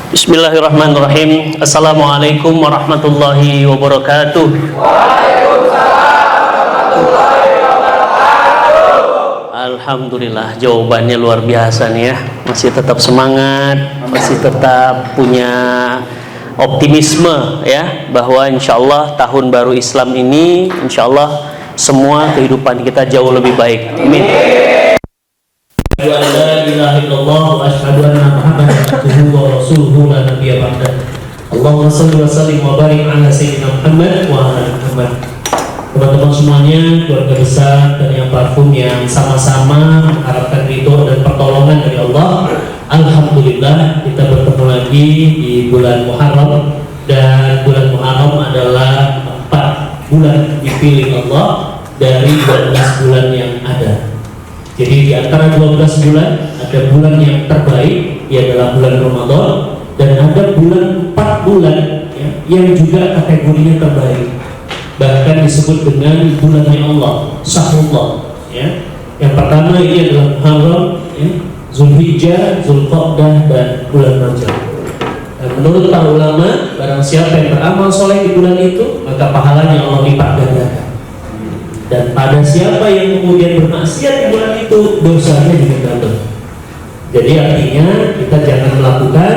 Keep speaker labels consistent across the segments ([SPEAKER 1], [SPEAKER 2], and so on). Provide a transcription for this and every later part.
[SPEAKER 1] Bismillahirrahmanirrahim. Assalamualaikum warahmatullahi wabarakatuh. Alhamdulillah, jawabannya luar biasa nih ya. Masih tetap semangat, masih tetap punya optimisme ya, bahwa insya Allah tahun baru Islam ini insya Allah semua kehidupan kita jauh lebih baik. Amin. La ilaha illallah wa asyhadu anna Muhammadan abduhu wa rasuluhu la nabiyya ba'dah. Allahumma shalli wa sallim wa barik ala sayyidina Muhammad wa ala Muhammad. Teman-teman semuanya, keluarga besar dan yang parfum yang sama-sama mengharapkan ridho dan pertolongan dari Allah. Alhamdulillah kita bertemu lagi di bulan Muharram, dan bulan Muharram adalah 4 bulan dipilih Allah dari 12 bulan yang ada. Jadi di antara 12 bulan ada bulan yang terbaik, yaitu adalah bulan Ramadan, dan ada bulan 4 bulan ya, yang juga kategorinya terbaik. Bahkan disebut dengan bulannya Allah, Syahrullah ya. Yang pertama ini adalah Muharram ya, Zulhijjah, Zulqa'dah, dan bulan Rajab. Dan menurut para ulama, barang siapa yang beramal soleh di bulan itu, maka pahalanya Allah lipat gandakan. Dan pada siapa yang kemudian bermaksiat di bulan itu, dosanya juga double. Jadi artinya kita jangan melakukan,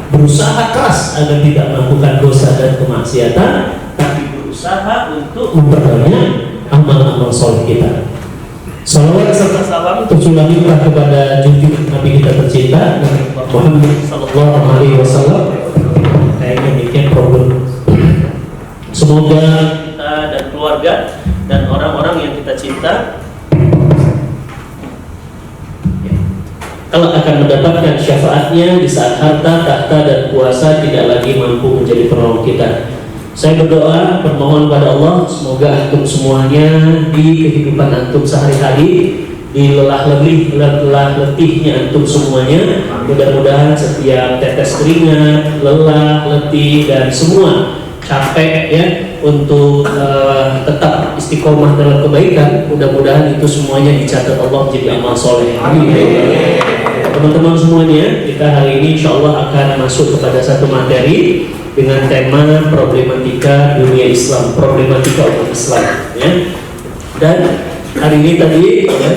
[SPEAKER 1] berusaha keras agar tidak melakukan dosa dan kemaksiatan, tapi berusaha untuk memperbanyak amal-amal soleh kita. Salawat serta salam tercurah limpah kepada junjungan Nabi kita tercinta Muhammad sallallahu alaihi wasallam. Kayaknya bikin problem. Semoga kita dan keluarga dan orang-orang yang kita cinta kalau akan mendapatkan syafaatnya di saat harta, tahta, dan kuasa tidak lagi mampu menjadi penolong kita. Saya berdoa, bermohon pada Allah, semoga antum semuanya di kehidupan antum sehari-hari, di lelah letihnya antum semuanya, mudah-mudahan setiap tetes keringat, lelah, letih, dan semua capek ya, untuk tetap istiqomah dalam kebaikan, mudah-mudahan itu semuanya dicatat Allah menjadi amal soleh. Amin. Teman-teman semuanya, kita hari ini insya Allah akan masuk kepada satu materi dengan tema problematika dunia Islam, problematika umat Islam ya. Dan hari ini tadi ya,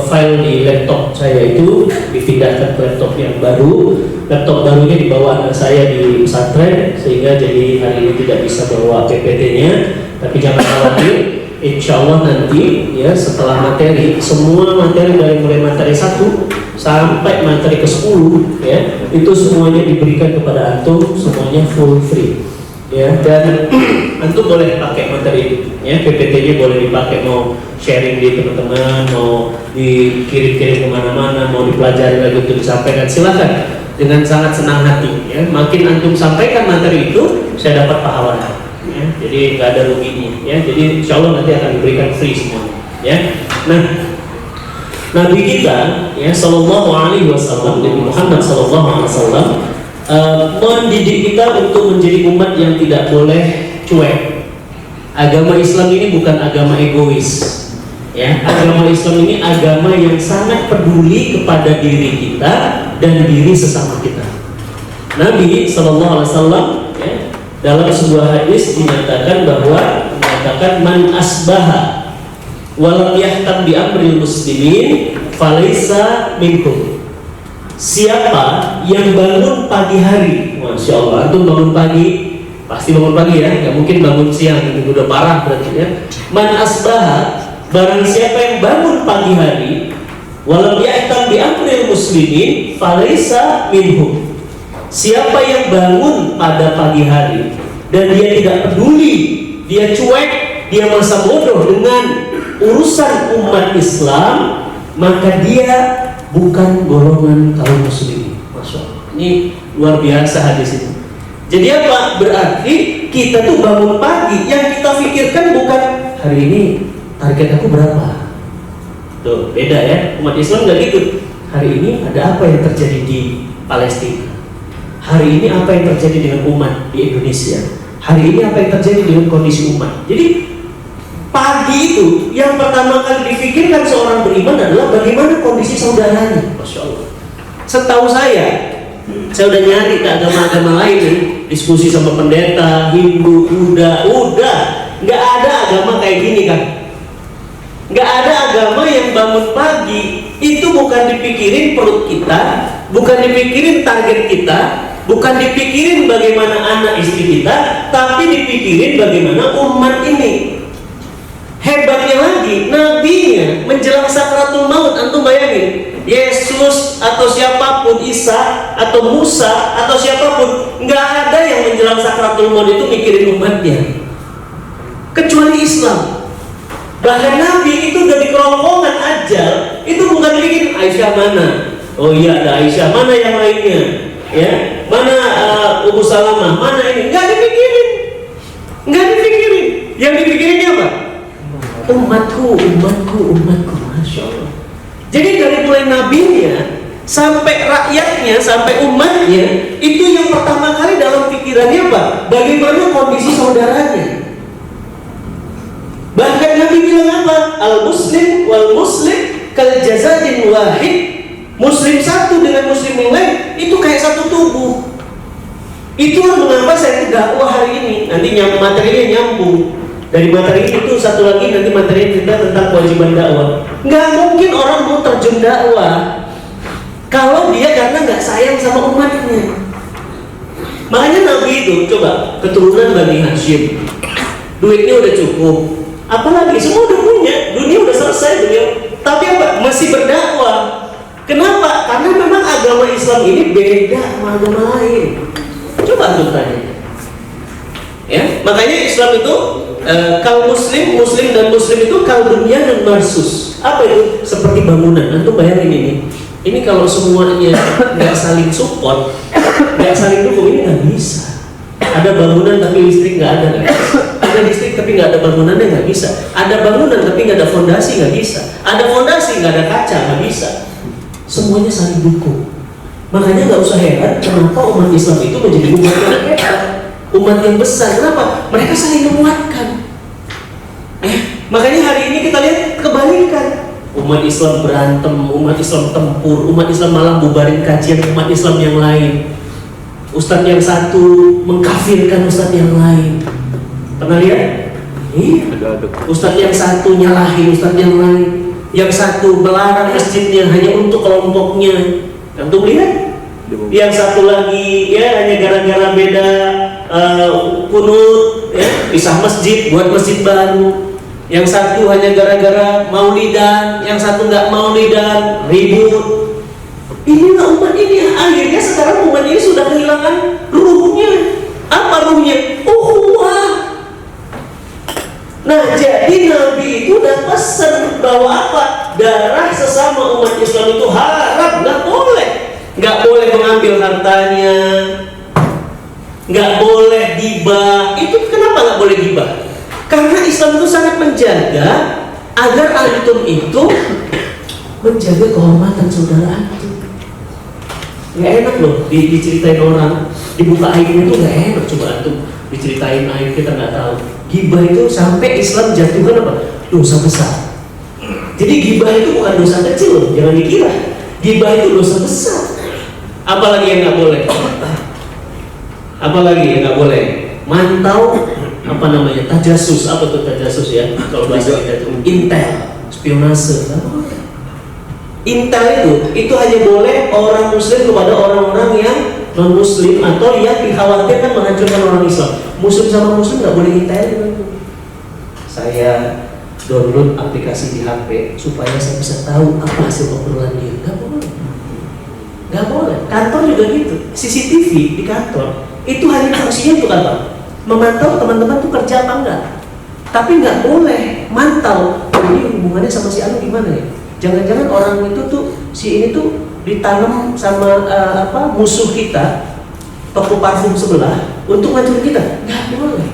[SPEAKER 1] file di laptop saya itu dipindahkan ke laptop yang baru. Laptop barunya dibawa anak saya di pesantren, sehingga jadi hari ini tidak bisa bawa PPT-nya. Tapi jangan khawatir, insya Allah nanti ya setelah materi, semua materi dari mulai materi 1 sampai materi ke-10 ya, itu semuanya diberikan kepada antum, semuanya full free ya. Dan antum boleh pakai materi itu ya, PPT-nya boleh dipakai, mau sharing di teman-teman, mau dikirim-kirim kemana-mana, mau dipelajari lagi untuk disampaikan, silakan dengan sangat senang hati ya. Makin antum sampaikan materi itu, saya dapat pahalanya ya. Jadi nggak ada ruginya ya. Jadi insya Allah nanti akan diberikan free semuanya ya. Nah, Nabi kita ya sallallahu alaihi wasallam, Nabi Muhammad sallallahu alaihi wasallam mendidik kita untuk menjadi umat yang tidak boleh cuek. Agama Islam ini bukan agama egois ya. Agama Islam ini agama yang sangat peduli kepada diri kita dan diri sesama kita. Nabi sallallahu alaihi wasallam ya, dalam sebuah hadis dinyatakan bahwa man asbaha walam yahtam bi amril muslimin falaisa minkum. Siapa yang bangun pagi hari, masya Allah, antum bangun pagi, pasti bangun pagi ya, nggak mungkin bangun siang, itu udah parah berarti ya. Man asbaha, barang siapa yang bangun pagi hari, walam yahtam bi amril muslimin falaisa minhum. Siapa yang bangun pada pagi hari dan dia tidak peduli, dia cuek, dia masa bodoh dengan urusan umat Islam, maka dia bukan golongan kaum muslimin. Masya Allah, ini luar biasa hadis itu. Jadi apa? Berarti kita tuh bangun pagi, yang kita pikirkan bukan hari ini target aku berapa. Tuh beda ya, umat Islam nggak gitu. Hari ini ada apa yang terjadi di Palestina? Hari ini apa yang terjadi dengan umat di Indonesia? Hari ini apa yang terjadi dengan kondisi umat? Jadi pagi itu yang pertama kali difikirkan seorang beriman adalah bagaimana kondisi saudaranya. Masya Allah. Setahu saya Saya udah nyari ke agama-agama lain nih, diskusi sama pendeta, Hindu, Buddha, udah nggak ada agama kayak gini kan. Nggak ada agama yang bangun pagi itu bukan dipikirin perut kita, bukan dipikirin target kita, bukan dipikirin bagaimana anak istri kita, tapi dipikirin bagaimana umat ini. Hebatnya lagi, nabinya menjelang sakratul maut, antum bayangin, Yesus atau siapapun, Isa atau Musa atau siapapun, nggak ada yang menjelang sakratul maut itu mikirin umatnya, kecuali Islam. Bahkan Nabi itu udah di kerongkongan ajal, itu bukan bikin Aisyah mana, oh iya ada Aisyah, mana yang lainnya, ya mana Ummu Salamah, mana ini, nggak dipikirin, nggak dipikirin. Yang dipikirinnya apa? Umatku, Masya Allah. Jadi dari mulai nabinya sampai rakyatnya, sampai umatnya, itu yang pertama kali dalam pikirannya apa? Bagaimana kondisi saudaranya. Bahkan Nabi bilang apa? Al-muslim wal muslim kal jasadin wahid. Muslim satu dengan muslim yang lain itu kayak satu tubuh. Itulah mengapa saya dakwah hari ini. Nanti materinya nyambung. Dari materi itu satu lagi nanti materi kita tentang kewajiban dakwah. Nggak mungkin orang mau terjun dakwah kalau dia karena nggak sayang sama umatnya. Makanya Nabi itu coba keturunan Bani Hashim, duitnya udah cukup, apalagi semua udah punya, dunia udah selesai beliau, tapi apa? Masih berdakwah. Kenapa? Karena memang agama Islam ini beda sama agama lain. Coba antum tanya. Ya, makanya Islam itu kaum muslim dan muslim itu kaum dunia dan marsus. Apa itu? Seperti bangunan. Antum bayangin ini. Ini kalau semuanya nggak saling support, nggak saling dukung, ini nggak bisa. Ada bangunan tapi listrik nggak ada, ada listrik tapi nggak ada bangunannya, nggak bisa. Ada bangunan tapi nggak ada fondasi, nggak bisa. Ada fondasi nggak ada kaca, nggak bisa. Semuanya saling dukung. Makanya nggak usah heran kenapa umat Islam itu menjadi umat yang hebat, umat yang besar. Kenapa? Mereka saling menguatkan. Makanya hari ini kita lihat kebalikan. Umat Islam berantem, umat Islam tempur, umat Islam malah bubarin kajian umat Islam yang lain. Ustadz yang satu mengkafirkan ustadz yang lain. Pernah lihat? Iya. Ustadz yang satu nyalahin ustadz yang lain. Yang satu melarang masjidnya hanya untuk kelompoknya. Antum lihat? Yang satu lagi ya hanya gara-gara beda kunut, ya, pisah masjid, buat masjid baru. Yang satu hanya gara-gara maulidan, yang satu nggak maulidan, ribut. Inilah umat ini. Akhirnya sekarang umat ini sudah kehilangan ruhnya. Apa ruhnya? Ukhuwah. Nah, jadi Nabi itu udah pesan bahwa apa? Darah sesama umat Islam itu haram, nggak boleh. Nggak boleh mengambil hartanya, nggak boleh gibah. Itu kenapa nggak boleh gibah? Karena Islam itu sangat menjaga agar antum itu menjaga kehormatan saudara antum. Nggak enak loh diceritain orang, dibuka aibnya itu nggak enak. Coba antum diceritain aib kita nggak tahu. Gibah itu sampai Islam jatuhkan apa? Dosa besar. Jadi gibah itu bukan dosa kecil loh, jangan dikira. Gibah itu dosa besar. Apalagi yang nggak boleh? Apalagi yang nggak boleh? Mantau, apa namanya, tajasus. Apa tuh tajasus ya? Kalau bahasa kita itu intel, spionase. Intel itu hanya boleh orang muslim kepada orang-orang yang non muslim atau yang dikhawatirkan menghancurkan orang Islam. Muslim sama muslim nggak boleh intel. Saya download aplikasi di HP supaya saya bisa tahu apa hasil obrolan dia. Nggak boleh. Nggak boleh. Kantor juga gitu. CCTV di kantor itu hanya fungsinya untuk apa? Memantau teman-teman tuh kerja apa enggak. Tapi nggak boleh mantau ini hubungannya sama si Anu gimana ya. Jangan-jangan orang itu tuh si ini tuh ditanam sama musuh kita, toko parfum sebelah untuk ngancurin kita. Nggak boleh.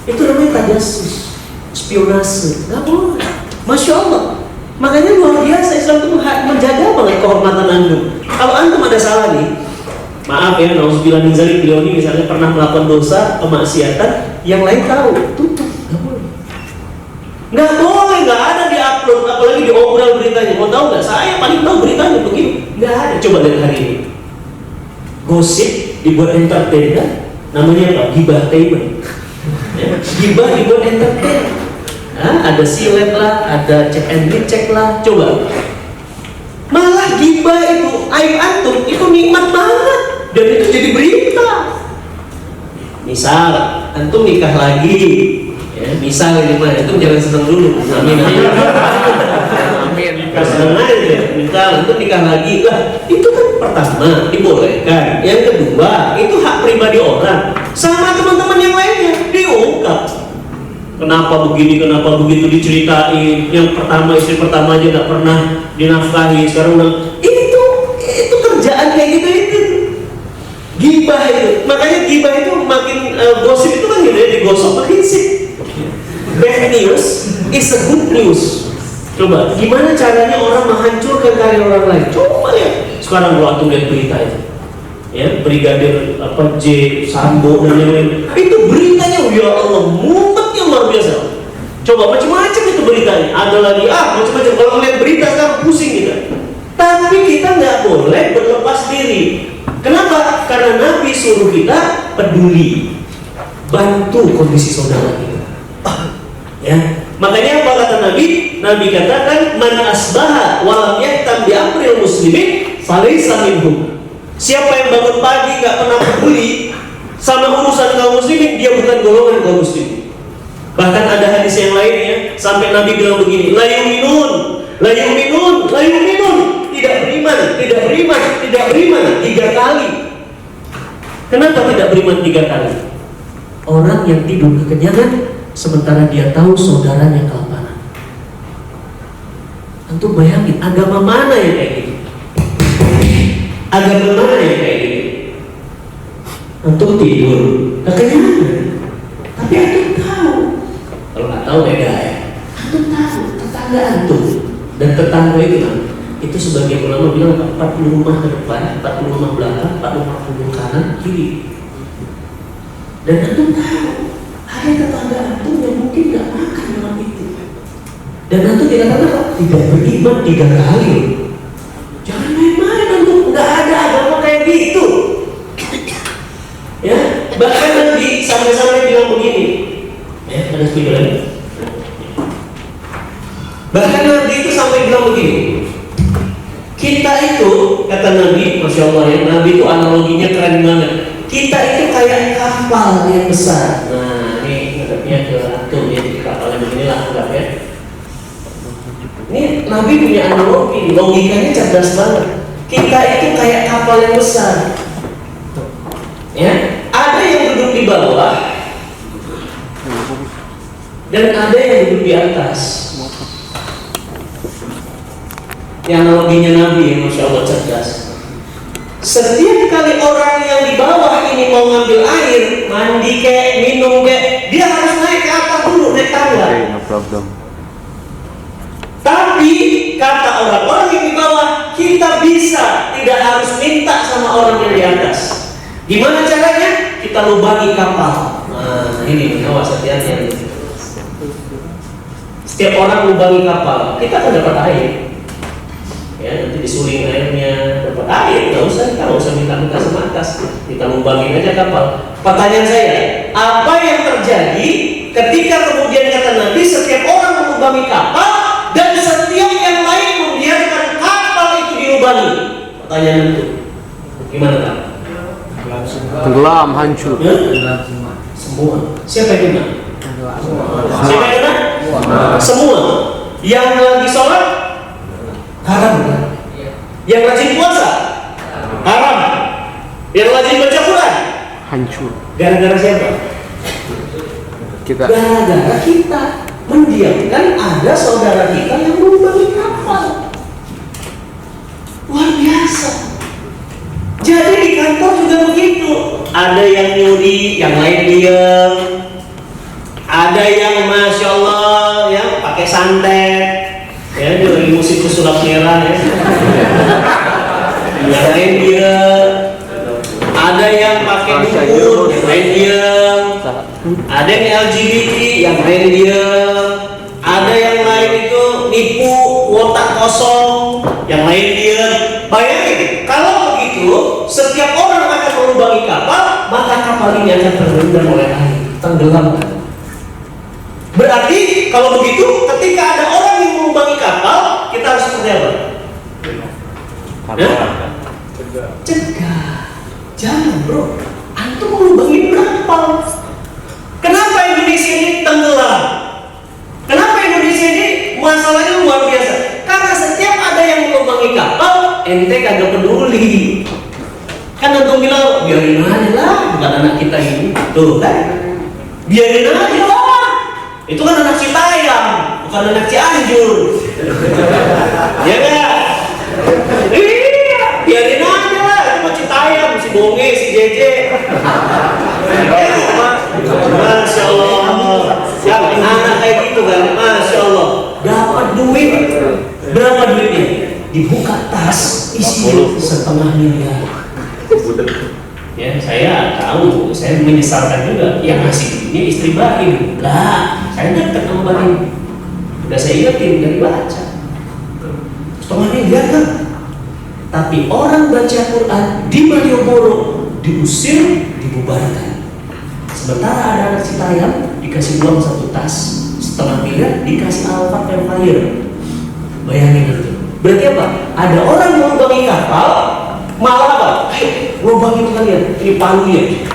[SPEAKER 1] Itu namanya tajasus, spionase. Nggak boleh. Masya Allah. Makanya luar biasa Islam itu menjaga banget kehormatan antum. Kalau antum ada salah nih, maaf ya, nauzubillah min dzalik, beliau ini misalnya pernah melakukan dosa, kemaksiatan, yang lain tahu, tutup, nggak boleh. Nggak boleh, nggak ada di-upload, apalagi diobrol beritanya. Mau tahu nggak? Saya paling tahu beritanya begini. Nggak ada. Coba lihat hari ini. Gosip dibuat entertain kan? Namanya apa? Gibahtainment. Ya, gibah dibuat entertain. Nah, ada silet lah, ada check and recheck lah. Coba. Malah gibah itu, aib antum itu nikmat banget dan itu jadi berita. Misal antum nikah lagi, ya, misal ini mah antum jangan seneng dulu. Amin. Amin. Seneng aja. Misal antum nikah lagi, lah itu kan pertama dibolehkan. Yang kedua itu hak pribadi orang. Sama teman-teman yang lainnya diungkap. Kenapa begini, kenapa begitu diceritain. Yang pertama, istri pertama aja nggak pernah dinafkahi, sekarang udah itu kerjaan kayak gitu itu gibah itu. Makanya gibah itu makin gosip itu kan gitu ya, digosok makin sip. Bad news is a good news. Coba gimana caranya orang menghancurkan karir orang lain? Coba ya. Sekarang kalau antum lihat berita itu, ya brigadir J Sambo dan lain-lain, itu beritanya ya Allah mumpetnya luar biasa. Coba macam-macam itu beritanya, ada lagi macam-macam. Kalau melihat berita sekarang pusing kita. Tapi kita nggak boleh berlepas diri. Kenapa? Karena Nabi suruh kita peduli, bantu kondisi saudara kita. Ya, makanya apa kata Nabi? Nabi katakan man asbaha wa lam yahtam bi amril muslimin falaysa minhum. Siapa yang bangun pagi nggak pernah peduli sama urusan kaum muslimin, dia bukan golongan kaum muslimin. Bahkan ada hadis yang lainnya sampai Nabi bilang begini, la yu'minun, tidak beriman, tidak beriman 3 kali. Kenapa tidak beriman 3 kali? Orang yang tidur kekenyangan sementara dia tahu saudaranya kelaparan. Antum bayangin agama mana yang kayak gitu? Agama mana yang kayak gitu? Antum tidur kekenyangan, tapi antum tahu. Kalau nggak tahu beda ya. Antum tahu tetangga antum dan tetangga itu kan, itu sebagian ulama bilang 40 rumah ke depan, 40 rumah belakang, 40 kanan kiri. Dan antum tahu ada tetangga antum yang mungkin nggak makan malam itu. Dan antum tidak beriman 3 kali. Jangan main-main antum, nggak ada agama kayak gitu. Ya, bahkan Nabi sampai-sampai bilang begini. Ya, ada speaker lagi. Bahkan Nabi itu sampai bilang begini. Kita itu, kata Nabi, Masya Allah ya, Nabi itu analoginya keren banget. Kita itu kayak kapal yang besar. Nah, ini ngadepnya ke antum ya, kapal yang beginilah anggap ya. Ini Nabi punya analogi, logikanya cerdas banget. Kita itu kayak kapal yang besar. Ya, ada yang duduk di bawah dan ada yang duduk di atas. Ini analoginya Nabi yang Masya Allah cerdas. Setiap kali orang yang di bawah ini mau ngambil air, mandi kayak minum kayak, dia harus naik ke atas dulu, naik tangga.
[SPEAKER 2] No problem.
[SPEAKER 1] Tapi kata orang-orang yang di bawah, kita bisa tidak harus minta sama orang yang di atas. Gimana caranya? Kita lubangi kapal. Nah, ini awas hati-hati. Setiap orang lubangi kapal, kita akan dapat air. Ya, nanti disuling airnya, dapat air. Nggak usah minta sama atas. Kita lubangin aja kapal. Pertanyaan saya, apa yang terjadi ketika kemudian kata Nabi setiap orang melubangi kapal dan setiap yang lain membiarkan kapal itu dilubangi? Pertanyaan itu, gimana Pak?
[SPEAKER 2] Tenggelam, hancur.
[SPEAKER 1] Semua. Siapa yang kena? Siapa yang kena? Semua. Yang lagi sholat haram. Yang rajin puasa haram. Yang rajin baca Quran
[SPEAKER 2] Hancur.
[SPEAKER 1] gara-gara siapa?
[SPEAKER 2] Kita.
[SPEAKER 1] Gara-gara kita mendiamkan ada saudara kita yang melubangi kapal. Luar biasa. Jadi di kantor juga begitu. Ada yang nyuri, yang lain diam. Ada yang Masya Allah ya pakai santet. Ya, dia lagi musim pesulap merah ya. Yang lain diam. Ada yang pakai dukun, yang lain diam. Ada yang LGBT, yang lain diam. Ada yang lain itu nipu otak kosong, yang lain diam. Bayangin, kalau begitu setiap orang melubangi kapal, maka kapal ini akan terendam oleh air, tenggelam. Berarti kalau begitu, ketika ada orang yang melubangi kapal, kita harus seperti apa? Cegah. Jangan bro, antum melubangi kapal. Kenapa Indonesia ini tenggelam? Kenapa Indonesia ini masalahnya luar biasa? Karena setiap ada yang melubangi kapal, ente kagak peduli. Kan antum bilang, biarin aja lah, bukan anak kita ini. Tuh kan, biarin aja lah. Itu kan anak Citayam, bukan anak Cianjur. Ya kan? Iya, biarin aja lah. Itu mah Citayam, si Bonge, si Jeje. Masya Allah. Yang anak kayak gitu kan, Masya Allah. Dapat duit, berapa duitnya? Dibuka tas, isi 1,5 miliar. Ya, saya tahu, saya menyesalkan juga. Yang ngasih duitnya istri Bahim. Lah, saya dekat sama Bahim. Udah saya ingetin dari baca. 1,5 miliar kan? Tapi orang baca Quran di Malioboro diusir, dibubarkan. Sementara ada anak Citayam dikasih uang 1 tas 1,5 miliar, dikasih Alphard Empire. Bayangin itu. Berarti apa? Ada orang yang melubangi kapal, malah apa? Lubang itu kalian, ini palunya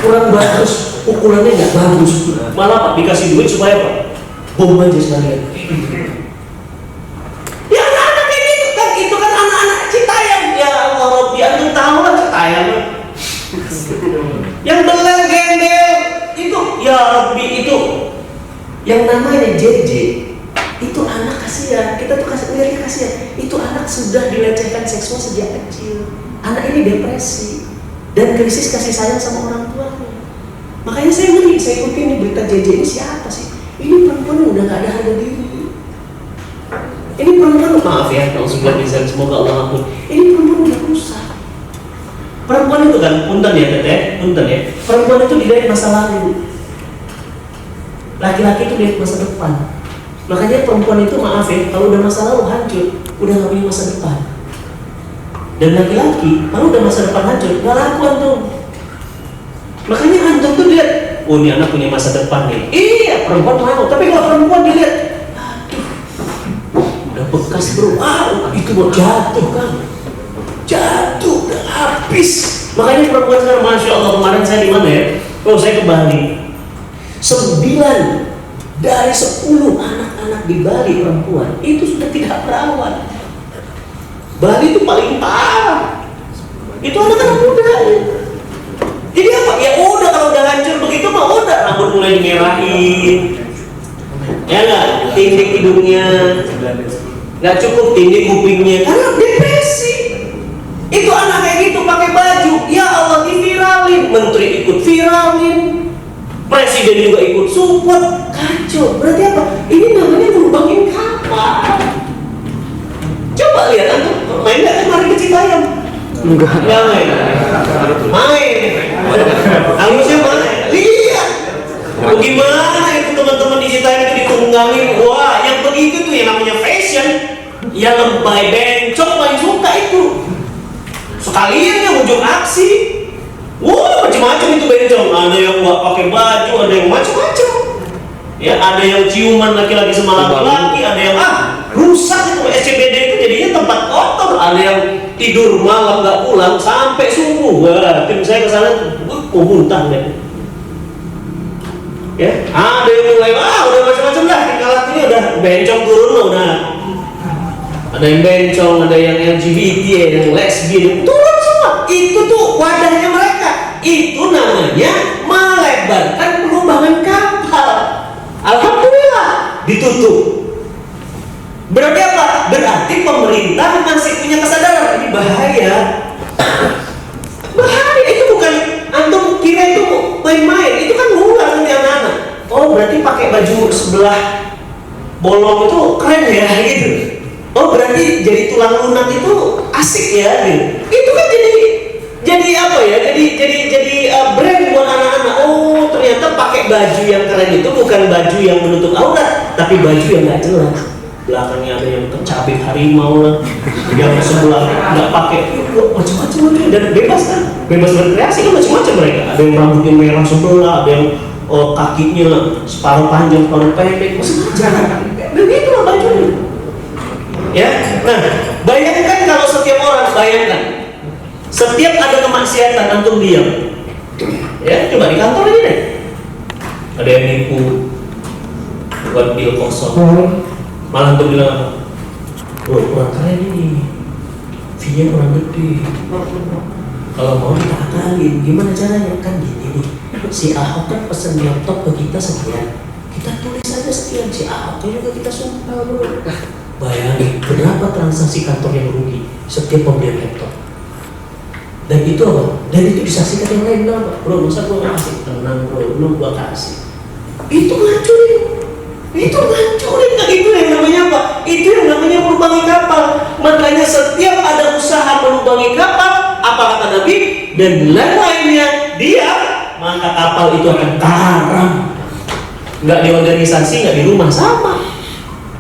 [SPEAKER 1] kurang bagus, ukurannya nggak bagus. Malah apa? Dikasih duit supaya apa? Bom aja sekalian. Ya anak-anak kayak gitu kan, itu kan anak-anak Citayam. Ya Allah, Rabbi, antum tahu lah Citayam. Yang beler gembel itu, ya Rabbi, itu yang namanya JJ. Itu anak kasihan, kita tuh ngeliatnya kasihan. Itu anak sudah dilecehkan seksual sejak kecil. Anak ini depresi dan krisis kasih sayang sama orang tuanya. Makanya saya ngeri, saya ikutin nih berita JJ ini siapa sih? Ini perempuan yang udah gak ada harga diri. Ini perempuan, maaf ya, kalau sudah bisa, semoga Allah ampun. Ini perempuan udah rusak. Perempuan itu kan, punten ya teteh, punten ya. Perempuan itu dilihat masa lalu. Laki-laki itu dilihat masa depan. Makanya perempuan itu maaf ya, kalau udah masa lalu hancur, udah gak punya masa depan. Dan laki-laki, kalau udah masa depan hancur, gak laku antum. Makanya antum tuh lihat, oh ini anak punya masa depan nih. Iya, perempuan mau, tapi kalau perempuan dilihat, aduh, udah bekas bro, itu mau jatuh kan. Jatuh, udah habis. Makanya perempuan sekarang, Masya Allah, kemarin saya di mana ya? Oh, saya ke Bali. 9 dari 10 anak-anak di Bali perempuan itu sudah tidak perawat. Bali itu paling parah. Itu anak-anak muda. Jadi apa? Ya udah, kalau udah hancur begitu mah udah, rambut mulai dimerahin. Ya nggak, tindik hidungnya, nggak cukup tindik kupingnya, karena depresi. Itu anak kayak gitu pakai baju, ya Allah, diviralin, menteri ikut viralin, presiden juga ikut support, kacau. Berarti apa? Ini namanya ngelubangin kapal. Coba lihat, antum main nggak kemarin ke Citayam?
[SPEAKER 2] Enggak.
[SPEAKER 1] Nggak main. Main. Harusnya main. Lihat. Bagaimana itu teman-teman di Citayam itu ditunggangin? Wah, yang begitu tuh yang namanya fashion, yang lebay bencong paling suka itu. Sekalian yang ujung aksi. Wah, macam-macam itu bencong. Ada yang nggak pakai baju, ada yang macam-macam. Ya, ada yang ciuman laki-laki sama laki-laki, ada yang rusak itu SCBD itu jadinya tempat kotor. Ada yang tidur malam nggak pulang sampai subuh. Wah, tim saya kesana, mau muntah deh. Ya, ada yang mulai, udah macam-macam dah. Tinggal ini udah bencong turun lah udah. Ada yang bencong, ada yang LGBT, ada yang lesbian, turun semua. Itu tuh wadahnya mereka. Itu namanya melebarkan pelubangan kapal. Alhamdulillah ditutup. Berarti apa? Berarti pemerintah masih punya kesadaran ini bahaya. Bahaya itu bukan antum kira itu main-main. Itu kan nular nanti anak-anak. Oh berarti pakai baju sebelah bolong itu keren ya gitu. Oh berarti jadi tulang lunak itu asik ya gitu. Itu kan jadi apa ya? Jadi brand buat anak-anak. Oh ternyata pakai baju yang keren itu bukan baju yang menutup aurat, tapi baju yang nggak jelas. belakangnya ada yang tercapit harimau lah, yang sebelah nggak pakai, macam-macam aja, dan bebas kan, bebas berkreasi kan macam-macam mereka. Ada yang rambutnya merah sebelah, ada yang kakinya separuh panjang, separuh pendek, macam-macam. Dan itu lah bajunya. Ya, nah bayangkan kalau setiap orang, bayangkan setiap ada kemaksiatan antum diam. Ya, coba di kantor aja deh. Ada yang nipu, buat deal kosong, malah antum bilang apa? Bro, kurang keren ini, fee-nya kurang gede. Kalau mau kita akalin, gimana caranya? Kan gini nih, si Ahok kan pesen laptop ke kita sekian, kita tulis aja sekian, si Ahoknya juga kita sumpah bro. Bayangin, berapa transaksi kantor yang rugi setiap pembelian laptop? Dan itu apa? Dan itu disaksikan yang lain bilang, bro, masa gua kasih? Tenang bro, belum gua kasih. Itu ngancurin. Itu ngancurin, gak itu yang namanya apa? Itu yang namanya melubangi kapal. Makanya setiap ada usaha melubangi kapal, apa kata Nabi? Dan lain-lainnya dia, maka kapal itu akan karam. Gak di organisasi, gak di rumah, sama.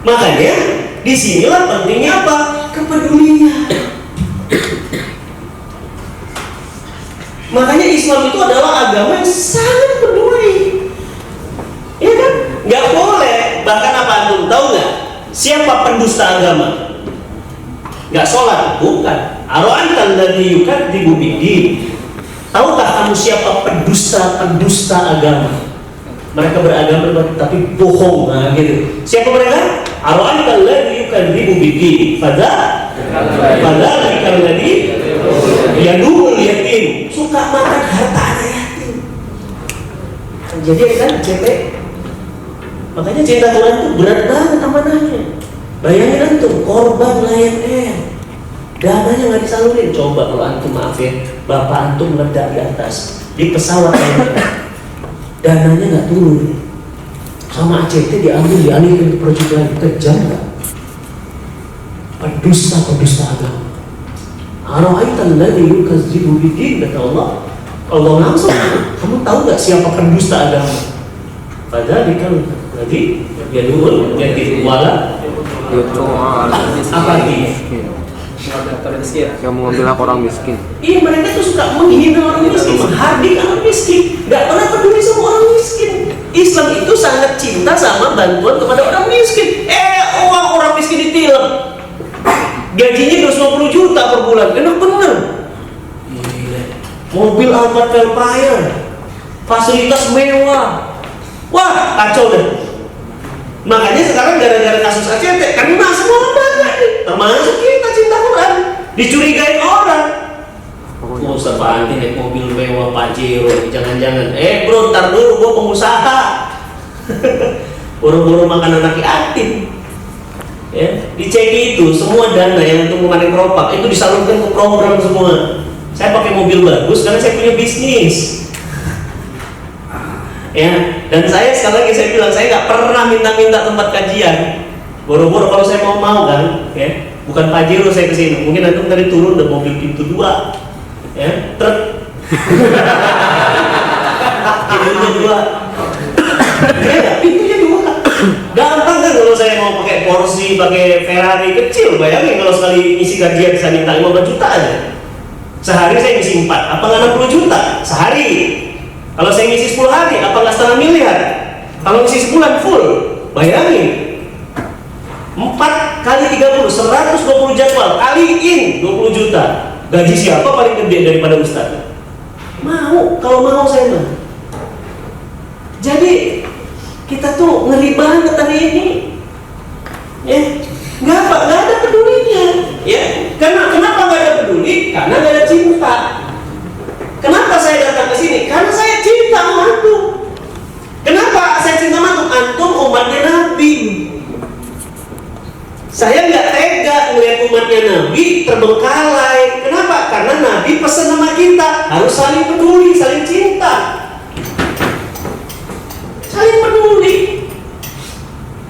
[SPEAKER 1] Makanya disinilah pentingnya apa? Kepedulian. Makanya Islam itu adalah agama yang sangat peduli, ya kan? Nggak boleh, bahkan apa antum tahu nggak? Siapa pendusta agama? Nggak sholat, bukan. Aro'antal ladzi yukadzibu biddin. Tahukah kamu siapa pendusta agama? Mereka beragama tapi bohong, nah gitu. Siapa mereka? Aro'antal ladzi yukadzibu biddin. Fadzalika alladzi yadul yatim, suka makan harta anak yatim. Jadi kan CT, makanya cinta Tuhan itu berat banget amanahnya. Bayangin antum korban Lion Air, dananya nggak disalurin. Coba kalau antum, maaf ya, bapak antum meledak di atas di pesawat Lion Air, dananya nggak turun, sama ACT diambil dialihkan ke perjudian, kejam nggak? Pendusta agama. Ara'aital ladzi yukadzibu biddin, kata Allah. Allah langsung, kamu tahu nggak siapa pendusta agama? Fadzalika alladzi yadul yatim wala apa artinya?
[SPEAKER 2] Yang mengambil hak orang miskin.
[SPEAKER 1] Iya, mereka tuh suka menghina orang miskin, menghardik orang miskin, nggak pernah peduli sama orang miskin. Islam itu sangat cinta sama bantuan kepada orang miskin. Uang orang miskin ditilep, gajinya 250 juta per bulan, enak bener. Mobil Alphard Velfire, fasilitas mewah, wah kacau deh. Makanya sekarang gara-gara kasus ACT, kena semua orang banyak nih, termasuk kita cinta Quran, dicurigain orang. Oh, Ustaz Pak Andi naik mobil mewah Pajero, jangan-jangan. Bro, ntar dulu, gua pengusaha. Buru-buru makan anak yatim. Ya, di CG itu semua dana yang untuk memanen keropak itu disalurkan ke program semua. Saya pakai mobil bagus karena saya punya bisnis. Ya, dan saya sekali lagi saya bilang, saya nggak pernah minta-minta tempat kajian. Boro-boro kalau saya mau kan, ya, bukan Pajero saya kesini. Mungkin antum tadi turun dan mobil pintu 2, ya, truk. Pintunya 2. Ya, pintunya 2. Gampang kan kalau saya mau pakai Porsche, pakai Ferrari kecil, bayangin kalau sekali isi kajian saya minta 15 juta aja. Sehari saya ngisi 4, apa nggak 60 juta? Sehari. Kalau saya ngisi 10 hari, apa nggak setengah miliar? Kalau ngisi sebulan full, bayangin 4 kali 30, 120 jadwal, kaliin 20 juta. Gaji siapa paling gede daripada Ustaz? Mau, kalau mau saya mah. Jadi kita tuh ngeri banget hari ini, ya, nggak ada pedulinya, ya. Kenapa nggak ada peduli? Karena nggak ada cinta. Kenapa saya datang ke sini? Karena saya cinta sama antum. Kenapa saya cinta sama antum? Antum umatnya Nabi. Saya nggak tega melihat umatnya Nabi terbengkalai. Kenapa? Karena Nabi pesan sama kita harus saling peduli, saling cinta. Saling peduli,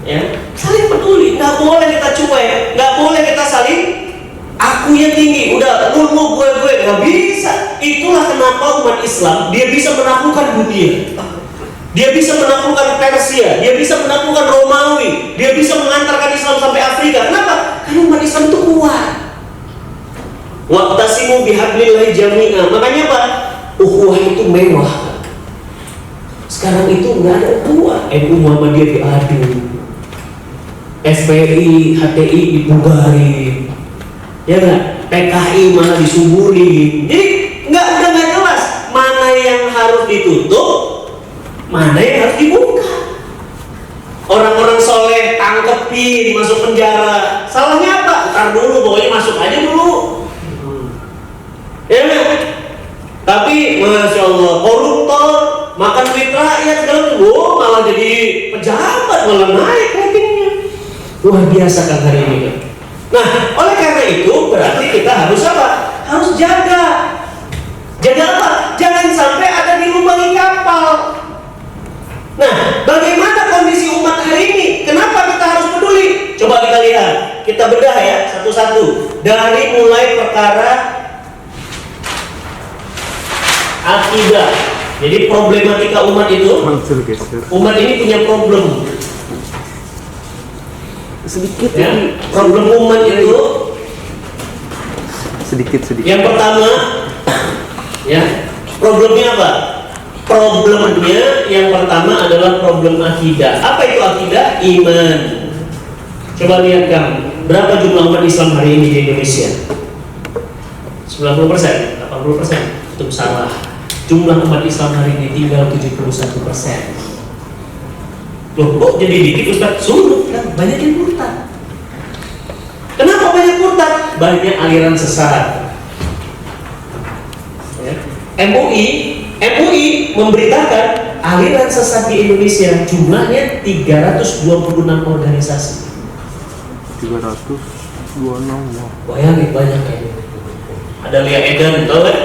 [SPEAKER 1] ya, saling peduli. Nggak boleh kita cuek, nggak boleh kita saling akunya tinggi. Udah lu gue nggak bisa. Itulah kenapa umat Islam dia bisa menaklukkan dunia. Dia bisa menaklukkan Persia, dia bisa menaklukkan Romawi, dia bisa mengantarkan Islam sampai Afrika. Kenapa? Karena umat Islam itu kuat. Waqtasimu bihablillahi jami'a. Makanya apa? Ukhuwah itu mewah. Sekarang itu nggak ada ukhuwah. NU Muhammadiyah diadu, FPI, HTI dibubarin, ya nggak? PKI malah disuburin. Jadi nggak jelas mana yang harus ditutup, mana yang harus dibuka. Orang-orang soleh tangkepin, masuk penjara. Salahnya apa? Ntar dulu, pokoknya masuk aja dulu. Ya kan? Tapi Masya Allah, koruptor, makan duit rakyat segala itu, malah jadi pejabat, malah naik ratingnya. Luar biasa kan hari ini kan. Nah, oleh karena itu berarti kita harus apa? Harus jaga. Jaga apa? Jangan sampai ada dilubangi kapal. Nah, bagaimana kondisi umat hari ini? Kenapa kita harus peduli? Coba kita lihat, kita bedah ya satu-satu. Dari mulai perkara akidah. Jadi problematika umat itu, umat ini punya problem.
[SPEAKER 2] Sedikit
[SPEAKER 1] Ya, problem umat itu
[SPEAKER 2] sedikit.
[SPEAKER 1] yang pertama, ya, problemnya apa? Problemnya yang pertama adalah problem akidah. Apa itu akidah? Iman. Coba lihat Kang, berapa jumlah umat Islam hari ini di Indonesia? 90%, 80%? Itu salah. Jumlah umat Islam hari ini tinggal 71%. Loh, kok jadi dikit Ustaz? Suruh, kan banyak yang murtad. Kenapa banyak murtad? Banyak aliran sesat. Ya. MUI memberitakan aliran sesat di Indonesia jumlahnya 326 organisasi.
[SPEAKER 2] 326.
[SPEAKER 1] Bayangin banyak kayaknya. Ada Lia Edan, tahu kan?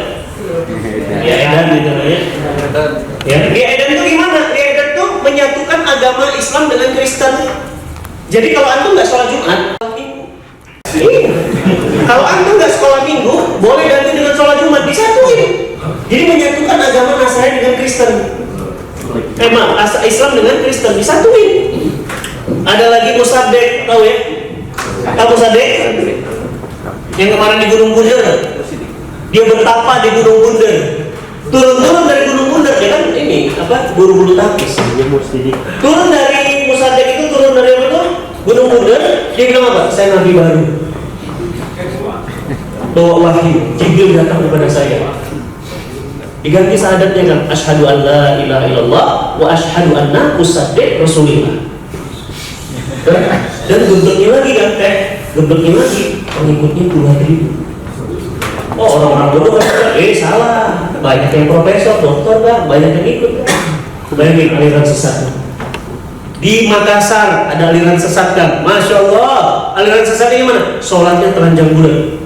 [SPEAKER 1] Lia Edan gitu ya. Ya, Lia Edan itu gimana? Lia Edan itu menyatukan agama Islam dengan Kristen. Jadi kalau antum nggak sholat Jumat, kalau antum nggak sekolah Minggu, boleh ganti dengan sholat Jumat, disatuin. Jadi menyatukan agama Nasrani dengan Kristen. Islam dengan Kristen disatuin. Ada lagi Musaddiq, tahu ya? Tahu Musaddiq? Yang kemarin di Gunung Bunder. Dia bertapa di Gunung Bunder. Turun dari Gunung Bunder, dia kan ini apa? Buru-buru tapis. Turun dari Musaddiq itu, turun dari apa tuh? Gunung Bunder. Dia bilang apa? Saya nabi baru. Bawa wahyu. Jibril datang kepada saya. Diganti syahadatnya kan, asyhadu an la ilaha illallah wa asyhadu anna Musaddiq rasulillah. Dan bentuknya lagi kan, bentuknya lagi pengikutnya 2.000. Oh, orang-orang bodoh kan, salah. Banyak yang profesor, doktor kan, banyak yang ikut kan. Bayangin aliran sesat. Di Makassar ada aliran sesat kan, Masya Allah. Aliran sesatnya gimana? Sholatnya telanjang bulan.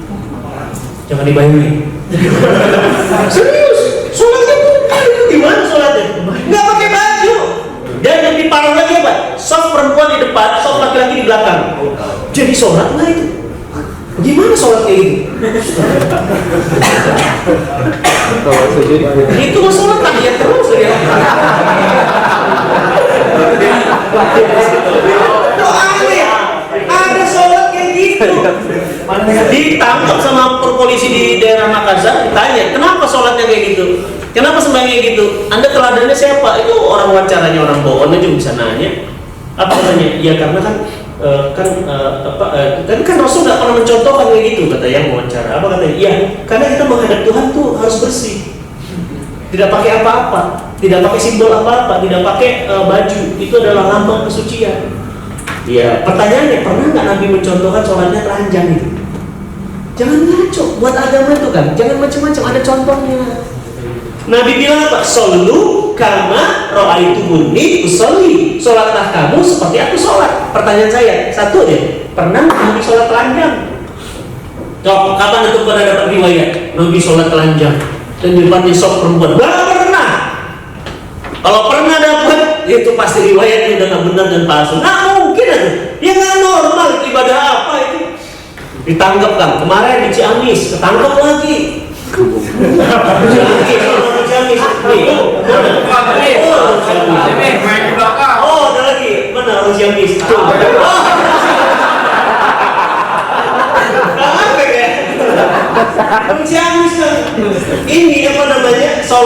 [SPEAKER 1] Jangan dibayangin. Serius, sholatnya itu gimana sholatnya? Nggak pakai baju. Dan yang lebih parah lagi apa? Soft perempuan di depan, soft laki-laki di belakang. Jadi sholat nggak itu? Gimana sholat kayak gitu? Itu mah sholat tahiyat terus ya. Kok aneh ya? Ada sholat kayak gitu. Ditangkap sama polisi di daerah Makassar, ditanya, kenapa sholatnya kayak gitu? Kenapa sembahyang kayak gitu? Anda teladannya siapa? Itu orang wawancaranya orang bohong aja bisa nanya. Apa katanya? Ya karena kan Rasul nggak pernah mencontohkan kayak gitu, kata yang wawancara. Apa katanya? Ya karena kita menghadap Tuhan tuh harus bersih. Tidak pakai apa-apa, tidak pakai simbol apa-apa, tidak pakai baju. Itu adalah lambang kesucian. Ya, pertanyaannya, pernah nggak Nabi mencontohkan sholatnya telanjang itu? Jangan ngaco, buat agama itu kan, jangan macam-macam, ada contohnya. Nabi bilang apa? Shollu kama ra'aitumuni usolli. Sholatlah kamu seperti aku sholat. Pertanyaan saya, satu deh, pernah Nabi sholat telanjang? Coba, kapan itu pernah dapat riwayat Nabi sholat telanjang dan di depannya sok perempuan? Nggak pernah. Kalau pernah dapat, itu pasti riwayatnya udah nggak benar dan palsu. Nggak mungkin itu. Ya nggak normal, itu ibadah apa itu? Ditangkap kan, kemarin di Ciamis, ketangkap lagi. Ciamis, nih,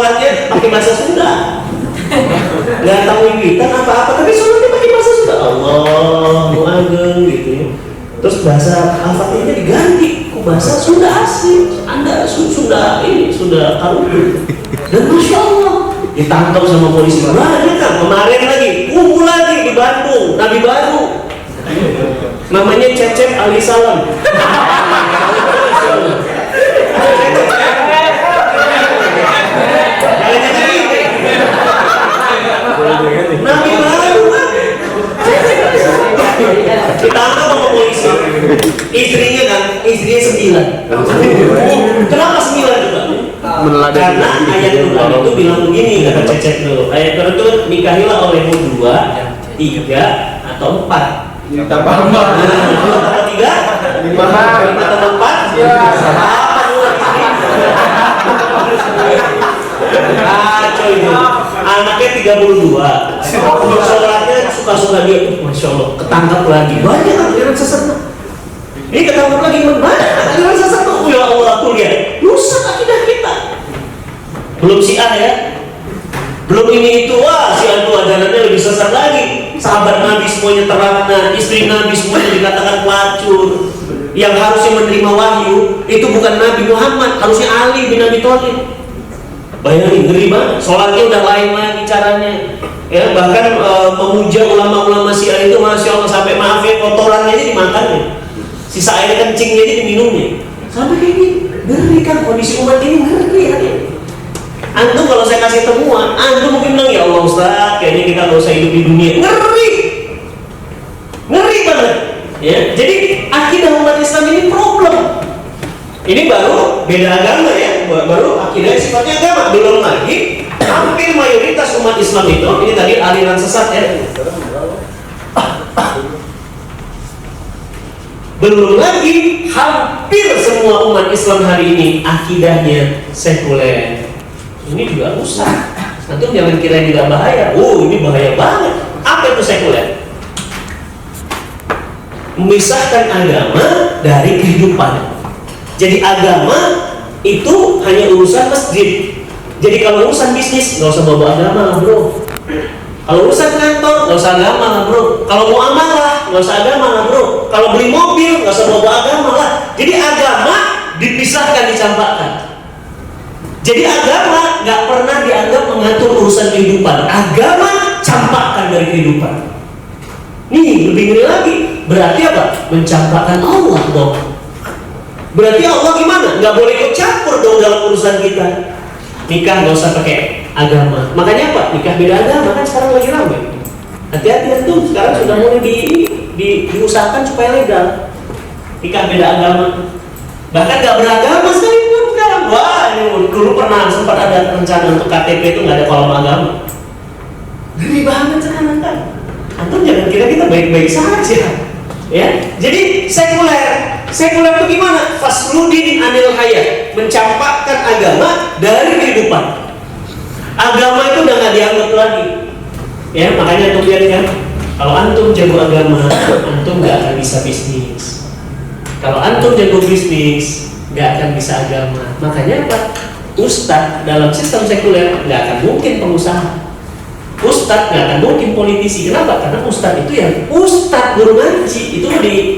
[SPEAKER 1] sholatnya pakai bahasa Sunda. Nggak tahu wiwitan apa-apa, tapi sholatnya pakai bahasa Sunda. Allahu Akbar gitu ya. Terus bahasa Al-Fatihahnya diganti ke bahasa Sunda asli. Anda Sunda ini Sunda Karudu. Dan Masya Allah ditangkap sama polisi. Banyak kan kemarin lagi, lagi di Bandung, Nabi baru. Namanya Cecep Ali Salam. Nabi baru kan? Ditangkap sama polisi. Istrinya 9. Kenapa 9 juga? Karena ayat Quran itu bilang begini, kata Cecep dulu. Ayat Quran itu nikahilah olehmu 2, 3, atau 4.
[SPEAKER 2] Tambah 4.
[SPEAKER 1] Tambah 3, 5 tambah 4. Apa dua istri? Kacau itu. Anaknya 32. Sholatnya suka-suka dia. Masya Allah, ketangkap lagi. Banyak aliran sesat. Ini ketangkap lagi banyak aliran sesat. Ya Allah, aku lihat rusak akidah kita. Belum Syiah ya, belum ini itu, wah Syiah itu ajarannya lebih sesat lagi. Sahabat Nabi semuanya terlaknat, istri Nabi semuanya dikatakan pelacur. Yang harusnya menerima wahyu itu bukan Nabi Muhammad, harusnya Ali bin Abi Thalib. Bayangin, ngeri banget. Sholatnya udah lain lagi caranya. Ya, bahkan memuja ulama-ulama Syiah itu, Masya Allah, sampai maaf ya, kotorannya aja dimakannya, sisa air kencingnya aja diminumnya. Sampai kayak gini, ngeri kan kondisi umat ini, ngeri ya. Antum kalau saya kasih temuan, antum mungkin bilang, ya Allah Ustaz, kayaknya kita gak usah hidup di dunia. Ngeri banget. Ya, jadi akidah umat Islam ini problem. Ini baru beda agama ya, baru akidah sifatnya agama. Belum lagi hampir mayoritas umat Islam itu, ini tadi aliran sesat ya. Belum lagi hampir semua umat Islam hari ini akidahnya sekuler. Ini juga rusak. Nanti jangan kira tidak bahaya. Oh, ini bahaya banget. Apa itu sekuler? Memisahkan agama dari kehidupan. Jadi agama itu hanya urusan masjid. Jadi kalau urusan bisnis nggak usah bawa agama lah bro. Kalau urusan kantor nggak usah agama lah bro. Kalau mau amalah nggak usah agama lah bro. Kalau beli mobil nggak usah bawa agama lah. Jadi agama dipisahkan, dicampakkan. Jadi agama nggak pernah dianggap mengatur urusan kehidupan. Agama campakkan dari kehidupan. Nih lebih ngeri lagi. Berarti apa? Mencampakkan Allah dong. Berarti Allah gimana? Nggak boleh ikut campur dong dalam urusan kita. Nikah nggak usah pakai agama. Makanya apa? Nikah beda agama kan sekarang lagi ramai. Hati-hati tuh, sekarang sudah mulai diusahakan supaya legal. Nikah beda agama. Bahkan nggak beragama sekalipun sekarang. Wah, ini dulu pernah sempat ada rencana untuk KTP itu nggak ada kolom agama. Ngeri banget sekarang kan. Antum jangan kira kita baik-baik saja. Ya, jadi sekuler itu gimana? Fasludin anil hayat, mencampakkan agama dari kehidupan. Agama itu udah nggak dianggap lagi. Ya, makanya antum lihat kan, kalau antum jago agama, antum nggak akan bisa bisnis. Kalau antum jago bisnis, nggak akan bisa agama. Makanya apa? Ustadz dalam sistem sekuler nggak akan mungkin pengusaha. Ustadz nggak akan mungkin politisi. Kenapa? Karena ustadz itu yang ustadz guru ngaji itu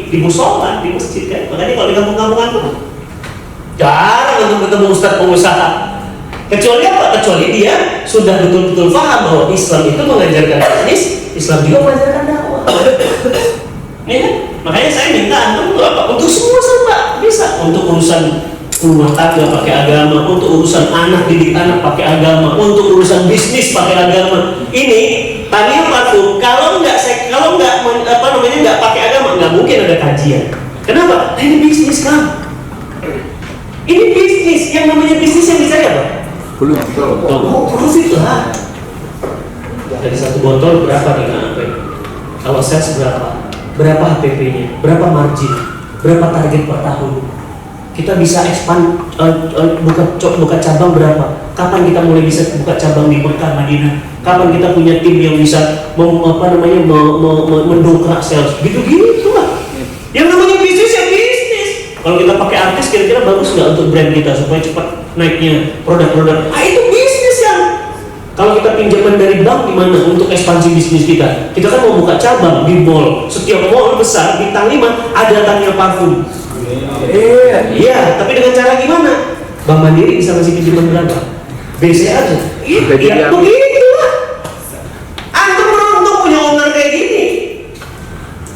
[SPEAKER 1] di musola, di masjid kan. Makanya kalau di kampung-kampungan tuh jarang untuk ketemu ustadz pengusaha. Kecuali apa? Kecuali dia sudah betul-betul paham bahwa Islam itu mengajarkan bisnis, Islam juga mengajarkan dakwah. Ya kan? Makanya saya minta antum untuk apa? Untuk semua sama bisa. Untuk urusan rumah tangga pakai agama, untuk urusan anak didik anak pakai agama, untuk urusan bisnis pakai agama. Ini tadi apa tuh? Kalau nggak nggak pakai agama, nggak mungkin ada kajian. Kenapa? Nah, ini bisnis kan? Ini bisnis. Yang namanya bisnis yang dicari apa? Profit lah. Dari satu botol berapa nih HP? Kalau sales berapa? Berapa HPP-nya? Berapa margin? Berapa target per tahun? Kita bisa expand buka cabang berapa? Kapan kita mulai bisa buka cabang di Mekah, Madinah? Kapan kita punya tim yang bisa mendongkrak sales? Gitu-gitu lah. Yang namanya bisnis ya bisnis. Kalau kita pakai artis kira-kira bagus nggak untuk brand kita supaya cepat naiknya produk-produk? Ah itu bisnis ya Kalau kita pinjaman dari bank gimana untuk ekspansi bisnis kita? Kita kan mau buka cabang di mall. Setiap mall besar bintang 5 ada tangnya parfum. Iya, tapi dengan cara gimana? Bank Mandiri bisa ngasih pinjaman berapa? BCA aja. Iya, begitu lah. Antum beruntung punya owner kayak gini.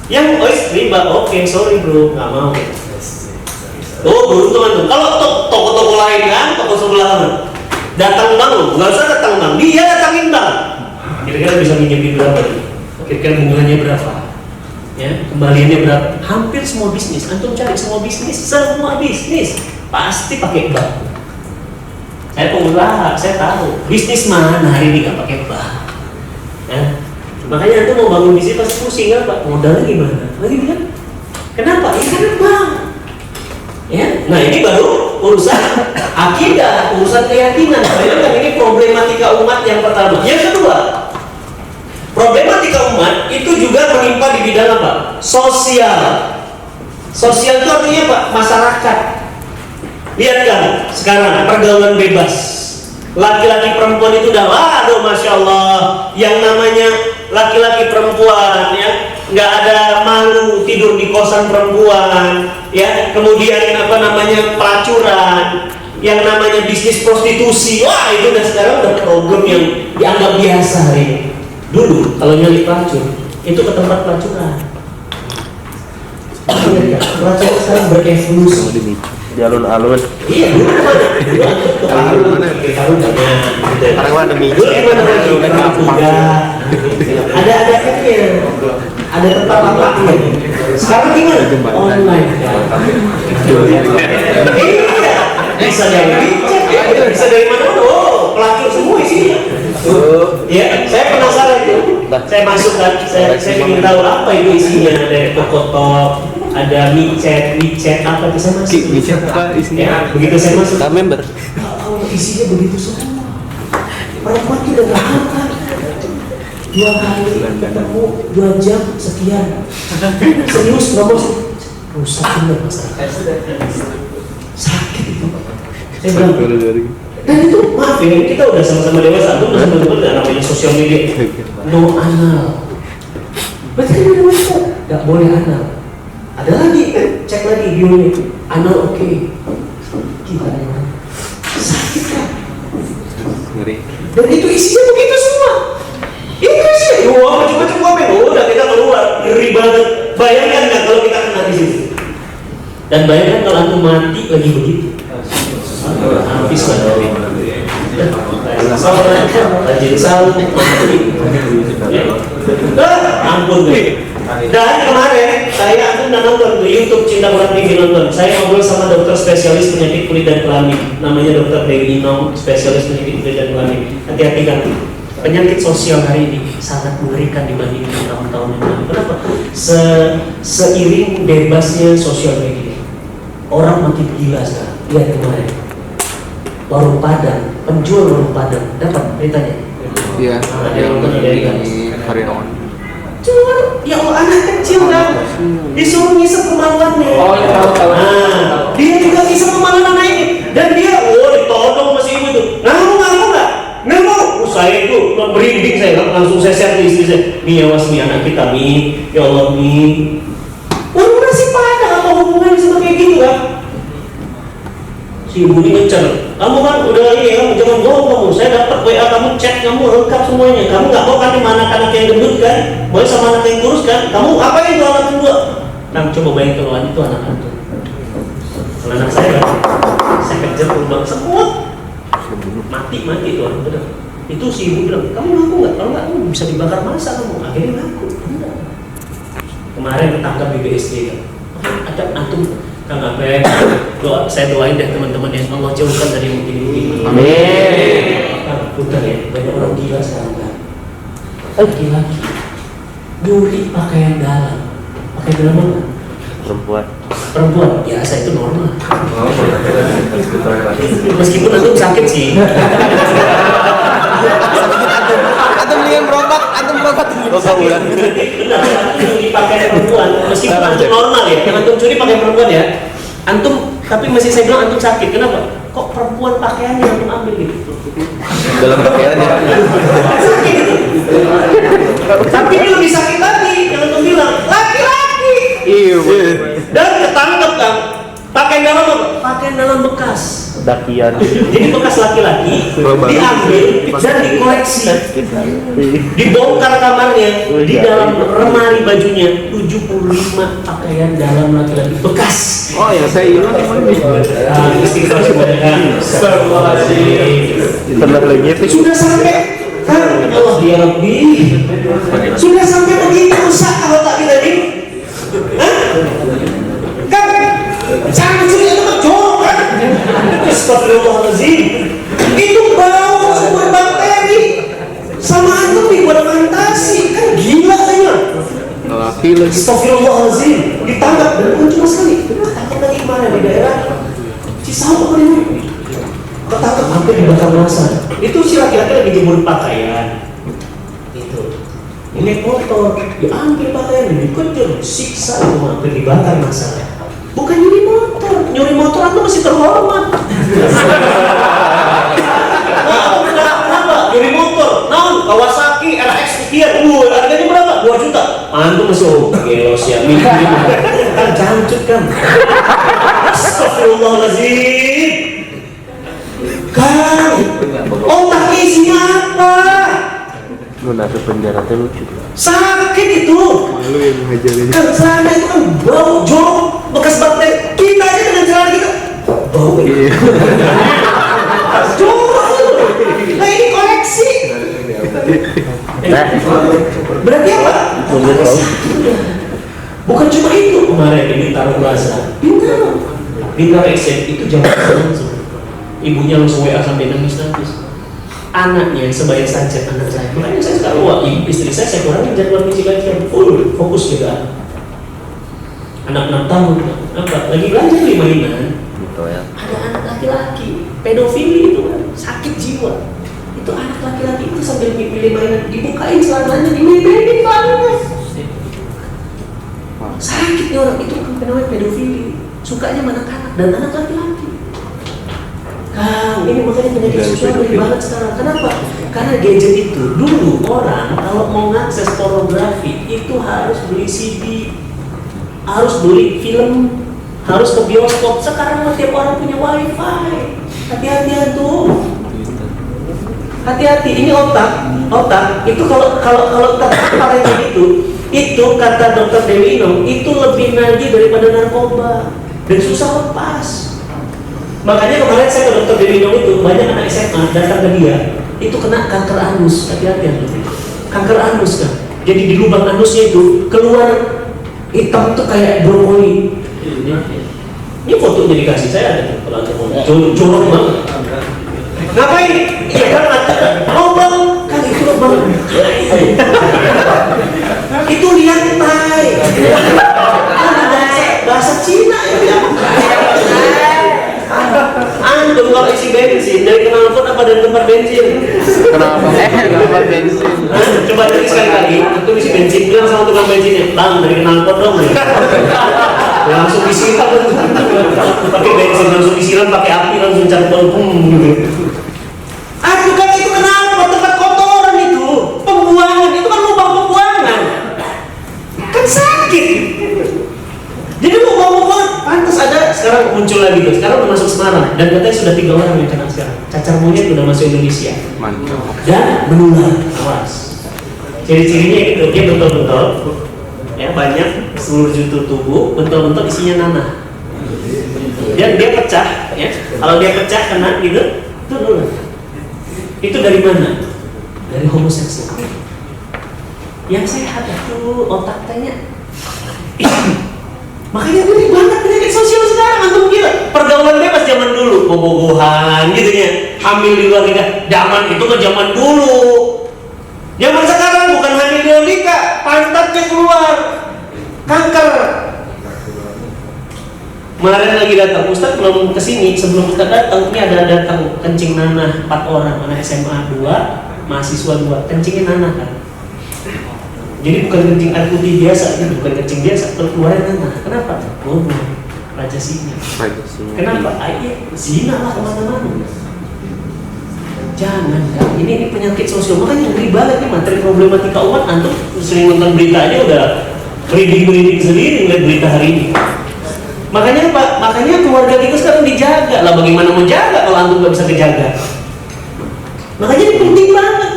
[SPEAKER 1] Yang riba, oke, sorry bro, nggak mau. Oh, beruntung antum. Kalau toko-toko lain kan, toko sebelah datang bank loh, nggak usah datang bank, dia datangin bank. Kira-kira bisa minjemin berapa nih? Kira-kira bunganya berapa? Ya, kembaliannya berapa? Hampir semua bisnis, antum cari semua bisnis pasti pakai bank. Saya pengusaha, saya tahu bisnis mana hari ini nggak pakai bank. Ya, makanya antum mau bangun bisnis pasti pusing apa? Modalnya gimana? Lagi kan? Kenapa? Ya karena bank. Ya, nah ini baru urusan akidah, urusan keyakinan. Bayangkan ini problematika umat yang pertama. Yang kedua, problematika umat itu juga menimpa di bidang apa? Sosial. Sosial itu artinya apa? Masyarakat. Lihat kan sekarang pergaulan bebas. Laki-laki perempuan itu udah, waduh, masya Allah. Yang namanya laki-laki perempuan ya, nggak ada malu tidur di kosan perempuan, ya. Kemudian apa namanya pelacuran, yang namanya bisnis prostitusi, wah itu udah sekarang udah problem yang dianggap biasa hari ini. Dulu kalau nyari pelacur itu ke tempat pelacuran. Pelacur sekarang berevolusi.
[SPEAKER 3] Di alun-alun.
[SPEAKER 1] Iya, dulu mana? Dulu alun-alun.
[SPEAKER 3] Sekarang mana nih?
[SPEAKER 1] Dulu gimana lagi? Ada app-nya, ada tempat lapaknya. Sekarang gimana? Online. Iya, bisa dari WeChat, bisa dari mana? Oh, pelacur semua isinya. Ya, saya penasaran itu. Saya masuk kan, saya ingin tahu apa itu isinya. Dari Tokotok, ada WeChat apa bisa masuk?
[SPEAKER 3] WeChat apa isinya?
[SPEAKER 1] Ya, begitu saya masuk.
[SPEAKER 3] Kita member.
[SPEAKER 1] Isinya begitu semua. Perempuan itu udah gak angkat. 2 kali ketemu 2 jam sekian. Serius nggak mau rusak bener masyarakat. Sakit itu. Saya bilang. Dan itu maaf ya, kita udah sama-sama dewasa, itu udah sama-sama namanya sosial media. No anal. Berarti kan udah wanita nggak boleh anal. Ada lagi, cek lagi bionya, anal oke. Gimana? Sakit kan?
[SPEAKER 3] Ngeri.
[SPEAKER 1] Dan itu isinya begitu semua. Itu isinya, wah macam-macam komen. Udah kita keluar, ngeri banget. Bayangkan nggak kalau kita kena di situ? Dan bayangkan kalau aku mati lagi begitu. Habis lah. Rajin salut, mati. Ampun deh. Dan kemarin saya nonton di YouTube Cinta Quran TV nonton. Saya ngobrol sama dokter spesialis penyakit kulit dan kelamin, namanya Dokter Dewi Inong, spesialis penyakit kulit dan kelamin. Hati-hati kan, penyakit sosial hari ini sangat mengerikan dibandingkan tahun-tahun yang lalu. Kenapa? Seiring bebasnya sosial media, orang makin gila sekarang. Lihat kemarin, warung Padang, penjual warung Padang dapat beritanya.
[SPEAKER 3] Iya.
[SPEAKER 1] Ada yang nonton dari
[SPEAKER 3] Karyawan.
[SPEAKER 1] Cuma ya Allah, anak kecil kan disuruh ngisep kemaluannya.
[SPEAKER 2] Oh ya, tahu.
[SPEAKER 1] Nah, dia juga ngisep kemaluan anak ini dan dia ditodong masih ibu itu. Ngaku nggak? Ngaku. Saya itu merinding, saya langsung saya share ke istri saya. Nih awas nih anak kita nih, ya Allah nih. Orang masih pada apa hubungannya sama kayak gitu kan? Si ibu ini ngecer, kamu kan udah ini, kamu jangan bohong kamu. Saya dapat WA kamu, chat kamu lengkap semuanya. Kamu nggak mau kan sama anak-anak yang gendut kan? Boleh sama anak yang kurus kan? Kamu apa yang itu anak kedua? Nah, coba bayangin kalau itu anak itu. Kalau anak saya kan, saya kejar lubang semut, mati itu orang benar. Itu si ibu bilang, kamu ngaku nggak? Kalau nggak, kamu bisa dibakar masa kamu. Akhirnya ngaku. Enggak. Kemarin ketangkap BBSD kan. Ada antum. Kang Ape, saya doain deh teman-teman yang Allah jauhkan dari yang begini-begini.
[SPEAKER 3] Amin.
[SPEAKER 1] Bukan ya, banyak orang gila sekarang kan. Laki-laki nyuri pakaian dalam. Pakaian dalam apa? Perempuan, biasa itu normal. Meskipun antum sakit sih.
[SPEAKER 3] Antum mendingan berobat.
[SPEAKER 1] Benar, nyuri pakaian perempuan. Meskipun antum normal ya, yang antum curi pakaian perempuan ya. Antum, tapi masih saya bilang antum sakit. Kenapa? Kok perempuan kemampuan pakaiannya untuk ambil gitu.
[SPEAKER 3] Dalam pakaiannya.
[SPEAKER 1] Sakit itu. Tapi dia lebih sakit lagi kalau tuh bilang laki-laki.
[SPEAKER 3] Iya.
[SPEAKER 1] Dan ketangkep kan. Pakaian dalam apa? Pakaian dalam bekas.
[SPEAKER 4] Dakian.
[SPEAKER 1] Jadi bekas laki-laki diambil dan dikoleksi, dibongkar kamarnya, di dalam lemari bajunya 75 pakaian dalam laki-laki bekas.
[SPEAKER 3] Oh ya, saya hilang emang ini.
[SPEAKER 1] Istighfar kebanyakan.
[SPEAKER 4] Pernah lagi itu.
[SPEAKER 1] Sudah sampai kan Allah ya Rabbi. Sudah sampai begitu rusak kalau tak kita ini. Hah? Kan jangan curi itu jorok kan. Astagfirullahaladzim. Itu bau sumber bakteri. Sama antum dibuat fantasi. Kan gila saya.
[SPEAKER 3] Laki lagi.
[SPEAKER 1] Astagfirullahaladzim. Ditangkap dan bukan cuma sekali. Ketangkap lagi kemana di daerah Cisauk apa ini? Ketangkap hampir dibakar massa. Itu si laki-laki lagi jemur pakaian. Itu. Ini motor. Diambil pakaian, dikejar, siksa, hampir dibakar massa. Bukan nyuri motor atau masih terhormat. Kenapa? Nyuri motor, naon Kawasaki RX sekian, harganya berapa? 2 juta. Antum masih gelo siap kan jancut kan. Astagfirullahaladzim. Kang, otak isinya apa?
[SPEAKER 4] Lu nasi penjara teh lucu.
[SPEAKER 1] Sakit itu.
[SPEAKER 3] Malu yang ngajarin.
[SPEAKER 1] Kan sana itu kan bau jorok bekas bakteri. Kita aja dengan celana kita bau. Jorok itu. Nah ini koleksi. Berarti apa? Bukan cuma itu kemarin di Bintaro Plaza. Bintaro Exchange itu jam langsung. Ibunya langsung WA sampai nangis-nangis. Anaknya sebagai saja anak saya. Makanya saya sekarang istri saya kurangin jadwal fisik aja full fokus juga. Anak 6 tahun, apa? Lagi belajar di mainan.
[SPEAKER 4] Gitu ya.
[SPEAKER 1] Ada anak laki-laki pedofili itu kan sakit jiwa. Itu anak laki-laki itu sambil pilih mainan dibukain celananya dimebekin banget. Sakit nih orang itu kan namanya pedofili. Sukanya sama anak-anak dan anak laki-laki. Kang, ini makanya penyakit seksual banyak banget sekarang. Kenapa? Karena gadget itu dulu orang kalau mau ngakses pornografi itu harus beli CD, harus beli film, harus ke bioskop. Sekarang tiap orang punya wifi. Hati-hati tuh. Hati-hati. Ini otak itu kalau kata itu kata Dokter Dewi Inong itu lebih najis daripada narkoba dan susah lepas. Makanya kemarin saya ke Dokter Dewi Inong itu banyak anak SMA datang ke dia itu kena kanker anus. Hati-hati. Kanker anus kan. Jadi di lubang anusnya itu keluar hitam tuh kayak brokoli. Ini fotonya dikasih saya ada tuh kalau ada mau colok banget. Ngapain? Iya kan lubang kan itu lubang. Itu lihat tai. Bahasa Cina ya. Antum kalau isi bensin dari knalpot apa dari tempat bensin?
[SPEAKER 3] Kenapa? Kenapa bensin?
[SPEAKER 1] Coba dari sekali lagi, antum isi bensin bilang sama tukang bensinnya, bang dari knalpot dong. Ya, langsung disiram, pakai bensin langsung disiram pakai api langsung cantol gitu. Aku kan itu knalpot tempat kotoran itu, pembuangan itu kan lubang pembuangan, kan sakit. Jadi lubang-lubang pantas ada sekarang muncul lagi tuh. Sekarang udah masuk Semarang dan katanya sudah 3 orang yang kena sekarang. Cacar monyet udah masuk Indonesia.
[SPEAKER 3] Mantap.
[SPEAKER 1] Dan menular. Awas. Ciri-cirinya itu dia betul-betul ya banyak seluruh jutu tubuh, betul-betul isinya nanah. Dia pecah ya. Kalau dia pecah kena gitu, itu nular. Itu dari mana? Dari homoseksual. Yang sehat itu otak tanya. Makanya banyak banget penyakit sosial sekarang, antum gila. Pergaulan bebas zaman dulu, bobogohan gitu ya. Hamil di luar nikah. Zaman itu kan zaman dulu. Zaman sekarang bukan hamil di luar nikah, pantatnya keluar. Kanker. Kemarin lagi datang, Ustaz belum kesini. Sebelum Ustaz datang, ini ada datang kencing nanah 4 orang, anak SMA 2, mahasiswa 2. Kencingnya nanah kan. Jadi bukan kencing air putih biasa, ini bukan kencing biasa, keluarnya nanah. Kenapa? Bodoh. raja singa.
[SPEAKER 3] Raja singa.
[SPEAKER 1] Kenapa? Zina lah kemana-mana. Jangan kan, ini penyakit sosial. Makanya ngeri banget nih materi problematika umat. Antum sering nonton berita aja udah merinding sendiri ngeliat berita hari ini. Makanya Pak, makanya keluarga kita sekarang dijaga lah. Bagaimana mau jaga kalau antum nggak bisa kejaga? Makanya ini penting banget.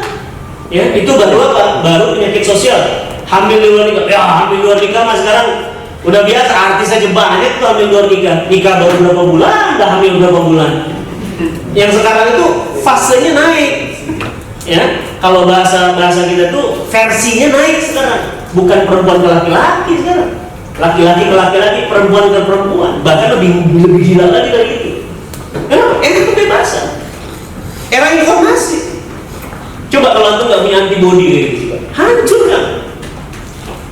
[SPEAKER 1] Ya, itu baru apa? Baru penyakit sosial. Hamil di luar nikah. Ya, hamil di luar nikah mas sekarang udah biasa. Artis aja banyak tuh hamil di luar nikah. Nikah baru berapa bulan, udah hamil berapa bulan. Yang sekarang itu fasenya naik. Ya, kalau bahasa kita tuh versinya naik sekarang. Bukan perempuan ke laki-laki sekarang. Laki-laki ke laki-laki, perempuan ke perempuan. Bahkan lebih gila lagi dari itu. Kenapa? Era kebebasan. Era informasi. Coba kalau antum nggak punya antibody kayak gitu, hancur kan?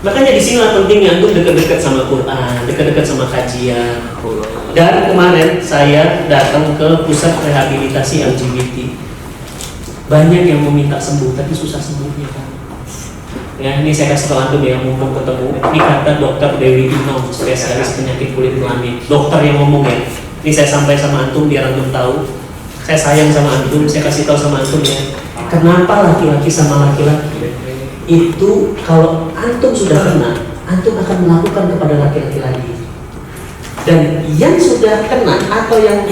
[SPEAKER 1] Makanya di sini lah pentingnya antum dekat-dekat sama Quran, dekat-dekat sama kajian. Dan kemarin saya datang ke pusat rehabilitasi LGBT. Banyak yang meminta sembuh, tapi susah sembuhnya kan. Ya, ini saya kasih tahu antum ya, mumpung ketemu. Ini kata Dokter Dewi Inom, spesialis penyakit kulit kelamin. Dokter yang ngomong ya. Ini saya sampai sama antum biar antum tahu. Saya sayang sama antum, saya kasih tahu sama antum ya. Kenapa laki-laki sama laki-laki itu kalau antum sudah kena, antum akan melakukan kepada laki-laki lagi. Dan yang sudah kena atau yang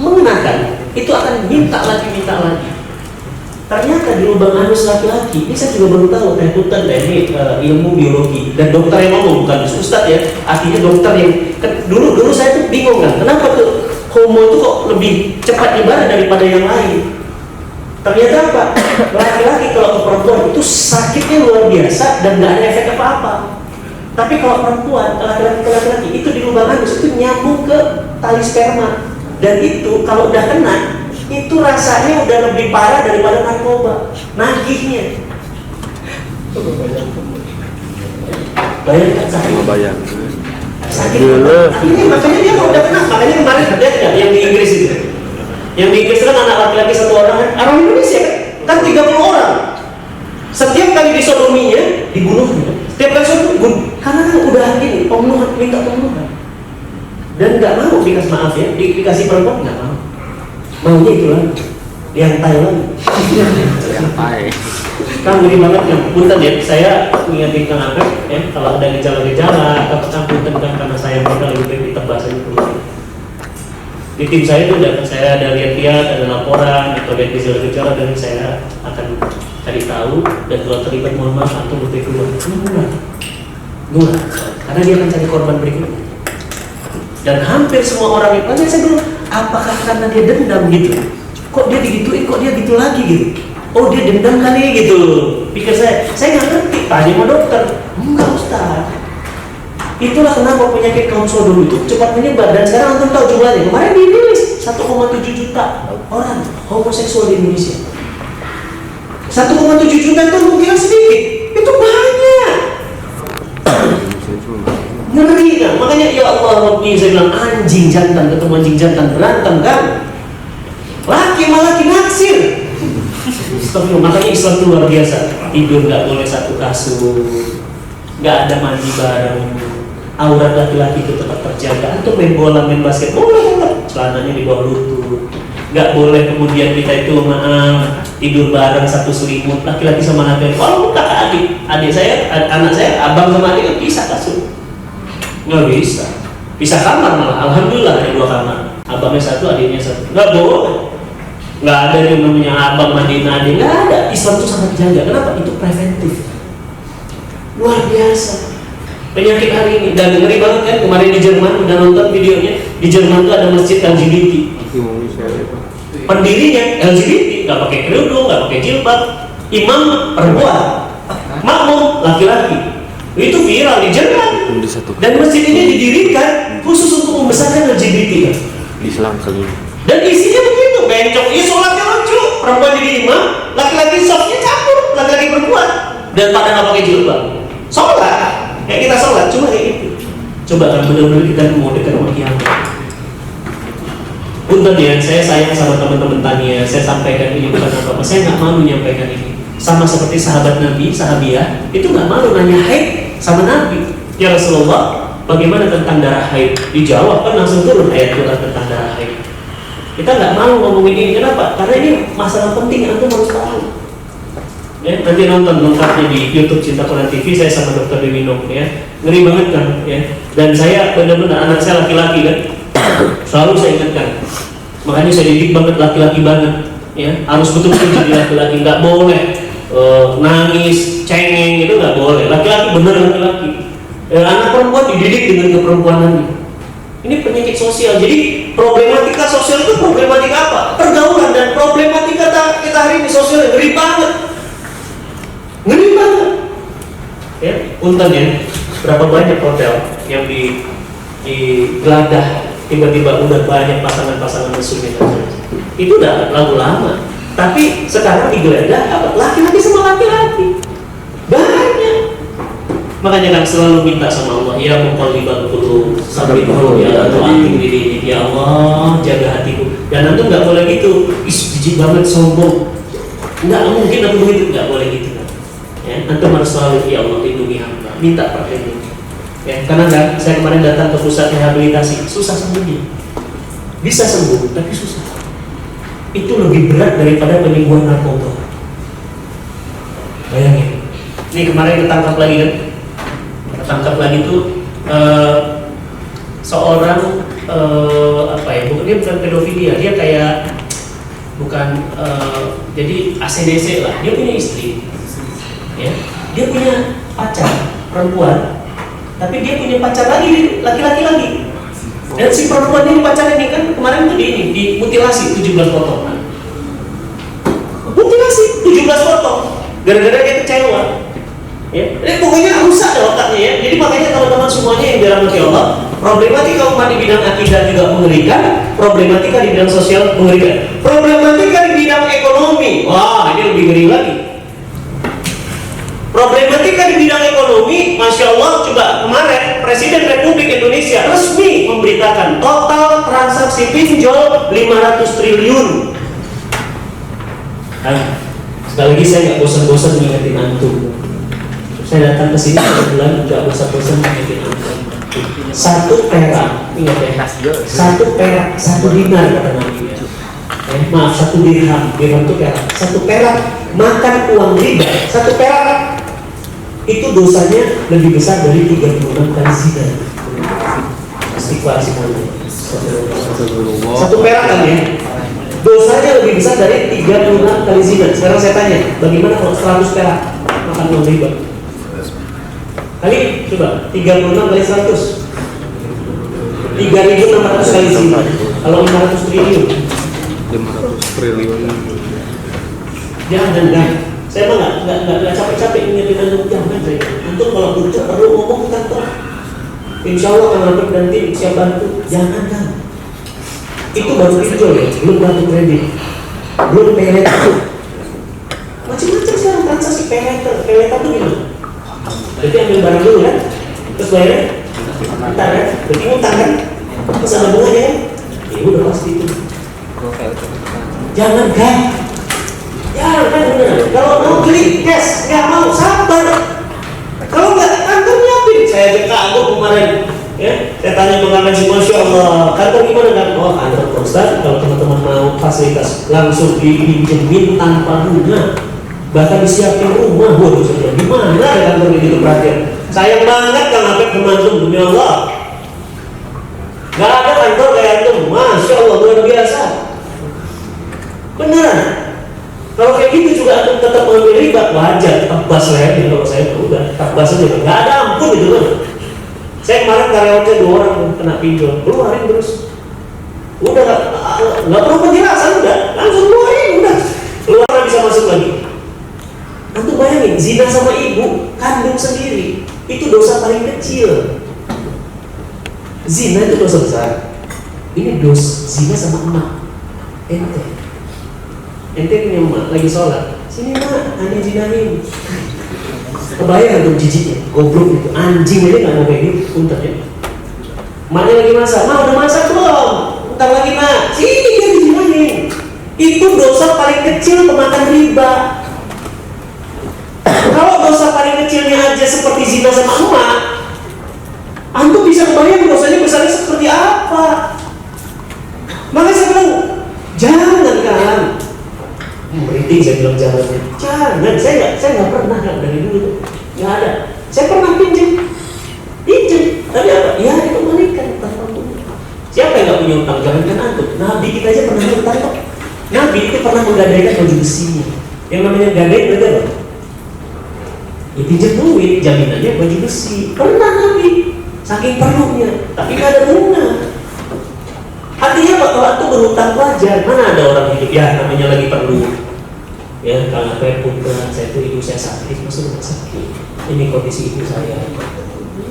[SPEAKER 1] mengenakan itu akan minta lagi. Ternyata di lubang anus laki-laki, ini saya juga baru tahu, rebutan ini ilmu biologi. Dan dokter yang ngomong, bukan ustadz ya, artinya dokter yang dulu saya tuh bingung kan, kenapa tuh homo itu kok lebih cepat nyebar daripada yang lain. Ternyata apa? Laki-laki kalau ke perempuan itu sakitnya luar biasa dan nggak ada efek apa-apa. Tapi kalau perempuan, laki-laki ke laki-laki itu di lubang anus itu nyambung ke tali sperma. Dan itu kalau udah kena, itu rasanya udah lebih parah daripada narkoba. Nagihnya. Bayangkan sakit.
[SPEAKER 3] Bayang.
[SPEAKER 1] Sakit. Ini makanya dia udah kena. Makanya kemarin ada yang di Inggris itu. Yang di Inggris kan anak laki-laki satu orang kan. Orang Indonesia kan 30 orang. Setiap kali disodominya dibunuhnya. Setiap kali disodomi karena kan udah ini pembunuhan, minta pembunuhan. Dan nggak mau dikasih maaf ya, dikasih perempuan nggak mau. Maunya itu lagi, yang Thailand.
[SPEAKER 3] Yang Thai.
[SPEAKER 1] Kan gini banget ya, punten ya, saya ngingetin Kang Abed ya, kalau ada gejala-gejala atau punten kan karena saya mereka lebih baik ditebas aja dulu. Di tim saya itu saya ada lihat-lihat, ada laporan atau lihat gejala-gejala dan saya akan cari tahu dan kalau terlibat mohon maaf atau lebih keluar. Enggak, karena dia akan cari korban berikutnya. Dan hampir semua orang itu, saya dulu, apakah karena dia dendam gitu? Kok dia digituin, kok dia gitu lagi gitu? Oh dia dendam kali gitu. Pikir saya nggak ngerti, tanya sama dokter. Enggak Ustaz. Itulah kenapa penyakit kaum Sodom itu cepat menyebar dan sekarang antum tahu jumlahnya. Kemarin dirilis 1,7 juta orang homoseksual di Indonesia. 1,7 juta itu mungkin sedikit, itu banyak. Ngeri kan? Makanya ya Allah Rabbi, saya bilang anjing jantan ketemu anjing jantan berantem kan? Laki sama laki naksir. Makanya Islam itu luar biasa. Tidur nggak boleh satu kasur, nggak ada mandi bareng. Aurat laki-laki itu tetap terjaga. Atau main bola, main basket, boleh, celananya di bawah lutut. Nggak boleh kemudian kita itu maaf tidur bareng satu selimut laki-laki sama laki-laki. Walaupun kakak adik saya, anak saya, abang sama adik bisa kasur. Nggak bisa. Bisa kamar malah. Alhamdulillah ada 2 kamar. Abangnya 1, adiknya 1. Nggak boleh. Nggak ada yang namanya abang mandiin adik. Nggak ada. Islam itu sangat jaga. Kenapa? Itu preventif. Luar biasa. Penyakit hari ini. Dan ngeri banget kan. Kemarin di Jerman udah nonton videonya. Di Jerman tuh ada masjid LGBT. Pendirinya LGBT. Nggak pakai kerudung, nggak pakai jilbab. Imam perempuan. Makmum laki-laki. Itu viral di Jerman. Dan masjid ini didirikan khusus untuk membesarkan LGBT kan?
[SPEAKER 3] Islam kali.
[SPEAKER 1] Dan isinya begitu, bencong, sholatnya lucu, perempuan jadi imam, laki-laki softnya campur, laki-laki perempuan, dan pada nggak pakai jilbab. Sholat, kayak kita sholat, cuma kayak gitu. Coba kan benar-benar kita mau dekat sama kiamat. Punten ya, saya sayang sama teman-teman tania, saya sampaikan ini bukan apa-apa, saya nggak malu menyampaikan ini. Sama seperti sahabat Nabi, sahabiah, itu nggak malu nanya hai sama Nabi. Ya Rasulullah, bagaimana tentang darah haid? Dijawab kan langsung turun ayat Quran tentang darah haid. Kita nggak mau ngomongin ini, kenapa? Karena ini masalah penting, antum harus tahu. Ya, nanti nonton lengkapnya di YouTube Cinta Quran TV, saya sama Dr. Dewi Nom, ya, ngeri banget kan, ya. Dan saya benar-benar anak saya laki-laki kan, selalu saya ingatkan. Makanya saya didik banget laki-laki banget, ya, harus betul-betul jadi laki-laki, nggak boleh nangis, cengeng itu nggak boleh. Laki-laki bener laki-laki. Anak perempuan dididik dengan keperempuanannya. Ini penyakit sosial. Jadi problematika sosial itu problematika apa? Pergaulan. Dan problematika kita hari ini sosial ngeri banget. Ngeri banget. Ya, punten ya. Berapa banyak hotel yang digeladah tiba-tiba udah banyak pasangan-pasangan mesum itu. Itu udah lagu lama. Tapi sekarang digeledah apa? Laki-laki sama laki-laki. Banyak. Makanya kan selalu minta sama Allah, ya muqallibal qulub, sabbithu ya tu'atim bidinik, ya Allah jaga hatiku. Dan nanti nggak boleh gitu, jijik banget sombong. Nggak mungkin aku begitu, nggak boleh gitu kan. Ya, nanti harus selalu ya Allah lindungi hamba, minta perlindungan. Ya, karena kan saya kemarin datang ke pusat rehabilitasi, susah sembuhnya. Bisa sembuh, tapi susah. Itu lebih berat daripada penyembuhan narkoba. Bayangin, ini kemarin ketangkap lagi kan. Tangkap lagi tuh seorang apa ya, dia bukan pedofilia, dia kayak bukan jadi ACDC lah, dia punya istri, ya, dia punya pacar perempuan, tapi dia punya pacar lagi laki-laki lagi, dan si perempuan ini pacar ini kan kemarin tuh dimutilasi 17 potong, mutilasi 17 potong, gara-gara dia kecewa. Ya, pokoknya rusak deh otaknya ya. Jadi makanya teman-teman semuanya yang dirahmati Allah, problematika umat di bidang akidah juga mengerikan, problematika di bidang sosial mengerikan, problematika di bidang ekonomi, wah ini lebih ngeri lagi. Problematika di bidang ekonomi, masya Allah, coba kemarin Presiden Republik Indonesia resmi memberitakan total transaksi pinjol 500 triliun. Nah, sekali lagi saya nggak bosan-bosan mengingetin antum. Saya datang ke sini bulan nggak bosan-bosan mengingetin antum. Satu perak, ingat ya, satu perak, satu dinar kata Nabi. Maaf, satu dirham, dirham itu perak. Satu perak makan uang riba, satu perak itu dosanya lebih besar dari 36 kali zina. Istighfar semuanya. Satu perak kan ya, dosanya lebih besar dari 36 kali zina. Sekarang saya tanya, bagaimana kalau 100 perak makan uang riba? Kali coba 36 kali 100, 3.600 kali zina. Kalau 500 triliun,
[SPEAKER 3] 500 triliun.
[SPEAKER 1] Jangan. Saya mah nggak capek-capek ingetin antum, jangan saya. Antum kalau butuh perlu ngomong ke kantor. Insya Allah akan nanti siap bantu. Jangan kan. Itu baru pinjol ya, belum kartu kredit, belum pay letter. Macam-macam sekarang transaksi pay letter itu gimana? Berarti ambil barang dulu kan, terus bayarnya ntar kan, berarti ngutang kan, terus ada bunganya kan, ya udah pasti itu. Jangan kan, benar. Kalau mau beli cash, nggak mau sabar. Kalau nggak, kantor nyiapin. Saya cek kantor kemarin, ya, saya tanya pengamen sih, masya Allah, kantor gimana kan? Oh kantor Ustaz, kalau teman-teman mau fasilitas langsung dipinjemin tanpa bunga. Bahkan disiapin rumah, waduh saya gimana ya kantor gitu perhatian. Sayang banget Kang Apep teman-teman, demi Allah. Gak ada kantor kayak itu, masya Allah luar biasa. Beneran. Kalau kayak gitu juga aku tetap mengambil riba, wajar, tabas leher kalau saya udah tabas aja, gak ada ampun gitu kan. Saya kemarin karyawannya 2 orang kena pinjol, keluarin terus. Udah nggak perlu penjelasan, udah langsung keluarin, udah keluar bisa masuk lagi. Antum bayangin, zina sama ibu kandung sendiri itu dosa paling kecil. Zina itu dosa besar. Ini zina sama emak. Ente punya emak lagi sholat, sini mak, aneh zinain. Kebayang untuk jijiknya, goblok itu, anjing ini nggak mau kayak gitu, punten ya. Emaknya lagi masak, mak udah masak belum? Bentar lagi mak, sini dia dizinain. Itu dosa paling kecil pemakan riba. Kalau dosa paling kecilnya aja seperti zina sama emak, Antum bisa bayang dosanya besarnya seperti apa. Makanya saya bilang, jangan kan. Merinding saya bilang jangan. Saya nggak pernah dari dulu, nggak ada. Saya pernah pinjam, tapi apa? Ya itu balikan tanpa utang. Siapa yang nggak punya utang? Jangankan antum. Nabi kita aja pernah utang kok. Nabi itu pernah menggadaikan baju besinya. Yang namanya gadai berarti apa? Ya pinjam duit, jaminannya baju besi. Pernah Nabi, saking perlunya, tapi nggak ada bunga. Artinya apa? Kalau itu berhutang wajar. Mana ada orang hidup ya namanya lagi perlu. Ya kalau saya putra, saya itu ibu saya sakit, masuk rumah sakit. Ini kondisi ibu saya.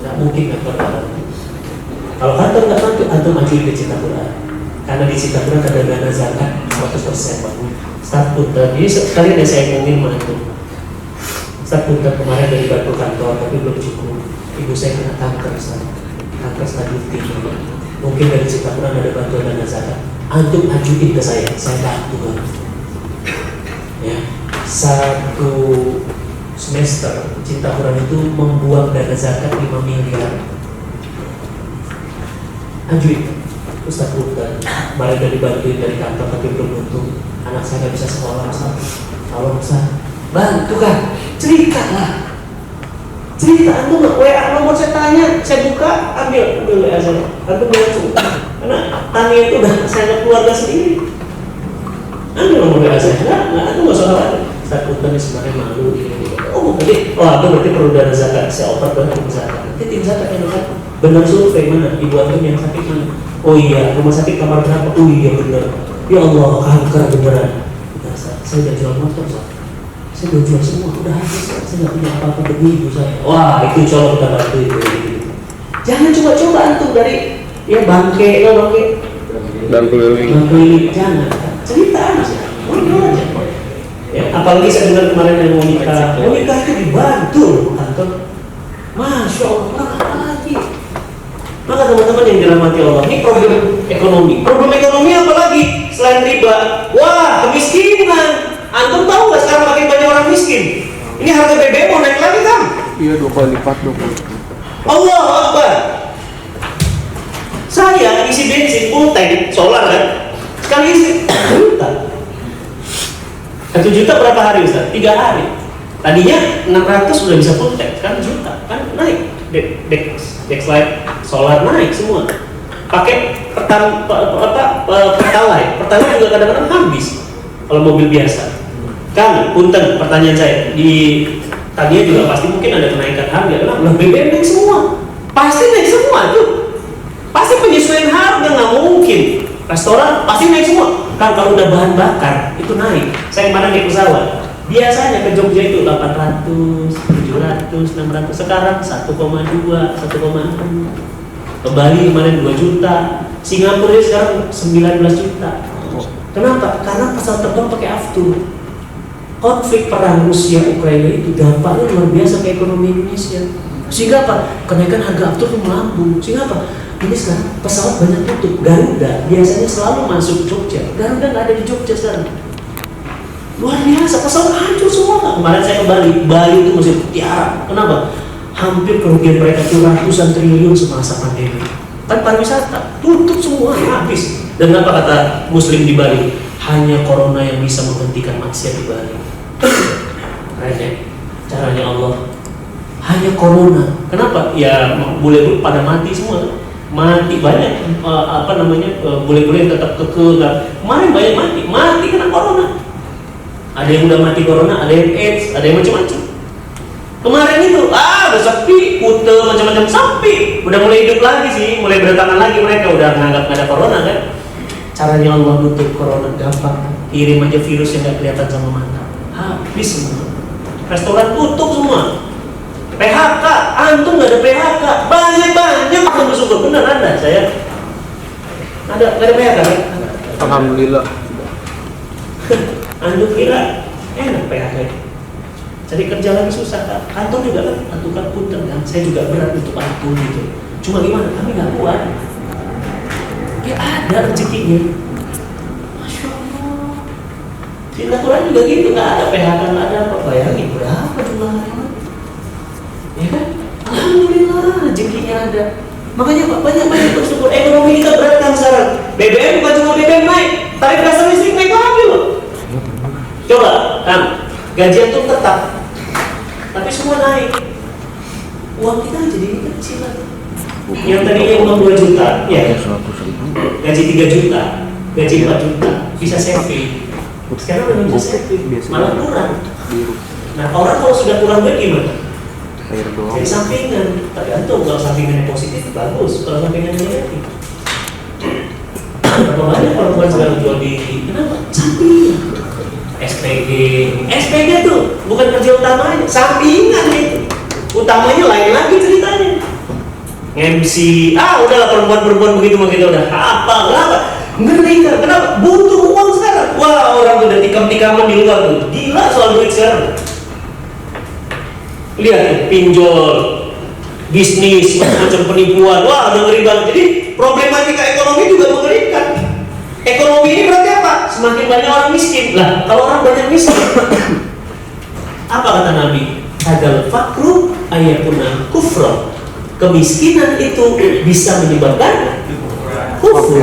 [SPEAKER 1] Nggak mungkin nggak pernah. Kalau kantor nggak bantu, antum majuin ke Citapura. Karena di Citapura ada dana zakat 100%. Start putra. Jadi sekalian saya ngomongin mana itu. Start putra kemarin dari bantu kantor, tapi belum cukup. Ibu saya kena kanker, kanker stadium 3. Mungkin dari Citapura ada bantuan dana zakat. Antum ajuin ke saya bantu. Ya, 1 semester Citapura itu membuang dana zakat 5 miliar. Ajuin, Ustaz Bukan. Kemarin udah dibantuin dari kantor tapi belum untung. Anak saya nggak bisa sekolah, Ustaz. Tolong Ustaz, bantu kan? Cerita lah. Cerita, antum WA nomor saya tanya, saya buka, ambil WA saya. Antum boleh cerita. Karena Tania itu udah saya keluarga sendiri. Ambil nomor WA saya. Nah, antum nggak usah khawatir. Ustaz Bukan ini sebenarnya malu. Oh, aku berarti perlu dana zakat. Saya oper bantu zakat. Nanti tim zakat yang dekat. Benar survei mana? Ibu antum yang sakit mana? Oh iya, rumah sakit kamar berapa? Oh iya benar. Ya Allah, kanker beneran. Saya udah jual motor, saya udah jual semua, udah habis. Saya nggak punya apa-apa demi ibu saya. Wah, itu colok kita bantu itu. Jangan coba-coba antum dari ya bangke.
[SPEAKER 3] Dan keliling.
[SPEAKER 1] Jangan. Cerita aja. Ngobrol aja. Ya, apalagi saya dengar kemarin yang mau nikah itu dibantu kantor. Masya Allah, apa lagi? Maka teman-teman yang dirahmati Allah, ini problem ekonomi. Problem ekonomi apa lagi selain riba? Wah, kemiskinan. Antum tahu nggak sekarang makin banyak orang miskin? Ini harga BBM mau naik lagi kan?
[SPEAKER 3] Iya 2 kali lipat 20.
[SPEAKER 1] Allahu Akbar. Saya isi bensin full tank solar kan, sekali isi 1 juta. 1 juta berapa hari Ustaz? 3 hari. Tadinya 600 sudah bisa full tank, kan juta, kan naik. Deck slide solar naik semua. Pakai pertalite juga kadang-kadang habis kalau mobil biasa. Kan, punten pertanyaan saya di tadinya juga pasti mungkin ada kenaikan harga. Kenapa? BBM naik semua, pasti naik semua tuh. Pasti penyesuaian harga nggak mungkin. Restoran pasti naik semua. Kan kalau udah bahan bakar itu naik. Saya kemarin naik pesawat. Biasanya ke Jogja itu 800, 700, 600. Sekarang 1,2, 1,6. Ke Bali kemarin 2 juta. Singapura sekarang 19 juta. Kenapa? Karena pesawat terbang pakai aftur. Konflik perang Rusia Ukraina itu dampaknya luar biasa ke ekonomi Indonesia. Sehingga apa? Kenaikan harga aftur itu melambung. Sehingga apa? Ini sekarang pesawat banyak tutup. Garuda biasanya selalu masuk Jogja. Garuda nggak ada di Jogja sekarang. Luar biasa, pesawat hancur semua. Kemarin saya ke Bali itu masih tiara. Kenapa? Hampir kerugian mereka itu ratusan triliun semasa pandemi. Kan pariwisata tutup semua, habis. Dan apa kata Muslim di Bali? Hanya corona yang bisa menghentikan maksiat di Bali. Keren ya? Caranya Allah. Hanya corona. Kenapa? Ya bule-bule pada mati semua. Mati banyak. Bule-bule yang tetap kekeh. Kemarin banyak mati kena corona. Ada yang udah mati corona, ada yang AIDS, ada yang macam-macam. Kemarin itu, udah sepi, Kute macam-macam sepi. Udah mulai hidup lagi sih, mulai berdatangan lagi mereka, udah nganggap nggak ada corona kan. Caranya Allah nutup corona gampang. Kirim aja virus yang nggak kelihatan sama mata. Habis semua. Restoran tutup semua. PHK, antum nggak ada PHK. Banyak aku bersyukur, bener ada saya. Nggak ada PHK kan?
[SPEAKER 3] Alhamdulillah.
[SPEAKER 1] Antum kira enak PHK itu? Cari kerja lagi susah kan? Kantor juga kan, antum kan punten kan? Saya juga berat untuk antum gitu. Cuma gimana? Kami nggak kuat. Ya ada rezekinya. Masya Allah. Cinta Quran juga gitu, nggak ada PHK, nggak ada apa. Bayangin berapa jumlah karyawan? Ya kan? Alhamdulillah rezekinya ada. Makanya Pak, banyak bersyukur. Ekonomi kita berat kan sekarang. BBM bukan cuma BBM naik, tarif dasar listrik naik lagi loh. Coba kan, gajian tuh tetap, tapi semua naik. Uang kita jadi kecil lagi. Yang tadinya uang 2 juta, ya gaji 3 juta, gaji 4 juta, bisa saving. Sekarang udah bisa saving, malah kurang. Nah orang kalau sudah kurang duit gimana?
[SPEAKER 4] Air doang.
[SPEAKER 1] Jadi sampingan, tergantung. Kalau sampingannya positif bagus, kalau sampingannya negatif. Berapa banyak perempuan sekarang jual diri? Kenapa? Sampingan. SPG tuh bukan kerja utamanya, sampingan itu. Utamanya lain lagi ceritanya. MC, udahlah perempuan begitu udah apa? Ngeri kan? Kenapa? Butuh uang sekarang. Wah orang udah tikam-tikaman di luar tuh. Gila soal duit sekarang. Lihat pinjol, bisnis, macam penipuan, wah udah ngeri banget. Jadi problematika ekonomi juga mengerikan. Ekonomi ini berarti apa? Semakin banyak orang miskin. Lah kalau orang banyak miskin, apa kata Nabi? Hadal fakru ayakuna kufra. Kemiskinan itu bisa menyebabkan kufur.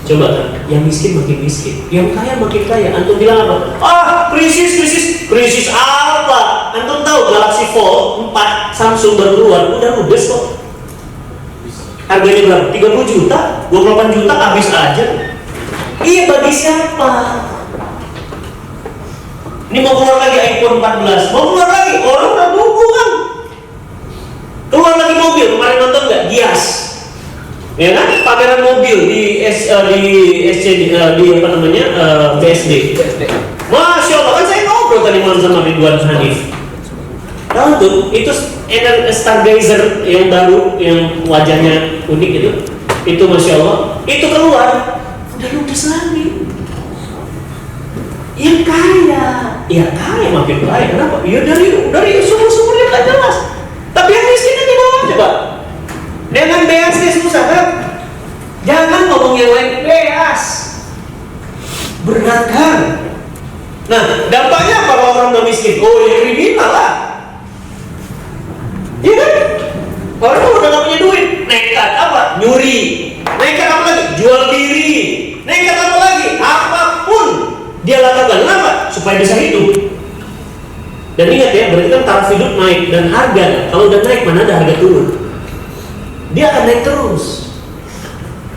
[SPEAKER 1] Coba kan, yang miskin makin miskin, yang kaya makin kaya. Antum bilang apa? Krisis apa? Antum tahu Galaxy Fold 4 Samsung baru keluar, udah ludes kok. Harganya berapa? 30 juta, 28 juta habis aja. Iya, bagi siapa? Ini mau keluar lagi iPhone 14, mau keluar lagi, orang udah nunggu kan. Keluar lagi mobil, kemarin nonton nggak? Gias. Ya kan, pameran mobil di BSD. Masya Allah, kan saya ngobrol tadi malam sama Ridwan Hanif. Tahu tuh, itu Stargazer yang baru, yang wajahnya unik itu Masya Allah, itu keluar, udah ludes lagi. Yang kaya makin kaya, kenapa? Ya dari sumber-sumbernya nggak jelas. Tapi yang miskin di bawah coba. Dengan beas dia susah kan? Jangan ngomong yang lain, beas berat kan? Nah dampaknya apa kalau orang udah miskin? Oh ya kriminal lah. Iya kan? Orang udah gak punya duit, nekat apa? Nyuri. Nekat apa lagi? Jual diri. Nekat apa lagi? Apapun dia lakukan. Kenapa? Supaya bisa hidup. Dan ingat ya, berarti kan taraf hidup naik dan harga. Kalau udah naik mana ada harga turun? Dia akan naik terus.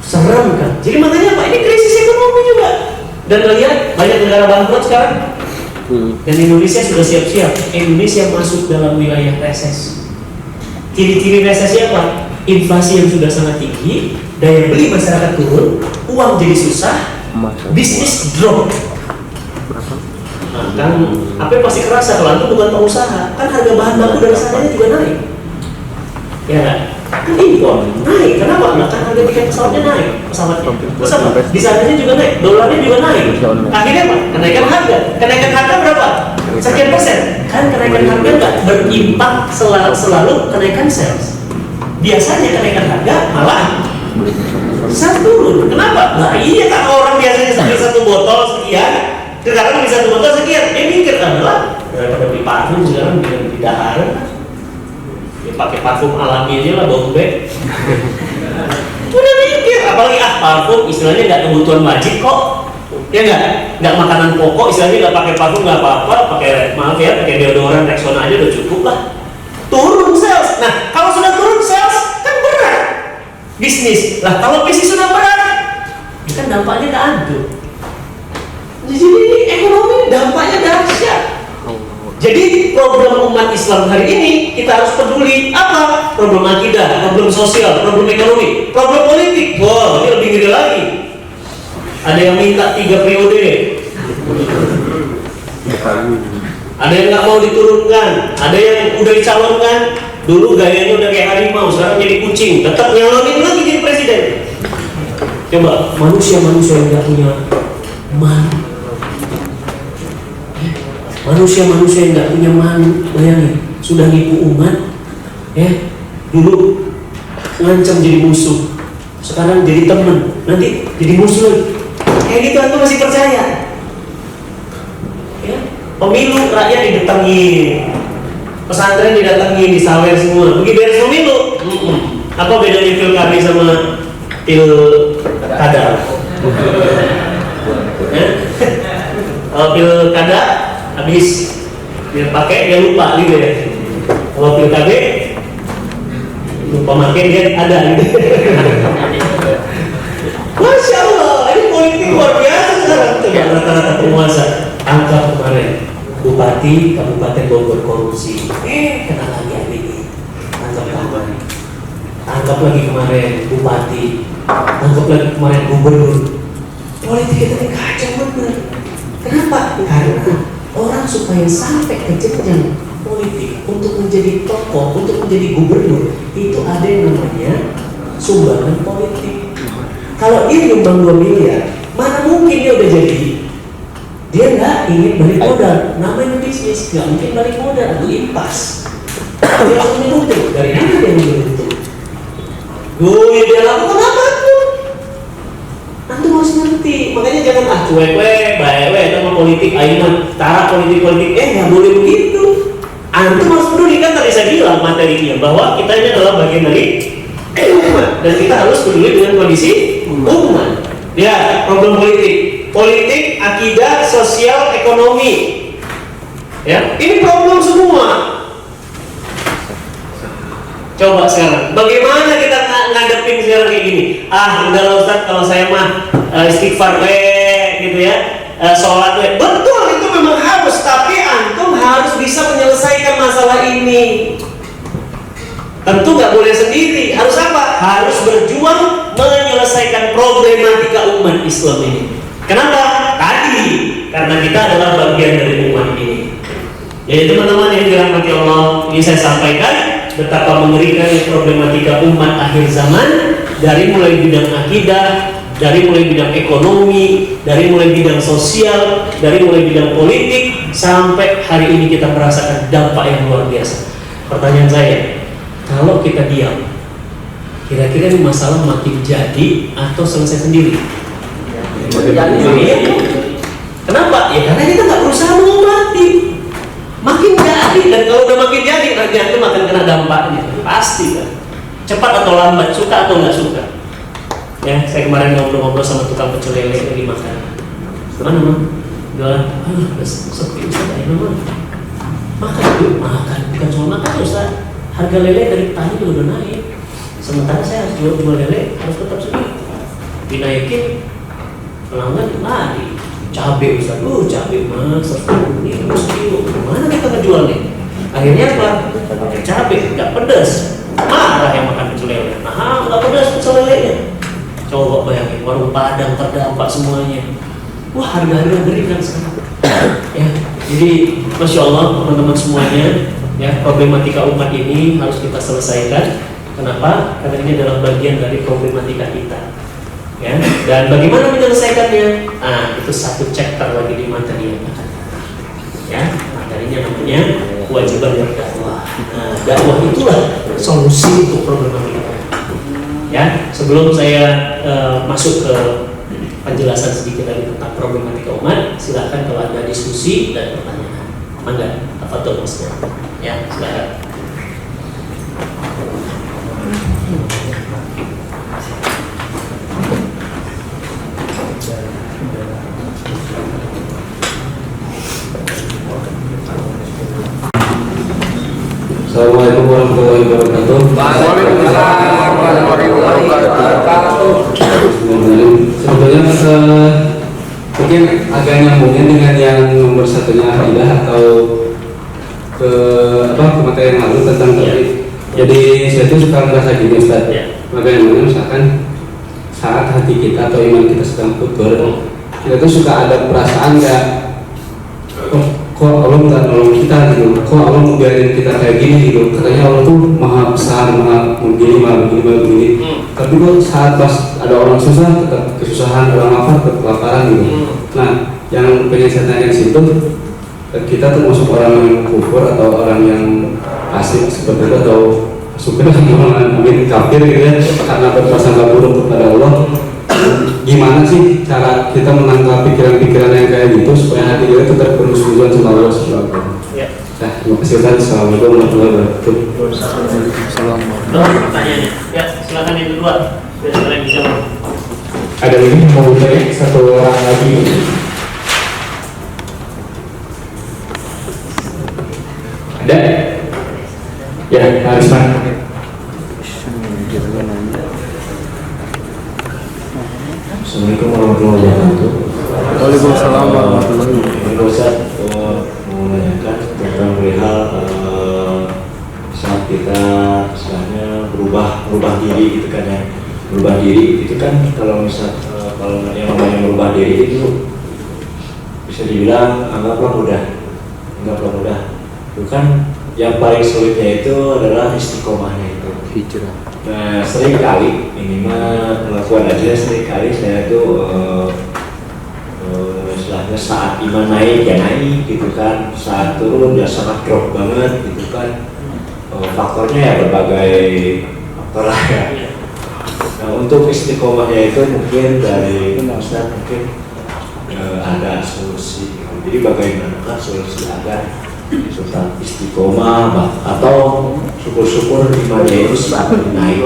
[SPEAKER 1] Serem kan? Jadi makanya apa? Ini krisis ekonomi juga. Dan lihat banyak negara bangkrut sekarang. Dan Indonesia sudah siap-siap. Indonesia masuk dalam wilayah resesi. Ciri-ciri resesi apa? Inflasi yang sudah sangat tinggi, daya beli masyarakat turun, uang jadi susah, bisnis drop. Nah, kan apa pasti kerasa kalau itu bukan pengusaha. Kan harga bahan baku dan rasanya juga naik. Ya kan? Kan impor naik, kenapa? Nah, kan harga tiket pesawatnya naik, pesawatnya di sananya juga naik, dolarnya juga naik. Akhirnya apa? Kenaikan harga berapa? Sekian persen. Kan kenaikan harga nggak berimpak selalu kenaikan sales. Biasanya kenaikan harga malah sales turun. Kenapa? Nah iya kan orang biasanya beli satu botol sekian, sekarang beli satu botol sekian, dia mikir adalah beli parfum sekarang di dahar. Pakai parfum alami aja lah, bau bek. Udah mikir, apalagi parfum istilahnya nggak kebutuhan wajib kok, ya nggak makanan pokok, istilahnya nggak pakai parfum nggak apa-apa, pakai maaf ya, pakai deodoran Rexona aja udah cukup lah. Turun sales. Nah kalau sudah turun sales kan berat bisnis. Lah kalau bisnis sudah berat, kan dampaknya ke antum. Jadi ekonomi dampaknya dahsyat. Jadi problem umat Islam hari ini kita harus peduli apa? Problem akidah, problem sosial, problem ekonomi, problem politik. Wah, ini lebih gede lagi. Ada yang minta 3 periode, ada yang nggak mau diturunkan, ada yang udah dicalonkan. Dulu gayanya udah kayak harimau, sekarang jadi kucing. Tetap nyalonin lagi jadi presiden. Coba manusia-manusia yang nggak punya malu. Manusia-manusia yang nggak punya malu, bayangin, sudah nipu umat, ya, dulu ngancam jadi musuh, sekarang jadi teman, nanti jadi musuh lagi. Kayak gitu antum masih percaya? Ya, pemilu rakyat didatengin, pesantren didatengin, disawer semua, pergi beres pemilu, Apa bedanya pilkada sama pilkada? Kalau pilkada habis dia pakai dia lupa gitu ya. Kalau pilkada lupa pakai dia ada gitu. Masya Allah, ini politik luar biasa sekarang. Coba rata-rata penguasa tangkap kemarin Bupati Kabupaten Bogor korupsi. Kena lagi hari ini. Tangkap lagi kemarin Bupati. Tangkap lagi kemarin Gubernur. Politik kita ini kacau bener. Kenapa? Karena orang supaya sampai ke jenjang politik untuk menjadi tokoh, untuk menjadi gubernur itu ada yang namanya sumbangan politik. Kalau dia nyumbang 2 miliar, mana mungkin dia udah jadi? Dia nggak ingin balik modal, namanya bisnis, nggak mungkin balik modal, itu impas. Dia harus menuntut, dari mana dia menuntut? Gue dia lakukan apa tuh? Antum harus ngerti, makanya jangan cuek, baik, sama politik, ayo cara politik, nggak boleh begitu. Antum harus peduli, kan tadi saya bilang materinya bahwa kita ini adalah bagian dari umat dan kita harus peduli dengan kondisi umat. Ya, problem politik, akidah, sosial, ekonomi. Ya, ini problem semua. Coba sekarang, bagaimana kita ngadepin sekarang kayak gini? Udahlah Ustaz, kalau saya mah istighfar gitu ya, sholat betul itu memang harus, tapi antum harus bisa menyelesaikan masalah ini. Tentu nggak boleh sendiri, harus apa? Harus berjuang menyelesaikan problematika umat Islam ini. Kenapa? Tadi, karena kita adalah bagian dari umat ini. Jadi teman-teman yang dirahmati Allah, ini saya sampaikan betapa mengerikan problematika umat akhir zaman, dari mulai bidang akidah, dari mulai bidang ekonomi, dari mulai bidang sosial, dari mulai bidang politik, sampai hari ini kita merasakan dampak yang luar biasa. Pertanyaan saya, kalau kita diam, kira-kira ini masalah makin jadi atau selesai sendiri? Kenapa? Ya karena kita nggak berusaha mengobati. Makin jadi, dan kalau udah makin jadi, nanti itu makin kena dampaknya. Pasti kan. Cepat atau lambat, suka atau nggak suka. Ya, saya kemarin ngobrol-ngobrol sama tukang pecel lele lagi makan. Mana mah? Jualan, sepi Ustaz, ayo mah. Makan yuk, makan. Bukan cuma makan Ustaz. Harga lele dari petani juga udah naik. Sementara saya harus jual lele harus tetap segitu. Dinaikin, pelanggan lari. Cabai Ustaz, cabai mas, ini kilo. Mana kita ngejual nih? Akhirnya apa? Pakai cabai, nggak pedas. Marah yang makan pecel lele. Nah, nggak pedas pecel lelenya. Coba bayangin, warung Padang terdampak semuanya. Wah, harga-harga ngeri kan sekarang. Ya, jadi Masya Allah teman-teman semuanya, ya problematika umat ini harus kita selesaikan. Kenapa? Karena ini adalah bagian dari problematika kita. Ya, dan bagaimana menyelesaikannya? Itu satu chapter lagi di materi yang akan. Ya, materinya namanya kewajiban berdakwah. Dakwah itulah solusi untuk problematika. Ya, sebelum saya masuk ke penjelasan sedikit lagi tentang problematika umat, silakan kalau ada diskusi dan pertanyaan. Mangga, tafadhol Mas. Ya, silakan.
[SPEAKER 5] Assalamualaikum warahmatullahi wabarakatuh.
[SPEAKER 3] Waalaikumsalam warahmatullahi wabarakatuh.
[SPEAKER 5] Sebetulnya mungkin agak nyambungin dengan yang nomor satunya akidah atau ke materi yang lalu tentang topik. Jadi saya tuh suka merasa gini Ustaz. Bagaimana misalkan saat hati kita atau iman kita sedang kotor, kita tuh suka ada perasaan nggak, kok Allah nggak nolong kita gitu, kok Allah membiarin kita kayak gini gitu. Katanya Allah tuh maha besar, maha begini, maha begini. Tapi kok saat pas ada orang susah tetap kesusahan, orang lapar tetap kelaparan gitu. Nah, yang pengen saya tanya di situ, kita tuh masuk orang yang kufur atau orang yang asik seperti itu, atau suka orang mungkin kafir gitu ya, karena berprasangka buruk kepada Allah. Gimana sih cara kita menangkap pikiran-pikiran yang kayak gitu supaya hati kita tetap berhusnuzon sama Allah Subhanahu wa taala?
[SPEAKER 1] Ya.
[SPEAKER 5] Nah, Terima kasih Ustaz. Assalamualaikum warahmatullahi wabarakatuh.
[SPEAKER 1] Pertanyaannya, ya silakan yang kedua. Biar kalian bisa.
[SPEAKER 5] Ada lagi yang mau bertanya? Satu orang lagi. Ada? Ya, Pak Arisman.
[SPEAKER 4] Assalamualaikum warahmatullahi wabarakatuh.
[SPEAKER 3] Waalaikumsalam warahmatullahi wabarakatuh.
[SPEAKER 4] Ustaz, mau menanyakan tentang perihal saat kita istilahnya berubah diri gitu kan ya. Berubah diri itu kan kalau yang namanya berubah diri itu bisa dibilang anggaplah mudah. Itu kan yang paling sulitnya itu adalah istiqomahnya itu.
[SPEAKER 3] Hijrah.
[SPEAKER 4] Nah, sering kali ini mah pengakuan aja, sering kali saya tuh istilahnya saat iman naik ya naik gitu kan, saat turun ya sangat drop banget gitu kan. Faktornya ya berbagai faktor lah ya. Nah, untuk istiqomahnya itu mungkin dari Ustaz mungkin ada solusi. Jadi bagaimanakah solusi agar Sultan istiqomah atau syukur-syukur imannya itu semakin naik.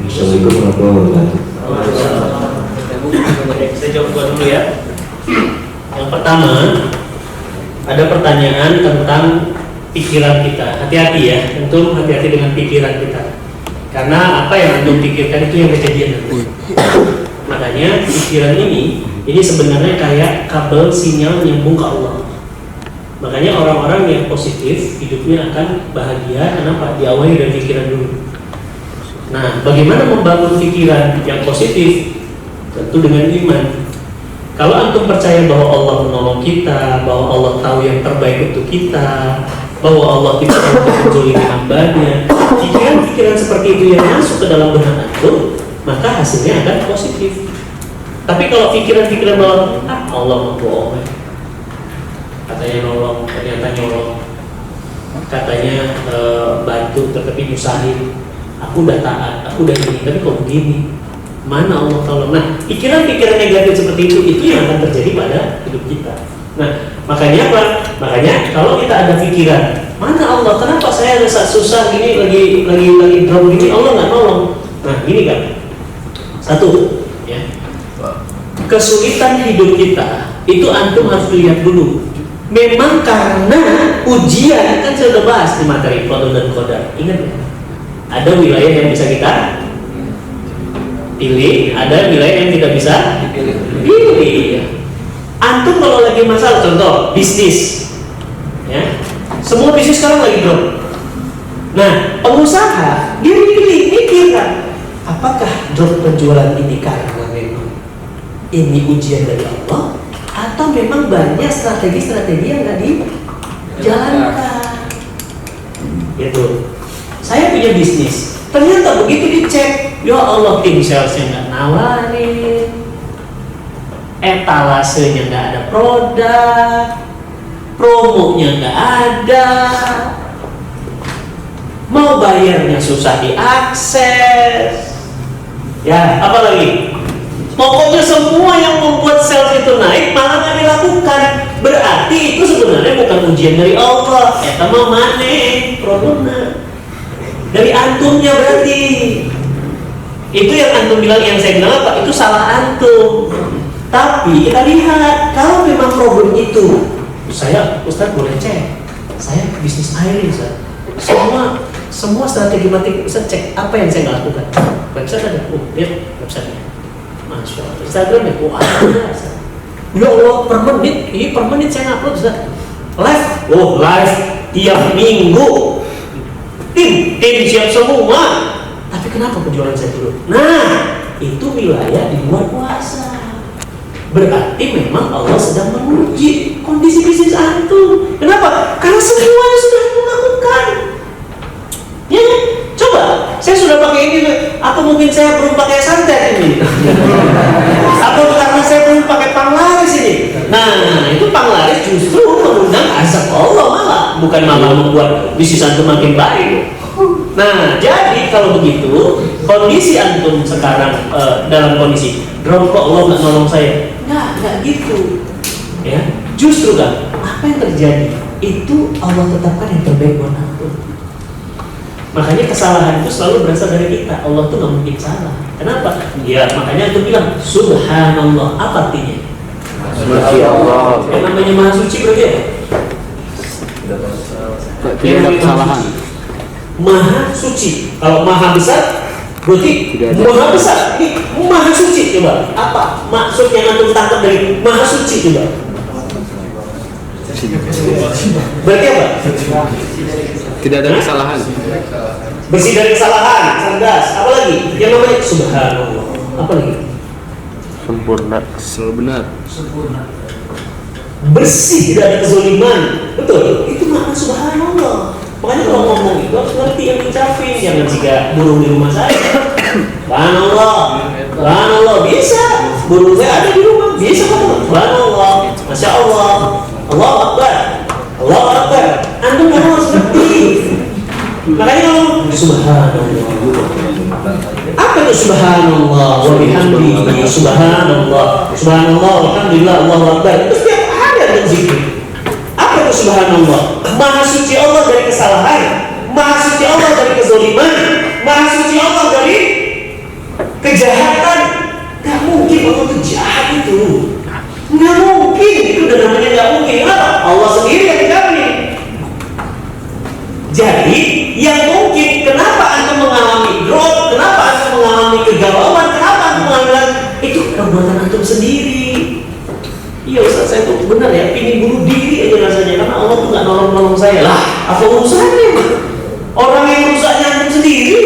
[SPEAKER 4] Assalamualaikum warahmatullahi wabarakatuh.
[SPEAKER 1] Saya jawab dulu ya. Yang pertama, ada pertanyaan tentang pikiran kita. Hati-hati ya, tentu hati-hati dengan pikiran kita. Karena apa yang antum pikirkan itu yang kejadian nanti. Makanya pikiran ini sebenarnya kayak kabel sinyal nyambung ke Allah. Makanya orang-orang yang positif hidupnya akan bahagia. Kenapa? Diawali dari pikiran dulu. Nah, bagaimana membangun pikiran yang positif? Tentu dengan iman. Kalau antum percaya bahwa Allah menolong kita, bahwa Allah tahu yang terbaik untuk kita, bahwa Allah tidak akan menzalimi hambanya, pikiran-pikiran seperti itu yang masuk ke dalam benak antum, maka hasilnya akan positif. Tapi kalau pikiran-pikiran bahwa Allah membohong, katanya nolong, ternyata nyolong, katanya bantu tetapi nyusahin, aku udah taat, aku udah ini, tapi kok begini, mana Allah tolong. Nah, pikiran-pikiran negatif seperti itu yang akan terjadi pada hidup kita. Nah, makanya apa? Makanya kalau kita ada pikiran, mana Allah, kenapa saya rasa susah gini, lagi drop gini, Allah nggak nolong. Nah, gini kan, satu, ya, kesulitan hidup kita itu antum harus lihat dulu. Memang karena ujian, kan saya udah bahas di materi qada dan qadar. Ingat ya? Ada wilayah yang bisa kita pilih, ada wilayah yang tidak bisa dipilih. Antum kalau lagi masalah, contoh bisnis, ya, semua bisnis sekarang lagi drop. Nah, pengusaha dia mikir kan, apakah drop penjualan ini karena memang ini ujian dari Allah, atau memang banyak strategi-strategi yang nggak dijalankan. Gitu. Saya punya bisnis, ternyata begitu dicek, ya Allah, tim salesnya nggak nawarin, etalasenya nggak ada produk, promonya nggak ada, mau bayarnya susah diakses, ya apa lagi? Pokoknya semua yang membuat sales itu naik malah nggak dilakukan. Berarti itu sebenarnya bukan ujian dari Allah. Eta mah maneh problemnya dari antumnya berarti. Itu yang antum bilang, yang saya bilang apa? Itu salah antum. Tapi kita lihat, kalau memang problem itu, saya Ustaz boleh cek. Saya bisnis air Ustaz. Semua strategi mati Ustaz cek. Apa yang saya nggak lakukan? Website ada, lihat website-nya. Masya Allah, Instagram ya, ada. Ya Allah, per menit saya ngupload Ustaz. Live tiap minggu. Tim siap semua. Tapi kenapa penjualan saya turun? Nah, itu wilayah di luar puasa. Berarti memang Allah sedang menguji kondisi bisnis antum. Kenapa? Karena semuanya sudah melakukan. Ya, coba. Saya sudah pakai ini, atau mungkin saya belum pakai santet ini, atau karena saya belum pakai panglaris ini. Nah, itu panglaris justru mengundang azab Allah malah, bukan malah membuat bisnis antum makin baik. Nah, jadi kalau begitu kondisi antum sekarang dalam kondisi drop, kok Allah nggak nolong saya? Nggak gitu. Ya, justru kan apa yang terjadi? itu Allah tetapkan yang terbaik buat antum. Makanya kesalahan itu selalu berasal dari kita. Allah tuh nggak mungkin salah. Kenapa? Ya makanya antum bilang Subhanallah. Apa artinya?
[SPEAKER 3] Suci Allah.
[SPEAKER 1] Yang namanya Maha Suci berarti apa?
[SPEAKER 3] Tidak ada kesalahan.
[SPEAKER 1] Maha Suci. Kalau Maha Besar berarti Maha Besar. Ini Maha Suci. Coba apa maksud yang antum tangkap dari Maha Suci? Coba. Berarti apa?
[SPEAKER 3] Tidak ada kesalahan.
[SPEAKER 1] Bersih dari kesalahan, cerdas. Apa lagi? Yang namanya Subhanallah. Apa lagi?
[SPEAKER 3] Sempurna. Selalu benar.
[SPEAKER 1] Bersih, tidak ada kezaliman. Betul. Itu makna Subhanallah. Makanya kalau ngomong itu harus ngerti yang diucapin. Jangan jika burung di rumah saya. Subhanallah. Subhanallah bisa. Burung saya ada di rumah. Bisa kok. Subhanallah. Masya Allah. Allahu Akbar. Allahu Akbar. Antum harus ngerti. Makanya kalau Subhanallah. Apa itu Subhanallah wa bihamdihi Subhanallah Subhanallah walhamdulillah Allahu Akbar. Itu setiap hari ada zikir. Apa itu Subhanallah? Maha suci Allah dari kesalahan, Maha suci Allah dari kezaliman, Maha suci Allah dari kejahatan. Gak mungkin Allah itu jahat itu. Gak mungkin. Itu udah namanya gak mungkin. Kenapa? Allah sendiri yang dikabari. Jadi yang mungkin kenapa antum mengalami drop, kenapa antum mengalami kegalauan, kenapa antum mengalami itu perbuatan antum sendiri. Iya Ustaz, saya tuh benar ya, pingin bunuh diri aja rasanya karena Allah tuh nggak nolong saya lah. Apa urusannya? Orang yang rusaknya antum sendiri.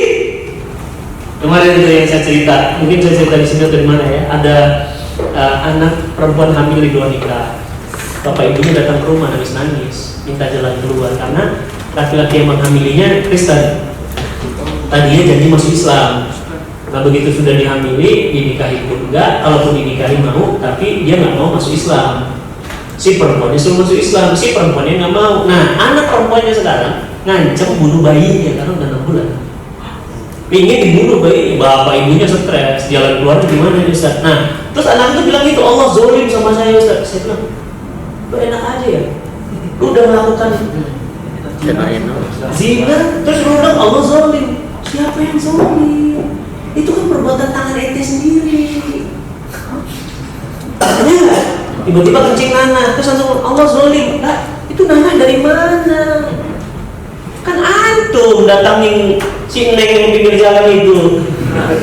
[SPEAKER 1] Kemarin itu yang saya cerita, mungkin saya cerita di sini dari mana ya? Ada anak perempuan hamil di luar nikah. Bapak ibunya datang ke rumah nangis-nangis, minta jalan keluar karena laki-laki yang menghamilinya Kristen. Tadinya janji masuk Islam. Nah begitu sudah dihamili, dinikahi pun enggak. Kalaupun dinikahi mau, tapi dia nggak mau masuk Islam. Si perempuannya suruh masuk Islam, si perempuannya nggak mau. Nah anak perempuannya sekarang ngancam bunuh bayinya karena udah 6 bulan. Ingin dibunuh bayinya, bapak ibunya stres, jalan keluar gimana nih Ustaz? Nah terus anak itu bilang gitu, Allah zolim sama saya Ustaz. Saya bilang, lu enak aja ya, lu udah melakukan zina, terus lu bilang Allah zalim. Siapa yang zalim? Itu kan perbuatan tangan ente sendiri. Tanya tiba-tiba kencing nanah, terus langsung Allah zalim. Nah, itu nanah dari mana? Kan antum datangin si Neng yang pinggir jalan itu,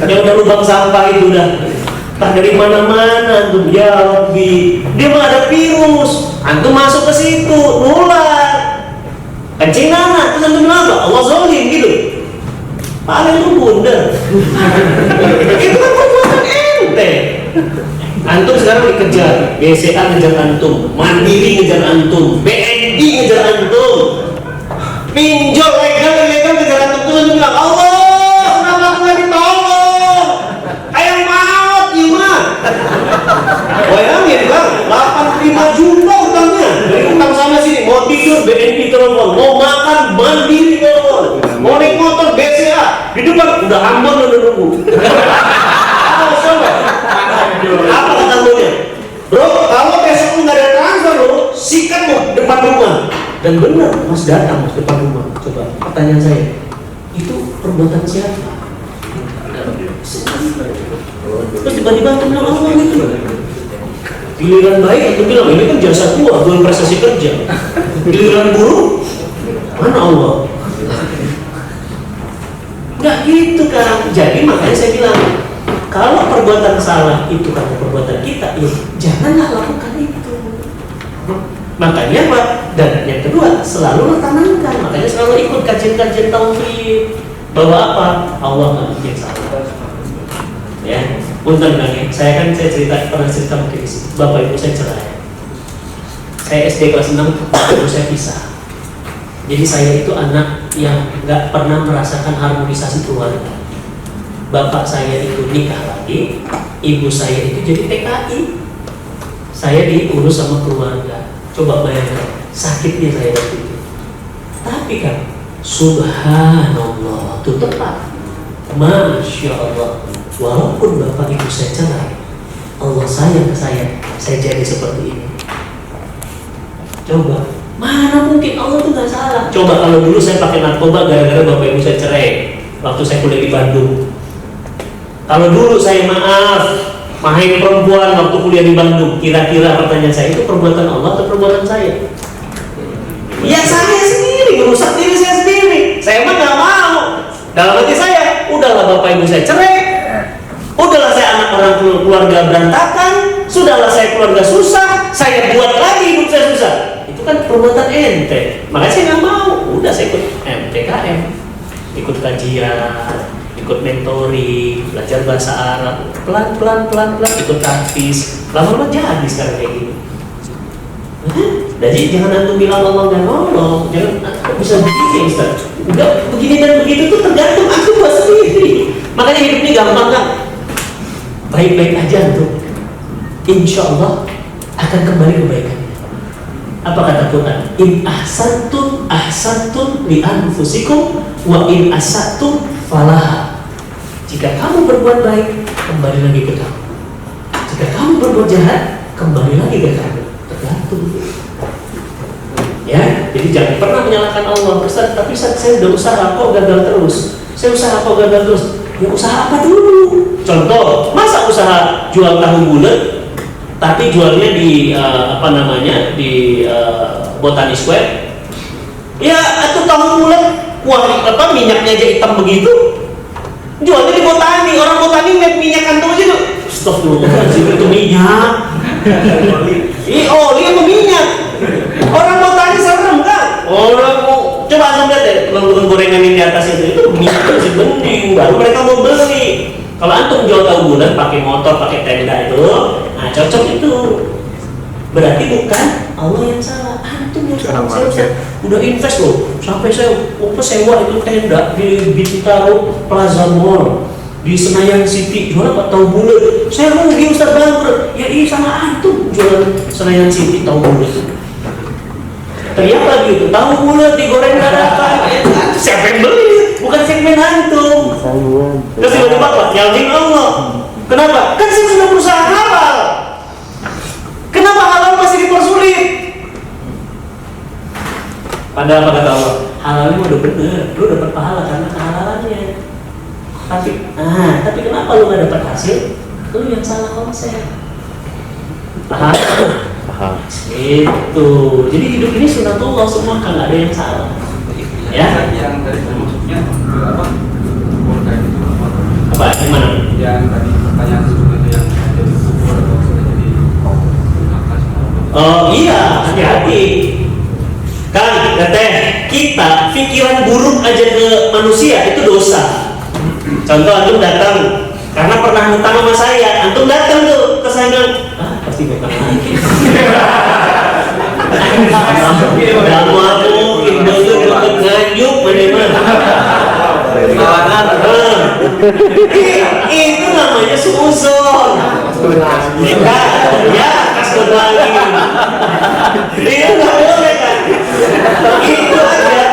[SPEAKER 1] yang udah lubang sampah itu udah. Entah dari mana-mana antum, ya Rabbi. Dia mah ada virus, antum masuk ke situ, nular. Kencing nanah, terus antum bilang apa? Allah zalim gitu. Paling lu bundar. Itu kan perbuatan ente. Antum sekarang dikejar, BCA ngejar antum, Mandiri ngejar antum, BNI ngejar antum, pinjol legal ngejar antum. Terus antum bilang Allah, kenapa aku nggak ditolong? Ayam maut, gimana? Bayangin bang, 85 juta utangnya. Dari utang sana sini, mau tidur BNI telepon, mau makan Mandiri telepon, mau naik motor BCA di depan udah Ambon udah nunggu. Apa katanya? Bro, kalau besok nggak ada transfer lo, sikat lo depan rumah. Dan benar, Mas datang Mas depan rumah. Coba pertanyaan saya, itu perbuatan siapa? Terus tiba-tiba antum bilang Allah gitu. Giliran baik antum bilang ini kan jasa gua, belum prestasi kerja. Giliran buruk, mana Allah? Nggak gitu kan. Jadi makanya saya bilang, kalau perbuatan salah itu karena perbuatan kita, ya janganlah lakukan itu. Makanya Pak, dan yang kedua selalu tanamkan. Makanya selalu ikut kajian-kajian tauhid bahwa apa? Allah nggak mungkin salah. Ya, punten ya. Saya pernah cerita mungkin di sini. Bapak ibu saya cerai. Saya SD kelas 6, baru saya pisah. Jadi saya itu anak yang nggak pernah merasakan harmonisasi keluarga. Bapak saya itu nikah lagi, ibu saya itu jadi TKI. Saya diurus sama keluarga. Coba bayangkan sakitnya saya waktu itu. Tapi kan, subhanallah, itu tepat. Masya Allah. Walaupun bapak ibu saya cerai, Allah sayang ke saya jadi seperti ini. Coba, Mana mungkin Allah tuh nggak salah. Coba kalau dulu saya pakai narkoba gara-gara bapak ibu saya cerai waktu saya kuliah di Bandung. Kalau dulu saya main perempuan waktu kuliah di Bandung, kira-kira pertanyaan saya itu perbuatan Allah atau perbuatan saya? Ya saya sendiri, merusak diri saya sendiri. Saya mah nggak mau. Dalam hati saya, udahlah bapak ibu saya cerai, udahlah saya anak orang keluarga berantakan, sudahlah saya keluarga susah, saya buat lagi hidup saya susah. Itu kan perbuatan ente. Makanya saya nggak mau. Udah saya ikut MTKM, ikut kajian, ikut mentoring, belajar bahasa Arab, pelan, ikut tahfiz. Lama-lama jadi sekarang kayak gini. Jadi jangan antum bilang Allah nggak nolong, jangan kok bisa begini Ustaz. Udah begini dan begitu tuh tergantung antum buat sendiri. Makanya hidup ini gampang kan? Baik-baik aja antum. Insya Allah akan kembali kebaikan. Apa kata Quran? In ahsantum li anfusikum wa in asatum falaha. Jika kamu berbuat baik, kembali lagi ke kamu. Jika kamu berbuat jahat, kembali lagi ke kamu. Tergantung. Ya, jadi jangan pernah menyalahkan Allah. Ustaz, tapi Ustaz, saya udah usaha kok gagal terus. Saya usaha kok gagal terus. Ya usaha apa dulu? Contoh, masa usaha jual tahu bulat tapi jualnya di di Botani Square? Ya, atau tahu bulat, wah minyaknya aja hitam begitu. Jualnya di Botani, orang Botani minyak kantung aja tuh. Astagfirullahaladzim, itu minyak. Oli atau minyak? Orang Botani serem kan? Orang coba antum lihat deh, telur gorengan yang di atas itu minyak masih bening, baru mereka mau beli. Kalau antum jual tahu bulat pakai motor, pakai tenda itu, nah cocok itu. Berarti bukan Allah yang salah, antum yang salah. Saya udah invest loh, sampai saya sewa itu tenda di Bintaro Plaza Mall, di Senayan City, jual apa tahu bulat. Saya rugi Ustaz bangkrut. Ya iya sama antum jual Senayan City tahu bulat. Teriak lagi itu, tahu bulat digoreng dadakan. Siapa yang beli? Bukan segmen antum. Terus tiba-tiba apa? Nyalahin Allah. Kenapa? Kan saya sudah berusaha halal. Kenapa halal masih dipersulit? Padahal apa kata Allah? Halalnya udah bener, lu dapat pahala karena kehalalannya. Tapi kenapa lu nggak dapat hasil? Lu yang salah konsep. Paham? Itu. Jadi hidup ini sunatullah semua, kan nggak ada yang salah. Ya?
[SPEAKER 5] Yang tadi maksudnya apa?
[SPEAKER 1] Apa? Gimana?
[SPEAKER 5] Yang tadi pertanyaan sebelumnya itu yang jadi kubur atau sudah jadi
[SPEAKER 1] Oh iya, hati-hati. Kan, kita pikiran buruk aja ke manusia itu dosa. Contoh antum datang karena pernah hutang sama saya, antum datang tuh ke saya bilang, pasti hutang lagi. Kamu aku indahnya untuk nganyuk mana-mana. Itu namanya suuzon. Ya, kasut lagi. Itu nggak boleh kan? Itu aja.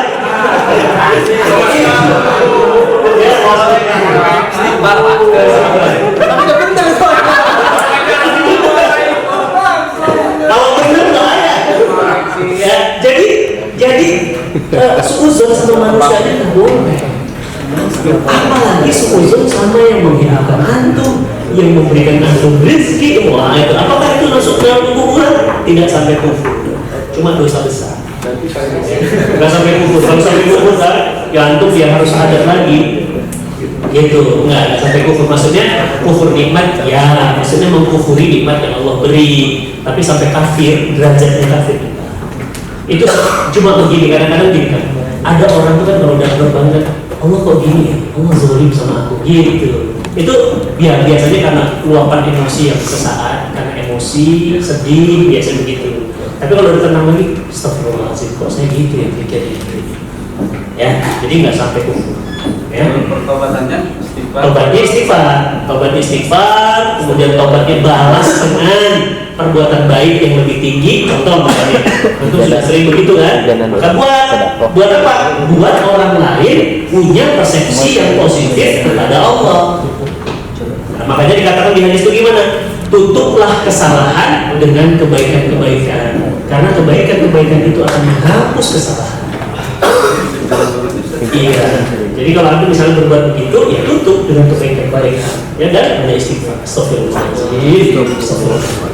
[SPEAKER 1] Tapi udah bener kalau bener nggak ada. Ya, jadi suuzon sama manusianya nggak boleh. Apalagi suuzon sama yang menghinakan antum, yang memberikan antum rezeki. Wah itu, apakah itu masuk dalam kuburan? Tidak sampai kufur, cuma dosa besar. Nggak sampai kufur. Kalau sampai kufur kan, ya antum dia harus ada lagi. Gitu, nggak sampai kufur. Maksudnya kufur nikmat, ya maksudnya mengkufuri nikmat yang Allah beri. Tapi sampai kafir, derajatnya kafir. Itu cuma begini, kadang-kadang gini kan. Ada orang tuh kan kalau udah banget, Allah kok gini ya, Allah zalim sama aku, gitu. Itu biasanya karena luapan emosi yang sesaat, karena emosi, sedih, biasa begitu. Tapi kalau ditenang lagi, astagfirullahaladzim, kok saya gitu ya pikirnya. Ya, jadi nggak sampai kufur. Ya.
[SPEAKER 5] pertobatannya
[SPEAKER 1] Tobatnya istighfar, kemudian tobatnya balas dengan perbuatan baik yang lebih tinggi. Contoh misalnya, itu sudah sering begitu kan? Buat apa? Buat orang lain punya persepsi yang positif kepada Allah. Nah, makanya dikatakan di hadis itu gimana? tutuplah kesalahan dengan kebaikan-kebaikan, karena kebaikan-kebaikan itu akan menghapus kesalahan. Iya. Jadi kalau aku misalnya berbuat begitu, ya tutup dengan kebaikan-kebaikan. Ya dan ada istighfar. Astagfirullahaladzim.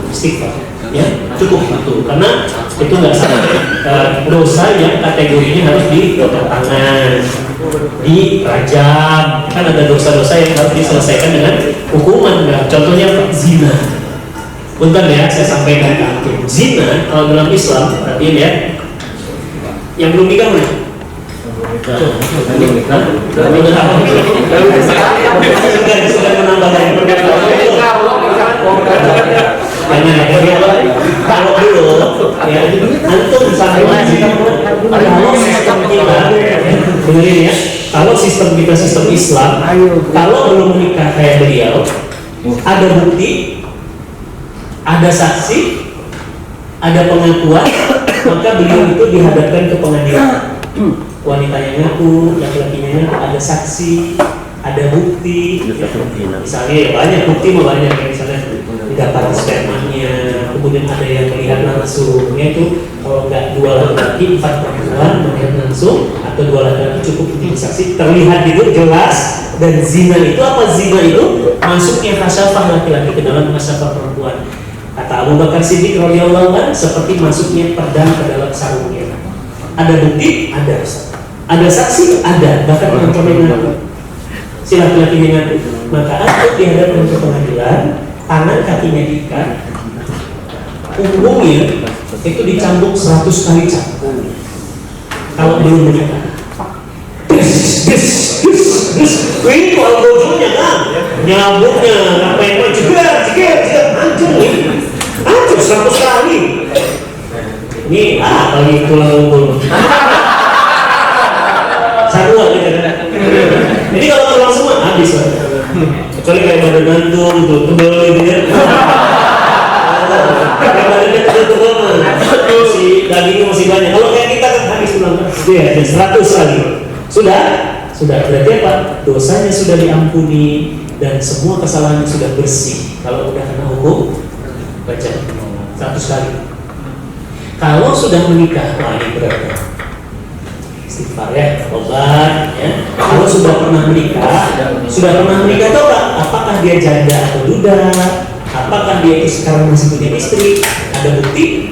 [SPEAKER 1] Istighfar. Ya cukup itu, karena itu nggak sampai dosa yang kategorinya harus dipotong tangan, dirajam. Kan ada dosa-dosa yang harus diselesaikan dengan hukuman. Nggak? Contohnya zina. Bentar ya, saya sampaikan ke antum. Zina kalau dalam Islam, perhatiin ya, yang belum nikah mana? Sudah menambah dari kalau dulu ya antum sampai kalau sistem kita dengerin ya, kalau sistem kita sistem Islam, kalau belum menikah kayak beliau, ada bukti, ada saksi, ada pengakuan, maka beliau itu dihadapkan ke pengadilan. Wanitanya ngaku, laki-lakinya ngaku, ada saksi, ada bukti. Misalnya ya banyak bukti, banyak kayak misalnya didapat spermanya, kemudian ada yang melihat langsung, yaitu kalau nggak 2 laki-laki 4 perempuan melihat langsung, atau 2 laki-laki cukup untuk saksi, terlihat itu jelas. Dan zina itu apa? Zina itu masuknya kasyafah laki-laki ke dalam kasyafah perempuan. Kata Abu Bakar Siddiq radhiyallahu anhu, seperti masuknya pedang ke dalam sarungnya. Ada bukti? Ada. Ada saksi? Ada. Bahkan perempuan ngaku, si laki-lakinya ngaku. Maka aku dihadapkan ke pengadilan, tangan kakinya diikat, punggungnya itu dicambuk 100 kali cambuk. Kalau belum menikah, ini kalau bojongnya kan, nyambuknya ngapain mah jeger, hancur nih, hancur 100 kali. Ini lagi tulang unggul. Sarua gitu. Ini kalau tulang semua habis lah. Kecuali kayak badan gantung tuh tebel gitu ya. Kayak badannya tebel masih dagingnya masih banyak. Kalau kayak kita kan habis tulang dia 100 lagi. Sudah berarti apa? Dosanya sudah diampuni dan semua kesalahannya sudah bersih. Kalau udah kena hukum, baca 100 kali. Kalau sudah menikah, wah ini berat. Istighfar ya, obat ya. Kalau sudah pernah menikah coba apakah dia janda atau duda? Apakah dia sekarang masih punya istri? Ada bukti?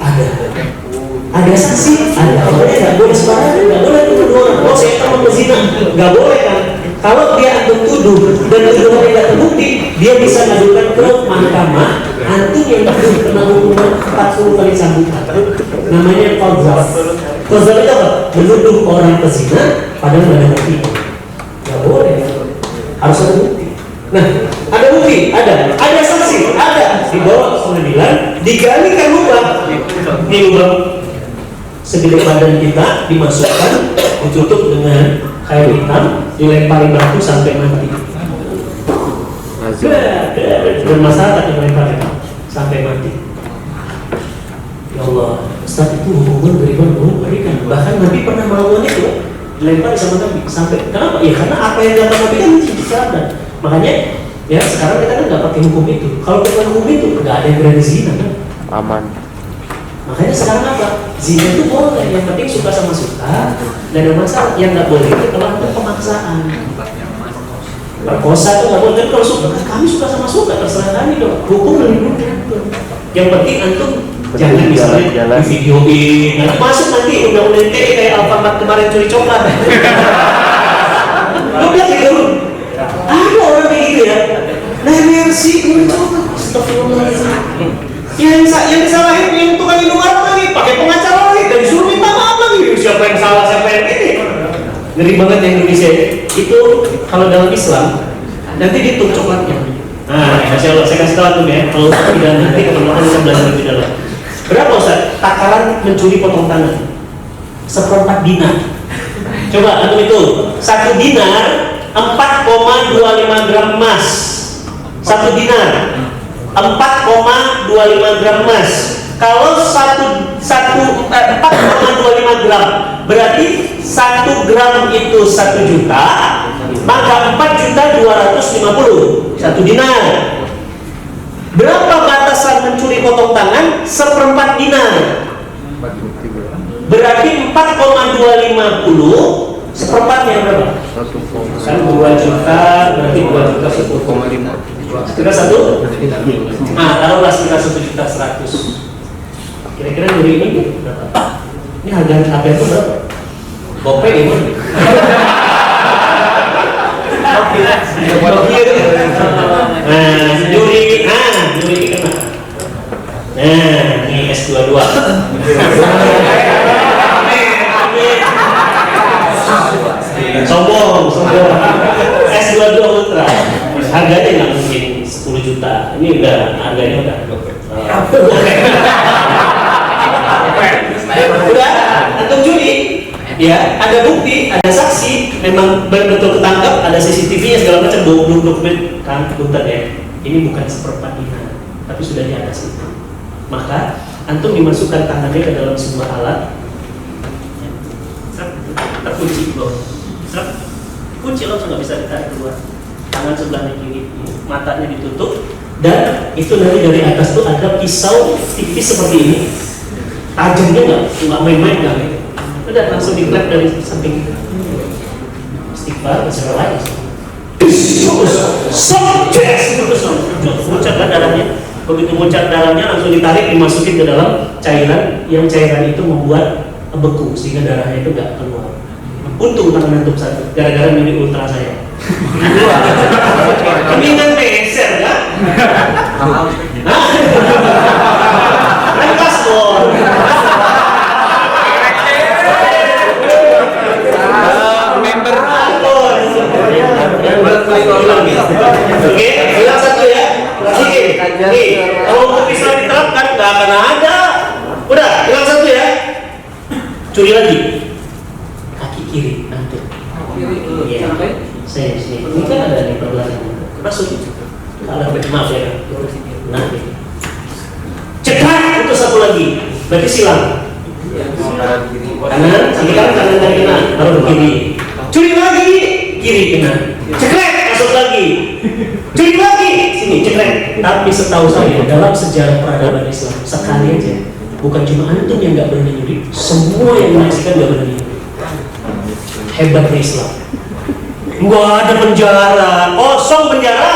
[SPEAKER 1] Ada saksi? Ada. Pokoknya nggak boleh sembarangan, nggak boleh tuduh orang. Oh saya teman pezina, nggak boleh kan? Kalau dia antum tuduh dan tuduhannya tidak terbukti, dia bisa ngadukan ke mahkamah. Antum yang kena hukuman 40 kali cambukan. Namanya qadzaf. Qadzaf itu apa? Menuduh orang pezina padahal nggak ada bukti. Nggak boleh. Harus ada bukti. Nah, ada bukti, ada saksi, ada. Dibawa ke pengadilan, digalikan lubang. Ini lubang segede badan kita dimasukkan, ditutup dengan kain hitam, dilempari batu sampai mati. Bermasalah yang dilempari sampai mati. Ya Allah, Ustaz itu hukuman dari mana? Berikan. Bahkan Nabi pernah melakukan itu, dilempari sama Nabi sampai. Kenapa? Ya karena apa yang dilakukan Nabi kan masih sadar. Makanya ya sekarang kita kan nggak pakai hukum itu. Kalau kita hukum itu nggak ada yang berani zina kan?
[SPEAKER 3] Aman.
[SPEAKER 1] Makanya sekarang apa? Zina itu boleh, yang penting suka sama suka, nggak ada masalah. Yang nggak boleh itu kalau ada pemaksaan. Perkosa itu nggak boleh. Tapi kalau suka, kami suka sama suka, terserah kami dong. Hukum lebih mudah. Yang penting antum jangan misalnya di videoin, nanti masuk nanti undang-undang ITE kayak Alfamart kemarin curi coklat. Lu lihat gitu, ada orang kayak gitu ya. Nah mercy curi coklat, astagfirullahaladzim. Yang disalahin yang tukang Indomaret lagi, pakai pengacara lagi, dan disuruh minta maaf lagi. Siapa yang salah, siapa yang ini? Ngeri banget yang Indonesia itu. Kalau dalam Islam nanti dihitung coklatnya. Nah, masya Allah, saya kasih tahu tuh ya. Kalau tidak nanti keperluan bisa belajar lebih dalam. Berapa Ustaz? Takaran mencuri potong tangan 1/4 dinar. Coba antum itu 1 dinar 4,25 gram emas. 1 dinar 4,25 gram emas. Kalau 4,25 gram berarti 1 gram itu 1 juta, maka 4.250.000 1 dinar. Berapa batasan mencuri potong tangan? 1/4 dinar. Berarti 4,250, seperempatnya berapa? Kan 2 juta, berarti 2 juta 10,5. Kita satu? Nah, taruhlah sekitar 1.100.000. Kira-kira dari ini berapa? Ini harga HP itu berapa? Gopay ini. Juri kena. Nah, ini S22. Sombong. S22 Ultra. Harganya nggak mungkin 10 juta. Ini udah harganya udah. Udah, antum juri. Ya, ada bukti, ada saksi, memang betul ketangkap, ada CCTV-nya segala macam, dokumen kan, punten ya. Ini bukan 1/4 dinar, tapi sudah di atas itu. Maka antum dimasukkan tangannya ke dalam sebuah alat, terkunci loh, kunci langsung nggak bisa ditarik keluar. Tangan sebelahnya kiri, matanya ditutup, dan itu nanti dari atas tuh ada pisau tipis seperti ini, tajamnya nggak main-main nggak. Udah langsung diklep dari samping kita. Istighfar, berserah lagi. Muncrat kan darahnya. Begitu muncrat darahnya langsung ditarik, dimasukin ke dalam cairan. Yang cairan itu membuat beku sehingga darahnya itu nggak keluar. Untung tangan antum satu, gara-gara milik ultra saya. Mendingan meser kan? Kan paspor. Oke, bilang satu ya. Nih, kalau untuk pisau diterapkan nggak akan ada. Udah, bilang satu ya. Curi lagi. Kaki kiri, antum. Iya. Saya di sini. Ini kan ada di perbelahan. Masuk. Kalau maaf ya. Nah, cepat itu satu lagi. Berarti silang. Kanan, kiri kanan baru kiri. Curi lagi, kiri kena. Cekrek, masuk lagi. Curi lagi, sini cekrek. Tapi setahu saya dalam sejarah peradaban Islam sekali aja, bukan cuma antum yang nggak berani nyuri, semua yang menyaksikan nggak berani nyuri. Hebatnya Islam. Nggak ada penjara, kosong penjara.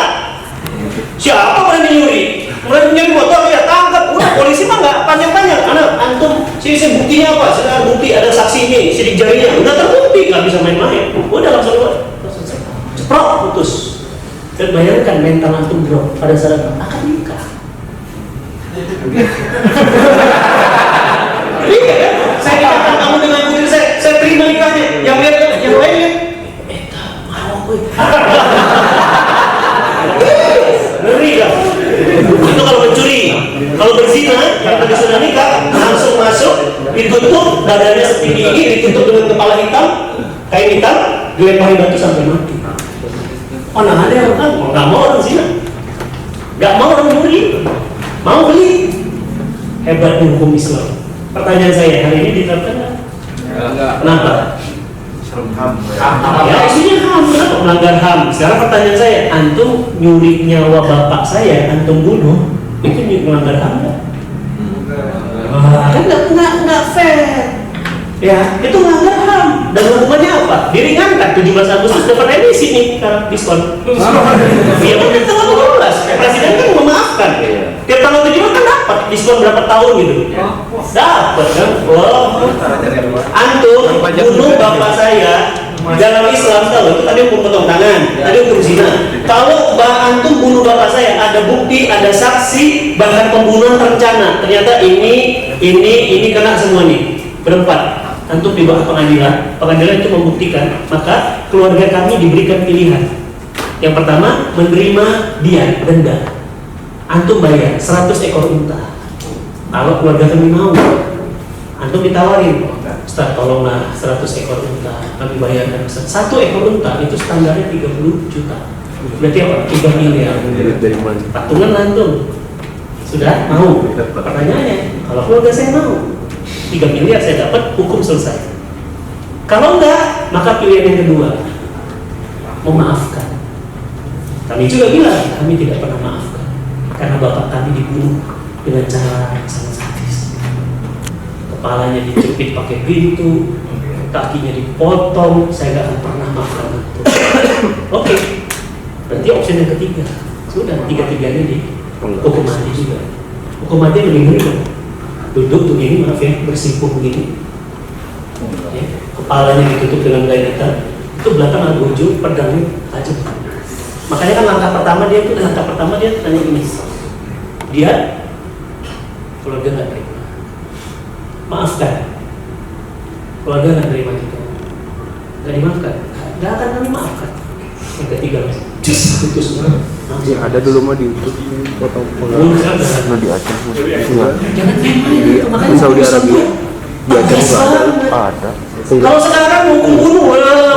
[SPEAKER 1] Siapa berani nyuri? Berani nyuri motor ya tangkap. Udah polisi mah nggak panjang-panjang. Anak antum, sini buktinya apa? Sekarang bukti ada saksi ini, sidik jarinya. Udah terbukti, nggak bisa main-main. Udah langsung keluar. Ceprok, putus. Dan bayangkan mental antum drop pada saat akan nikah. Iya kan? Saya nikahkan kamu dengan putri saya terima nikahnya. Yang lainnya, mau gue. Ngeri kan? Itu kalau mencuri, kalau berzina, yang tadi sudah nikah, langsung masuk, ditutup, dadanya setinggi ini, ditutup dengan kepala hitam, kain hitam, dilemparin batu sampai mati. Oh, nah ada yang kan, nggak mau orang zina, nggak mau orang nyuri, mau beli. Hebatnya hukum Islam. Pertanyaan saya, hari ini diterapkan nggak? Kenapa? Ya isunya HAM, kenapa melanggar HAM? Sekarang pertanyaan saya, antum nyuri nyawa bapak saya, antum bunuh, itu melanggar HAM nggak? Kan nggak fair. Ya, itu melanggar HAM. Dan hukumannya apa? Diringankan. 17 Agustus dapat remisi nih sekarang diskon. Iya benar, tanggal 12. Presiden kan memaafkan. Tiap tanggal 17 kan dapat diskon berapa tahun gitu. Dapat kan? Wah. Antum bunuh bapak saya. Dalam Islam tahu itu tadi hukum potong tangan, tadi hukum zina. Kalau antum bunuh bapak saya, ada bukti, ada saksi, bahkan pembunuhan terencana. Ternyata ini kena semua nih. Berempat. Antum dibawa ke pengadilan itu membuktikan, maka keluarga kami diberikan pilihan. Yang pertama, menerima diat denda. Antum bayar 100 ekor unta. Kalau keluarga kami mau, antum ditawarin, Ustaz tolonglah 100 ekor unta kami bayarkan. 1 ekor unta itu standarnya 30 juta. Berarti apa? 3 miliar. Patungan antum. Sudah mau? Pertanyaannya, kalau keluarga saya mau, 3 miliar saya dapat, hukum selesai. Kalau enggak, maka pilihan yang kedua, memaafkan. Kami juga bilang, kami tidak pernah maafkan. karena bapak kami dibunuh dengan cara yang sangat sadis. Kepalanya dijepit pakai pintu, kakinya dipotong. Saya nggak akan pernah maafkan itu. Oke, berarti opsi yang ketiga sudah tiga-tiganya di hukum mati juga. Hukum mati lebih ngeri kan? Duduk begini, maaf ya, bersimpuh begini, ya, kepalanya ditutup dengan kain hitam, itu belakang ada ujung pedangnya tajam. Makanya kan langkah pertama dia tanya ini, dia keluarga nggak terima, maafkan, keluarga nggak terima juga, nggak dimaafkan, nggak akan kami maafkan. Yang ketiga, putus.
[SPEAKER 3] Yang ada dulu mah di YouTube potong nah di Aceh
[SPEAKER 1] Jangan main-main itu, makanya
[SPEAKER 3] di Saudi
[SPEAKER 1] hukum
[SPEAKER 3] Arabia di Aceh
[SPEAKER 1] Islam.
[SPEAKER 3] juga ada.
[SPEAKER 1] Kalau sekarang hukum bunuh,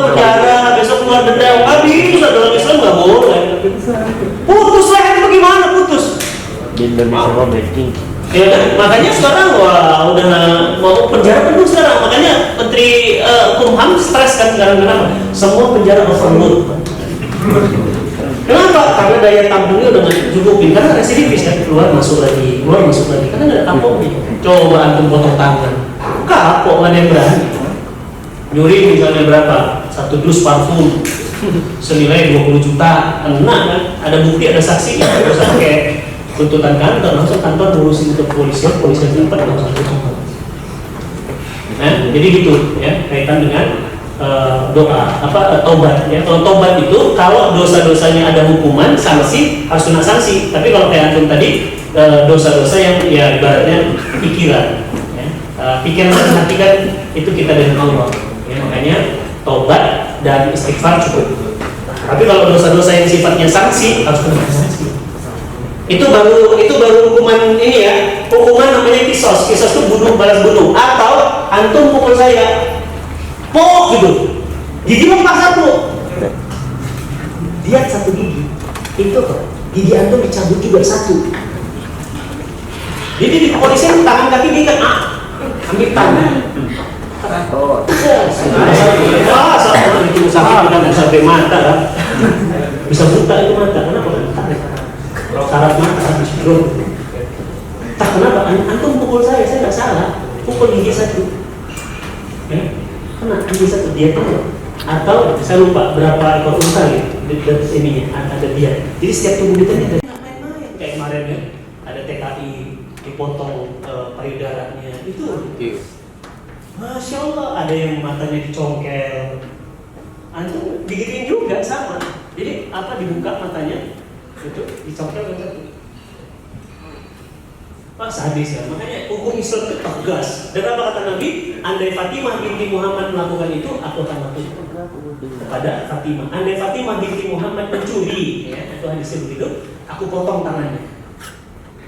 [SPEAKER 1] penjara, besok keluar denda, habis dalam Islam nggak boleh. Putus lah, itu bagaimana putus?
[SPEAKER 3] Di Indonesia mah banking.
[SPEAKER 1] Ya kan, makanya sekarang wah udah mau penjara penuh sekarang. Makanya Menteri Kumham stres kan sekarang, kenapa? Semua penjara overload. Kenapa? Karena daya tampungnya udah nggak cukupin. Karena residivis kan, keluar masuk lagi, karena nggak ada kapoknya. Coba antum potong tangan, kapok nggak ada yang berani. Nyuri misalnya berapa? 1 dus parfum senilai 20 juta, kena kan? Ada bukti, ada saksi, terus kayak tuntutan kantor, langsung kantor ngurusin ke polisian tempat langsung tutup. Nah, jadi gitu ya, kaitan dengan doa tobat ya. Kalau tobat itu kalau dosa-dosanya ada hukuman, sanksi, harus kena sanksi. Tapi kalau kayak antum tadi dosa-dosa yang ya ibaratnya pikiran ya. Pikiran dan hati kan itu kita dengan Allah ya, makanya tobat dan istighfar cukup. Tapi kalau dosa-dosa yang sifatnya sanksi, harus kena sanksi. Itu baru hukuman ini ya. Hukuman namanya kisos. Kisos itu bunuh balas bunuh. Atau antum pukul saya, pok gitu, gigi lepas satu, lihat satu gigi, itu gigi antum dicabut juga satu. Jadi di kepolisian tangan kaki diikat, ambil tangan. Sama itu sakit udah sampai mata kan, bisa buta itu mata. Kenapa? Saraf mata habis bro. Tak kenapa? Antum pukul saya nggak salah. Pukul gigi satu. Kena gigi satu dia tuh. Atau saya lupa berapa ekor unta gitu. Dan ininya ada dia. Jadi setiap tubuh kita ini ada main-main. Kayak kemarin ya, ada TKI dipotong payudaranya itu. Masya Allah, ada yang matanya dicongkel. Antum digituin juga sama. Jadi apa dibuka matanya? Itu dicongkel kan satu. Wah sadis ya, makanya hukum Islam itu tegas. Dan apa kata Nabi? Andai Fatimah binti Muhammad melakukan itu, aku akan lakukan kepada Fatimah. Andai Fatimah binti Muhammad mencuri, ya, itu hadisnya begitu, aku potong tangannya.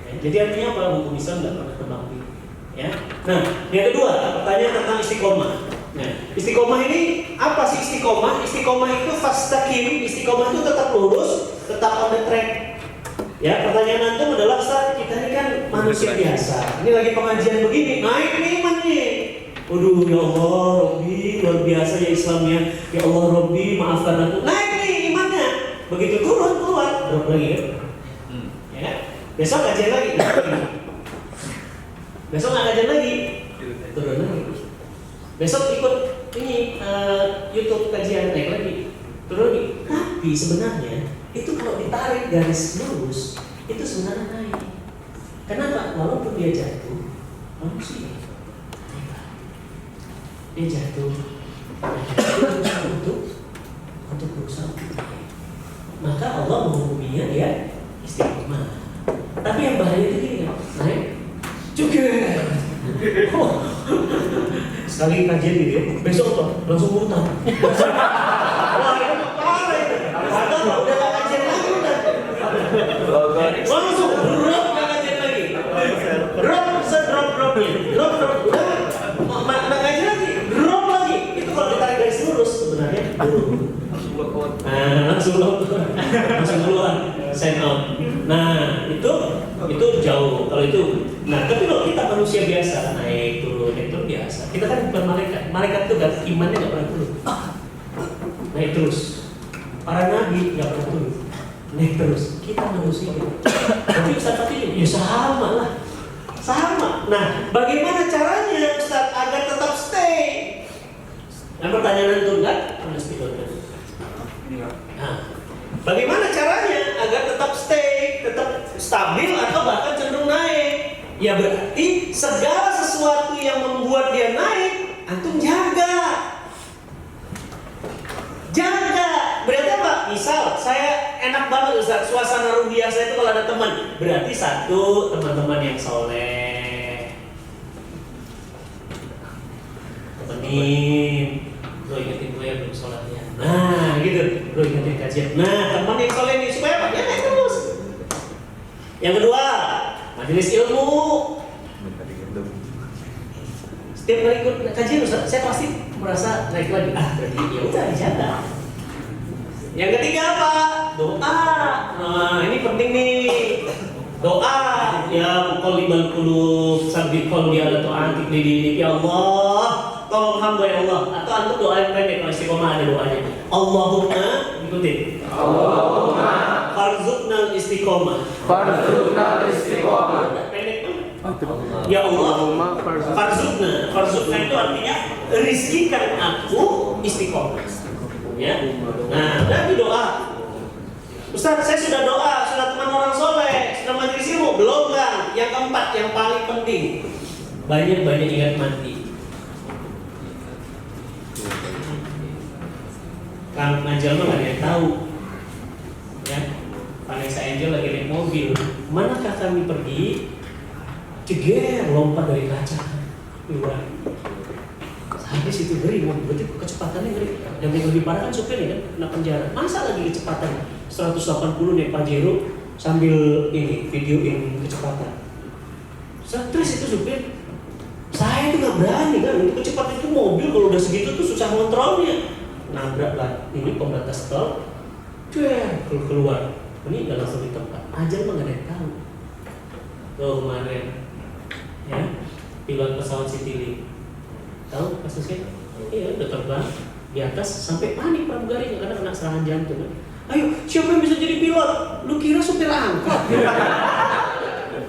[SPEAKER 1] Ya, jadi artinya apa? Hukum Islam nggak pernah tebang pilih. Ya. Nah, yang kedua, pertanyaan tentang istiqomah. Nah, istiqomah ini apa sih istiqomah? Istiqomah itu fastaqim. Istiqomah itu tetap lurus, tetap on the track. Ya, pertanyaan antum adalah, Ustaz, kita ini kan manusia biasa. Ini lagi pengajian begini, naik nih imannya. Waduh, ya Allah, Robbi, luar biasa ya Islamnya. Ya Allah, Robbi, maafkan aku. Naik nih imannya. Begitu turun, keluar, drop lagi ya. Ya, besok kajian lagi. Besok nggak kajian lagi, turun lagi. Besok ikut ini YouTube kajian, naik lagi, turun lagi. Tapi sebenarnya itu kalau ditarik garis lurus itu sebenarnya naik. Kenapa? Walaupun dia jatuh, manusia dia jatuh untuk berusaha. Maka Allah menghukuminya dia istiqomah. Tapi yang bahaya itu gini, naik juga. Sekali kajian gitu ya, besok tuh langsung muntah. Wah, itu parah itu. Padahal udah gak kajian lagi udah. Langsung drop gak kajian lagi. Drop sedrop-dropnya. Drop udah. Gak kajian lagi. Drop lagi. Itu kalau ditarik garis lurus sebenarnya langsung keluar. Sign out. Nah, itu jauh. Kalau itu, nah tapi kalau kita manusia biasa naik turun biasa. Kita kan bukan malaikat. Malaikat itu gak imannya nggak pernah turun. Naik terus. Para nabi nggak pernah turun. naik terus. Kita manusia. Tapi Ustaz Fatih, ya sama lah. Sama. Nah, bagaimana caranya Ustaz agar tetap stay? Nah, pertanyaan itu enggak? Nah, bagaimana caranya agar tetap stay, tetap stabil atau bahkan cenderung naik? Ya berarti segala sesuatu yang membuat dia naik, antum jaga. Jaga. Berarti apa? Misal saya enak banget Ustaz, suasana ruhiah saya itu kalau ada teman. Berarti satu, teman-teman yang soleh. Temenin. Bro ingetin gue ya belum sholatnya. Nah gitu. Bro ingetin kajian. Nah teman yang soleh nih supaya apa? Ya naik terus. Yang kedua, majelis ilmu. Setiap kali ikut kajian Ustaz, saya pasti merasa naik lagi. Berarti ya udah dijaga. Yang ketiga apa? Doa. Nah ini penting nih. Doa. Ya muqallibal qulub, sabbit qalbi ala ta'atik lidinik. Ya Allah, tolong hamba ya Allah. Atau antum doa yang pendek, kalau istiqomah ada doanya. Allahumma, ikutin.
[SPEAKER 2] Allahumma
[SPEAKER 1] farzuqnal istiqomah.
[SPEAKER 2] farzuqnal istiqomah.
[SPEAKER 1] Pendek tuh. Ya Allah, farzuqna. Farzuqna itu artinya rizkikan aku istiqomah. Ya. Nah, dan doa. Ustaz, saya sudah doa, sudah teman orang soleh, sudah majelis ilmu, belum kan? Yang keempat, yang paling penting, banyak-banyak ingat mati. Kang Najal mah nggak ada yang tahu, ya. Vanessa Angel lagi naik mobil, manakah kami pergi? Ceger, lompat dari kaca, keluar. Habis itu ngeri, berarti kecepatannya ngeri. Yang lebih parah kan supirnya kan, kena penjara. Masa lagi kecepatan 180 naik Pajero sambil ini videoin kecepatan. Stres itu supir. Saya itu nggak berani kan, untuk kecepatan itu mobil kalau udah segitu tuh susah kontrolnya. Nabrak lah, ini pembatas tol, keluar. Ini nggak langsung di tempat. Ajal mah nggak ada yang tahu. Tuh kemarin, ya pilot pesawat Citylink. Tahu kasusnya? Iya, udah terbang di atas sampai panik pramugarinya karena kena serangan jantung. Ayo, siapa yang bisa jadi pilot? Lu kira supir angkot?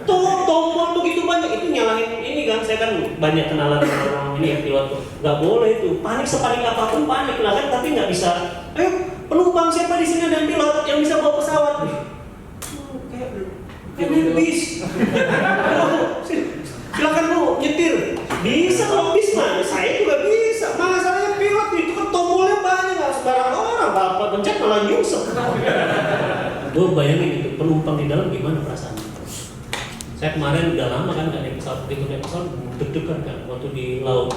[SPEAKER 1] Tombol begitu banyak, itu nyalahin ini kan. Saya kan banyak kenalan orang ini ya pilot tuh. Gak boleh itu, panik sepanik apapun panik lah kan, tapi nggak bisa. Ayo, penumpang siapa di sini ada pilot yang bisa bawa pesawat? Kayak bis. Silakan lu nyetir. Bisa kalau bis mah, saya juga bisa. Masalahnya pilot itu kan tombolnya banyak, nggak sembarang orang. Bapak pencet malah nyungsep. Gue bayangin itu penumpang di dalam gimana perasaannya. Saya kemarin udah lama kan nggak naik pesawat, begitu naik pesawat deg-degan kan. Waktu di laut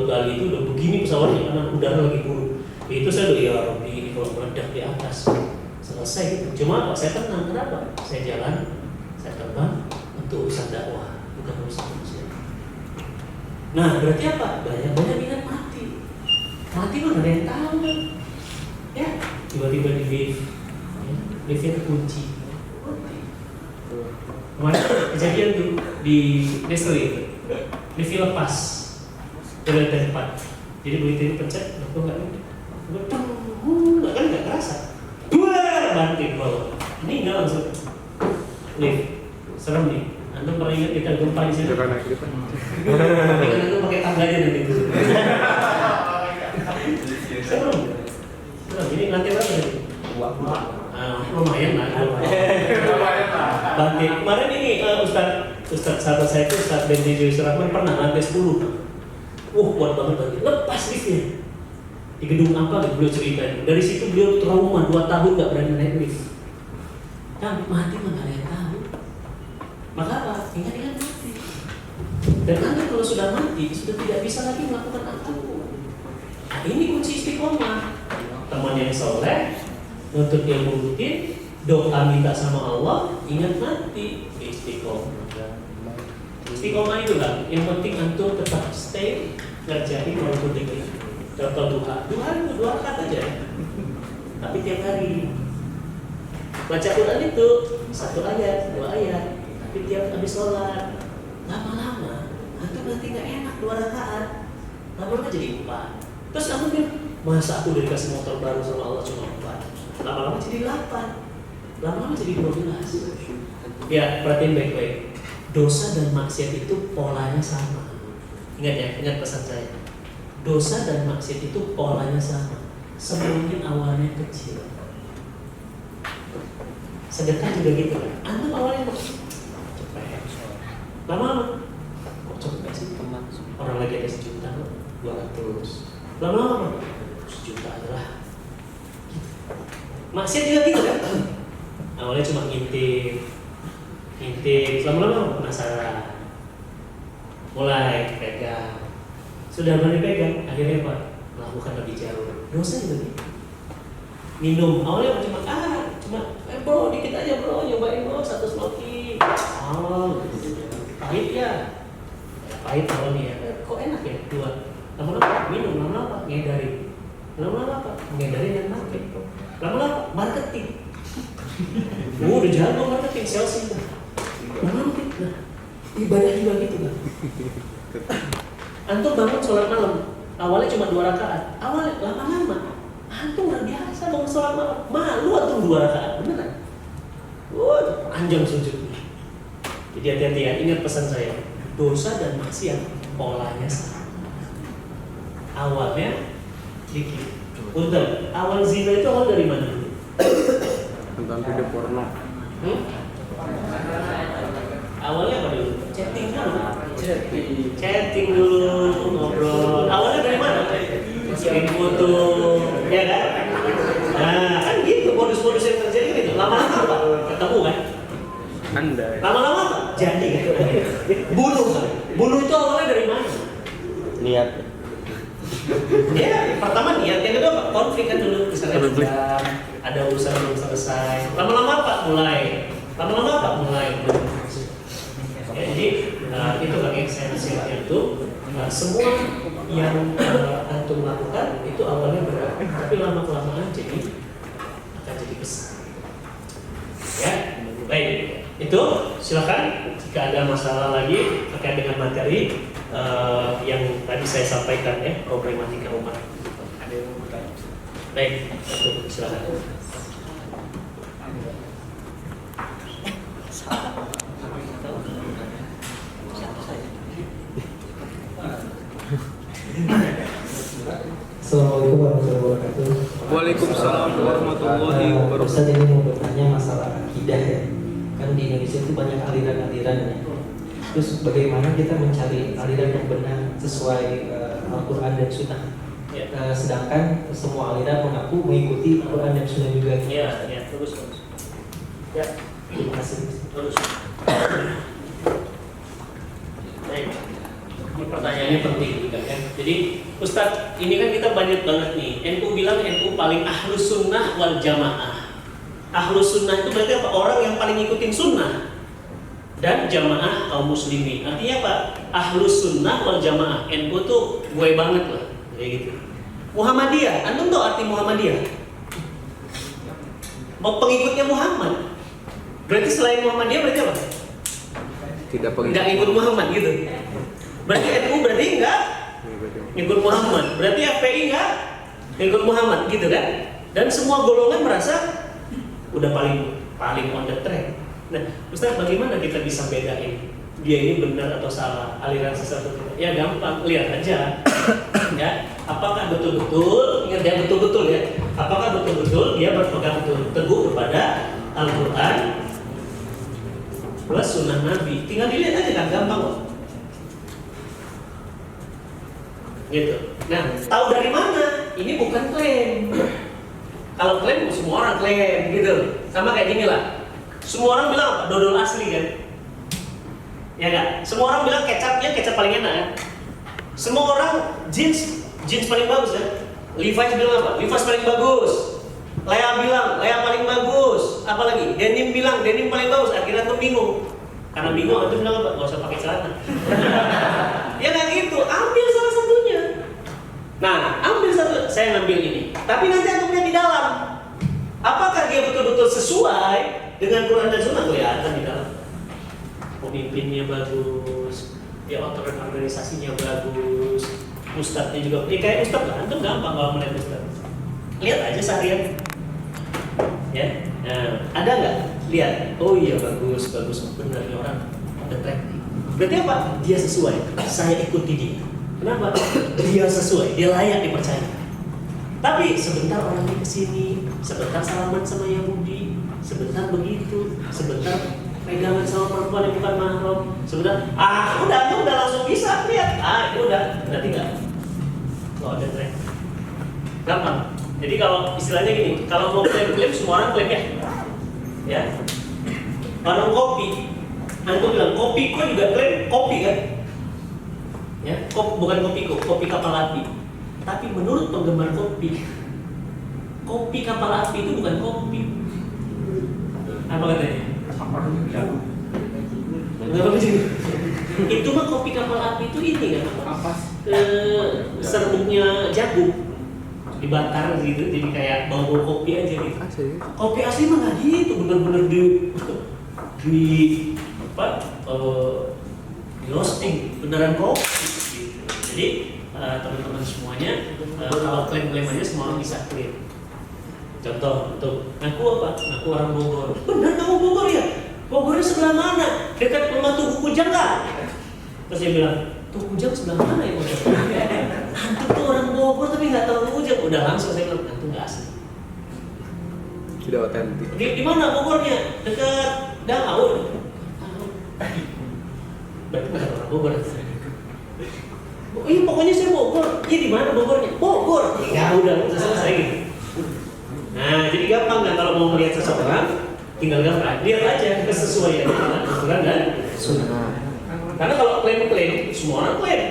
[SPEAKER 1] Bali itu udah begini pesawatnya karena udara lagi buruk. Itu saya udah ya Rabbi, ini kalau meledak di atas selesai gitu. Cuma saya tenang, kenapa? Saya jalan, saya terbang untuk urusan dakwah, bukan urusan manusia. Nah, berarti apa? Banyak-banyak ingat mati. Mati mah nggak ada yang tahu kan? Ya, tiba-tiba di lift, ya, liftnya terkunci. Kemarin kejadian tuh di Nestle itu, liftnya lepas dari lantai 4. Jadi begitu ini pencet, kok nggak ada? Nggak kan nggak kerasa. Dua banting bawah. Ini nggak langsung lift. Serem nih. Anda pernah ingat kita gempa di sini?
[SPEAKER 3] Jangan naik di depan.
[SPEAKER 1] Tapi kan Anda pakai tangganya nanti itu. Serem. Ini lantai berapa tadi? Lumayan lah. Banting. Kemarin ini Ustaz sahabat saya itu Ustaz Benji Rahman pernah lantai 10. Kuat banget tadi. Lepas liftnya. Di gedung apa gitu beliau ceritain. Dari situ beliau trauma 2 tahun nggak berani naik lift. Kan mati mah nggak ada yang tahu. Maka apa? Ingat-ingat mati. Dan Anda kalau sudah mati sudah tidak bisa lagi melakukan apapun. Nah, ini kunci istiqomah. Teman yang soleh, nuntut ilmu rutin, doa minta sama Allah, ingat mati, istiqomah. Istiqomah itu kan, yang penting antum tetap stay ngerjain walaupun dikit. Contoh duha itu 2 rakaat aja. Tapi tiap hari baca Quran itu 1 ayat, 2 ayat. Tapi tiap habis sholat lama-lama antum nanti nggak enak 2 rakaat. Lama-lama jadi 4. Terus kamu bilang, masa aku udah dikasih motor baru sama Allah cuma 4. Lama-lama jadi 8. lama-lama jadi 12. Ya, perhatiin baik-baik. Dosa dan maksiat itu polanya sama. Ingat ya, ingat pesan saya. Dosa dan maksiat itu polanya sama. Semuanya awalnya kecil. Sedekah juga gitu kan. Antum awalnya cepet. Lama-lama kok cepet sih? Orang lagi ada 1 juta, 200. Lama-lama 1 juta adalah. Maksiat juga gitu kan. Awalnya cuma ngintip, lama-lama penasaran, mulai pegang, sudah berani pegang, akhirnya apa? Melakukan lebih jauh. Dosa juga gitu. Minum, awalnya cuma bro, dikit aja bro, nyobain bro, 1 smoky. Gitu. Pahit ya, pahit awalnya ya, kok enak ya, 2. Lama-lama minum, lama-lama ngedarin, lama-lama apa? Ngedarin dan pakai. Lama-lama marketing. Udah jago marketing, sales itu. Nah, ibadah juga gitu kan. Antum bangun sholat malam, awalnya cuma 2 rakaat. Awalnya lama-lama, antum udah biasa bangun sholat malam. Malu antum 2 rakaat, beneran. Panjang sujudnya. Jadi hati-hati ya, ingat pesan saya. Dosa dan maksiat polanya sama. Awalnya dikit. Punten, awal zina itu awal dari mana dulu?
[SPEAKER 3] Tentang video porno.
[SPEAKER 1] Awalnya apa dulu? Chatting dulu, ngobrol. Awalnya dari mana? Kirim foto, ya kan? Nah, kan gitu modus-modus yang terjadi gitu. Lama-lama apa? Ketemu kan?
[SPEAKER 3] Anda.
[SPEAKER 1] Lama-lama apa? Jadi kan? Bunuh kan? Bunuh itu awalnya dari mana?
[SPEAKER 3] Niat.
[SPEAKER 1] Ya, pertama niat, yang kedua apa? Konflik kan dulu. Misalnya ada urusan belum selesai. Lama-lama apa? Mulai. Lama-lama apa? Mulai. Ya, jadi itu bagi saya nasihatnya itu semua yang antum lakukan itu awalnya berat, tapi lama-kelamaan akan jadi besar. Ya, baik. Itu silakan jika ada masalah lagi terkait dengan materi yang tadi saya sampaikan ya, problematika umat. Ada yang mau bertanya? Baik, itu silakan.
[SPEAKER 6] Assalamualaikum warahmatullahi wabarakatuh.
[SPEAKER 2] Waalaikumsalam warahmatullahi wabarakatuh.
[SPEAKER 6] Ustaz ini mau bertanya masalah akidah ya. Kan di Indonesia itu banyak aliran-aliran ya. Terus bagaimana kita mencari aliran yang benar sesuai Al-Quran dan Sunnah? Sedangkan semua aliran mengaku mengikuti Al-Quran dan Sunnah juga.
[SPEAKER 1] Ya, terus. Ya,
[SPEAKER 6] Terima kasih.
[SPEAKER 1] terus. Baik. Ini pertanyaannya penting juga kan. Jadi Ustadz, ini kan kita banyak banget nih. NU bilang NU paling ahlus sunnah wal jamaah. Ahlus sunnah itu berarti apa? Orang yang paling ngikutin sunnah. Dan jamaah kaum muslimin. Artinya apa? Ahlus sunnah wal jamaah. NU tuh gue banget lah. Kayak gitu. Muhammadiyah, antum tahu arti Muhammadiyah? Mau pengikutnya Muhammad. Berarti selain Muhammadiyah berarti apa?
[SPEAKER 3] Tidak pengikut.
[SPEAKER 1] Enggak ikut Muhammad gitu. Berarti NU berarti enggak ngikut Muhammad. Berarti FPI enggak ngikut Muhammad gitu kan? Dan semua golongan merasa udah paling on the track. Nah, Ustaz, bagaimana kita bisa bedain dia ini benar atau salah, aliran sesat atau tidak? Ya gampang, lihat aja. Ya, apakah betul-betul, ingat ya betul-betul ya. Apakah betul-betul dia berpegang teguh kepada Al-Qur'an plus sunnah Nabi? Tinggal dilihat aja kan, gampang kok. Gitu. Nah, tahu dari mana? Ini bukan klaim. Kalau klaim semua orang klaim gitu. Sama kayak gini lah. Semua orang bilang apa? Dodol asli kan? Ya kan? Semua orang bilang kecap paling enak kan? Semua orang jeans paling bagus kan? Levi's bilang apa? Levi's paling bagus. Lea bilang Lea paling bagus. Apalagi? Denim bilang denim paling bagus. Akhirnya tuh bingung. Karena bingung, itu bilang apa? Gak usah pakai celana. Ya nggak gitu. Ambil salah satunya. Nah, ambil satu. Saya ngambil ini. Tapi nanti antumnya di dalam. Apakah dia betul-betul sesuai dengan Quran dan Sunnah? Kelihatan di dalam. Pemimpinnya bagus, ya organisasinya bagus, ustadznya juga. Ya kayak ustadz lah, antum gampang kalau melihat ustadz. Lihat aja seharian. Ya, Nah, ada nggak lihat? Oh iya bagus, benar nih orang ada track. Berarti apa? Dia sesuai. Saya ikuti dia. Kenapa? Dia sesuai. Dia layak dipercaya. Tapi sebentar orangnya kesini, sebentar salaman sama Yahudi, sebentar begitu, sebentar pegangan sama perempuan yang bukan mahram, sebentar. Udah langsung bisa lihat. Udah, berarti nggak. Kalau ada track, gampang. Jadi kalau istilahnya gini, kalau mau klaim semua orang klaim ya. Warung kopi, antum bilang kopi kok juga klaim kopi kan? Ya, bukan kopi kapal api. Tapi menurut penggemar kopi kapal api itu bukan kopi. Apa katanya? Itu mah kopi kapal api itu ini kan? Serbuknya jagung dibakar gitu, jadi kayak bau kopi aja gitu. Kopi asli mah nggak gitu, bener-bener di roasting, beneran kopi. Jadi teman-teman semuanya, kalau klaim-klaim aja semua orang bisa klaim. Contoh, aku apa? Aku orang Bogor. Bener kamu Bogor ya? Bogornya sebelah mana? Dekat rumah Tugu Kujang nggak? Terus dia bilang, Tugu Kujang sebelah mana ya? Antum tuh orang Bogor tapi nggak tahu Tugu Kujang. Udah langsung saya bilang, antum nggak asli.
[SPEAKER 3] Tidak otentik.
[SPEAKER 1] Di mana Bogornya? Dekat Danau. Berarti bukan orang Bogor. Oh iya pokoknya saya Bogor. Iya di mana Bogornya? Bogor. Ya udah selesai gitu. Nah jadi gampang kan kalau mau melihat seseorang, tinggal gampang lihat aja kesesuaian dengan Al-Quran dan Sunnah. Karena kalau klaim semua orang klaim.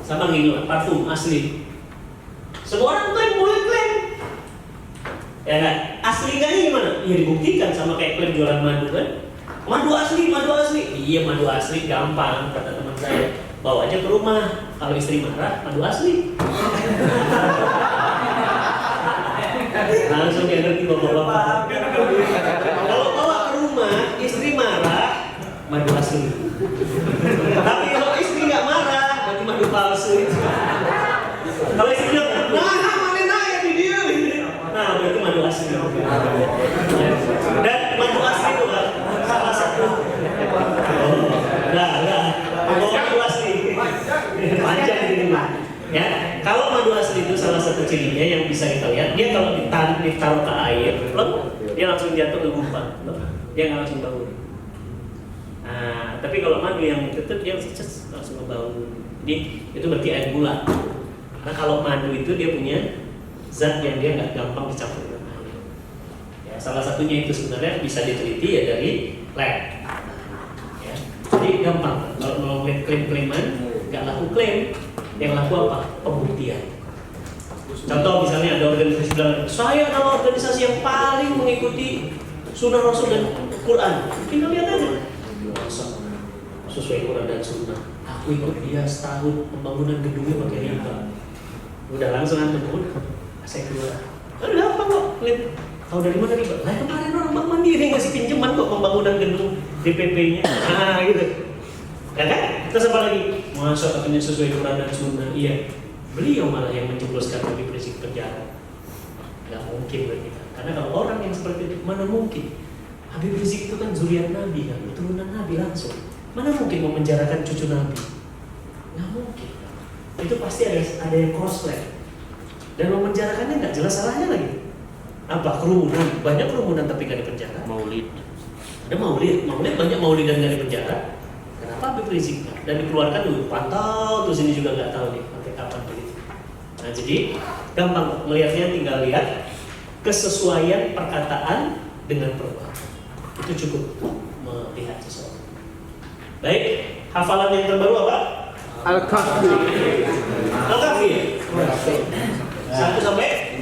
[SPEAKER 1] Sama gini parfum asli. Semua orang klaim, boleh klaim. Ya kan? Asli gaknya gimana? Ya dibuktikan sama kayak klaim jualan madu kan. Madu asli. Iya madu asli gampang kata teman saya. Bawa aja ke rumah. Kalau istri marah, madu asli. Langsung dia ngerti bapak-bapak. Kalau bawa ke rumah, istri marah, madu asli. Tapi kalau istri nggak marah, berarti madu palsu. Kalau istri bilang, mana ya di dia? Nah, berarti madu asli. Dan madu asli itu kan salah satu. Madu asli. Panjang ini mah. Ya, kalau madu asli itu salah satu cirinya yang bisa kita lihat, dia kalau ditaruh ke air, dia langsung jatuh ke gumpa, dia nggak langsung bangun. Nah, tapi kalau madu yang tetap dia langsung ngebangun. Itu berarti air gula. Karena kalau madu itu dia punya zat yang dia nggak gampang dicampur dengan air. Ya, salah satunya itu sebenarnya bisa diteliti ya dari lab. Ya, jadi gampang. Kalau mau lihat klaim-klaiman, nggak laku klaim. Yang laku apa? Pembuktian. Contoh misalnya ada organisasi bilang, saya adalah organisasi yang paling mengikuti Sunnah Rasul dan Quran. Tinggal lihat aja. Masa sesuai Quran dan Sunnah. Aku ikut dia setahun pembangunan gedungnya pakai riba. Udah langsung antum saya keluar. Udah apa kok? Lihat. Tahu dari mana riba? Lah kemarin orang Bank Mandiri ngasih pinjaman kok pembangunan gedung DPP-nya. Gitu. Ya kan? Terus apa lagi? Masa katanya sesuai Quran dan Sunnah. Iya. Beliau malah yang menjebloskan Habib Rizik penjara. Gak mungkin bagi kita. Karena kalau orang yang seperti itu, mana mungkin? Habib Rizik itu kan zuriat Nabi kan, keturunan Nabi langsung. Mana mungkin memenjarakan cucu Nabi? Gak mungkin. Itu pasti ada yang cross-flag. Dan memenjarakannya gak jelas salahnya lagi. Apa? Kerumunan. Banyak kerumunan tapi gak dipenjara.
[SPEAKER 3] Maulid.
[SPEAKER 1] Ada maulid banyak maulid dan gak dipenjara. Kenapa Habib Rizik? Dan dikeluarkan dulu, pantau terus ini juga nggak tahu nih sampai kapan begitu. Nah jadi gampang melihatnya, tinggal lihat kesesuaian perkataan dengan perbuatan. Itu cukup melihat sesuatu. Baik, hafalan yang terbaru apa?
[SPEAKER 3] Al-Kahfi.
[SPEAKER 1] Al-Kahfi. 1 sampai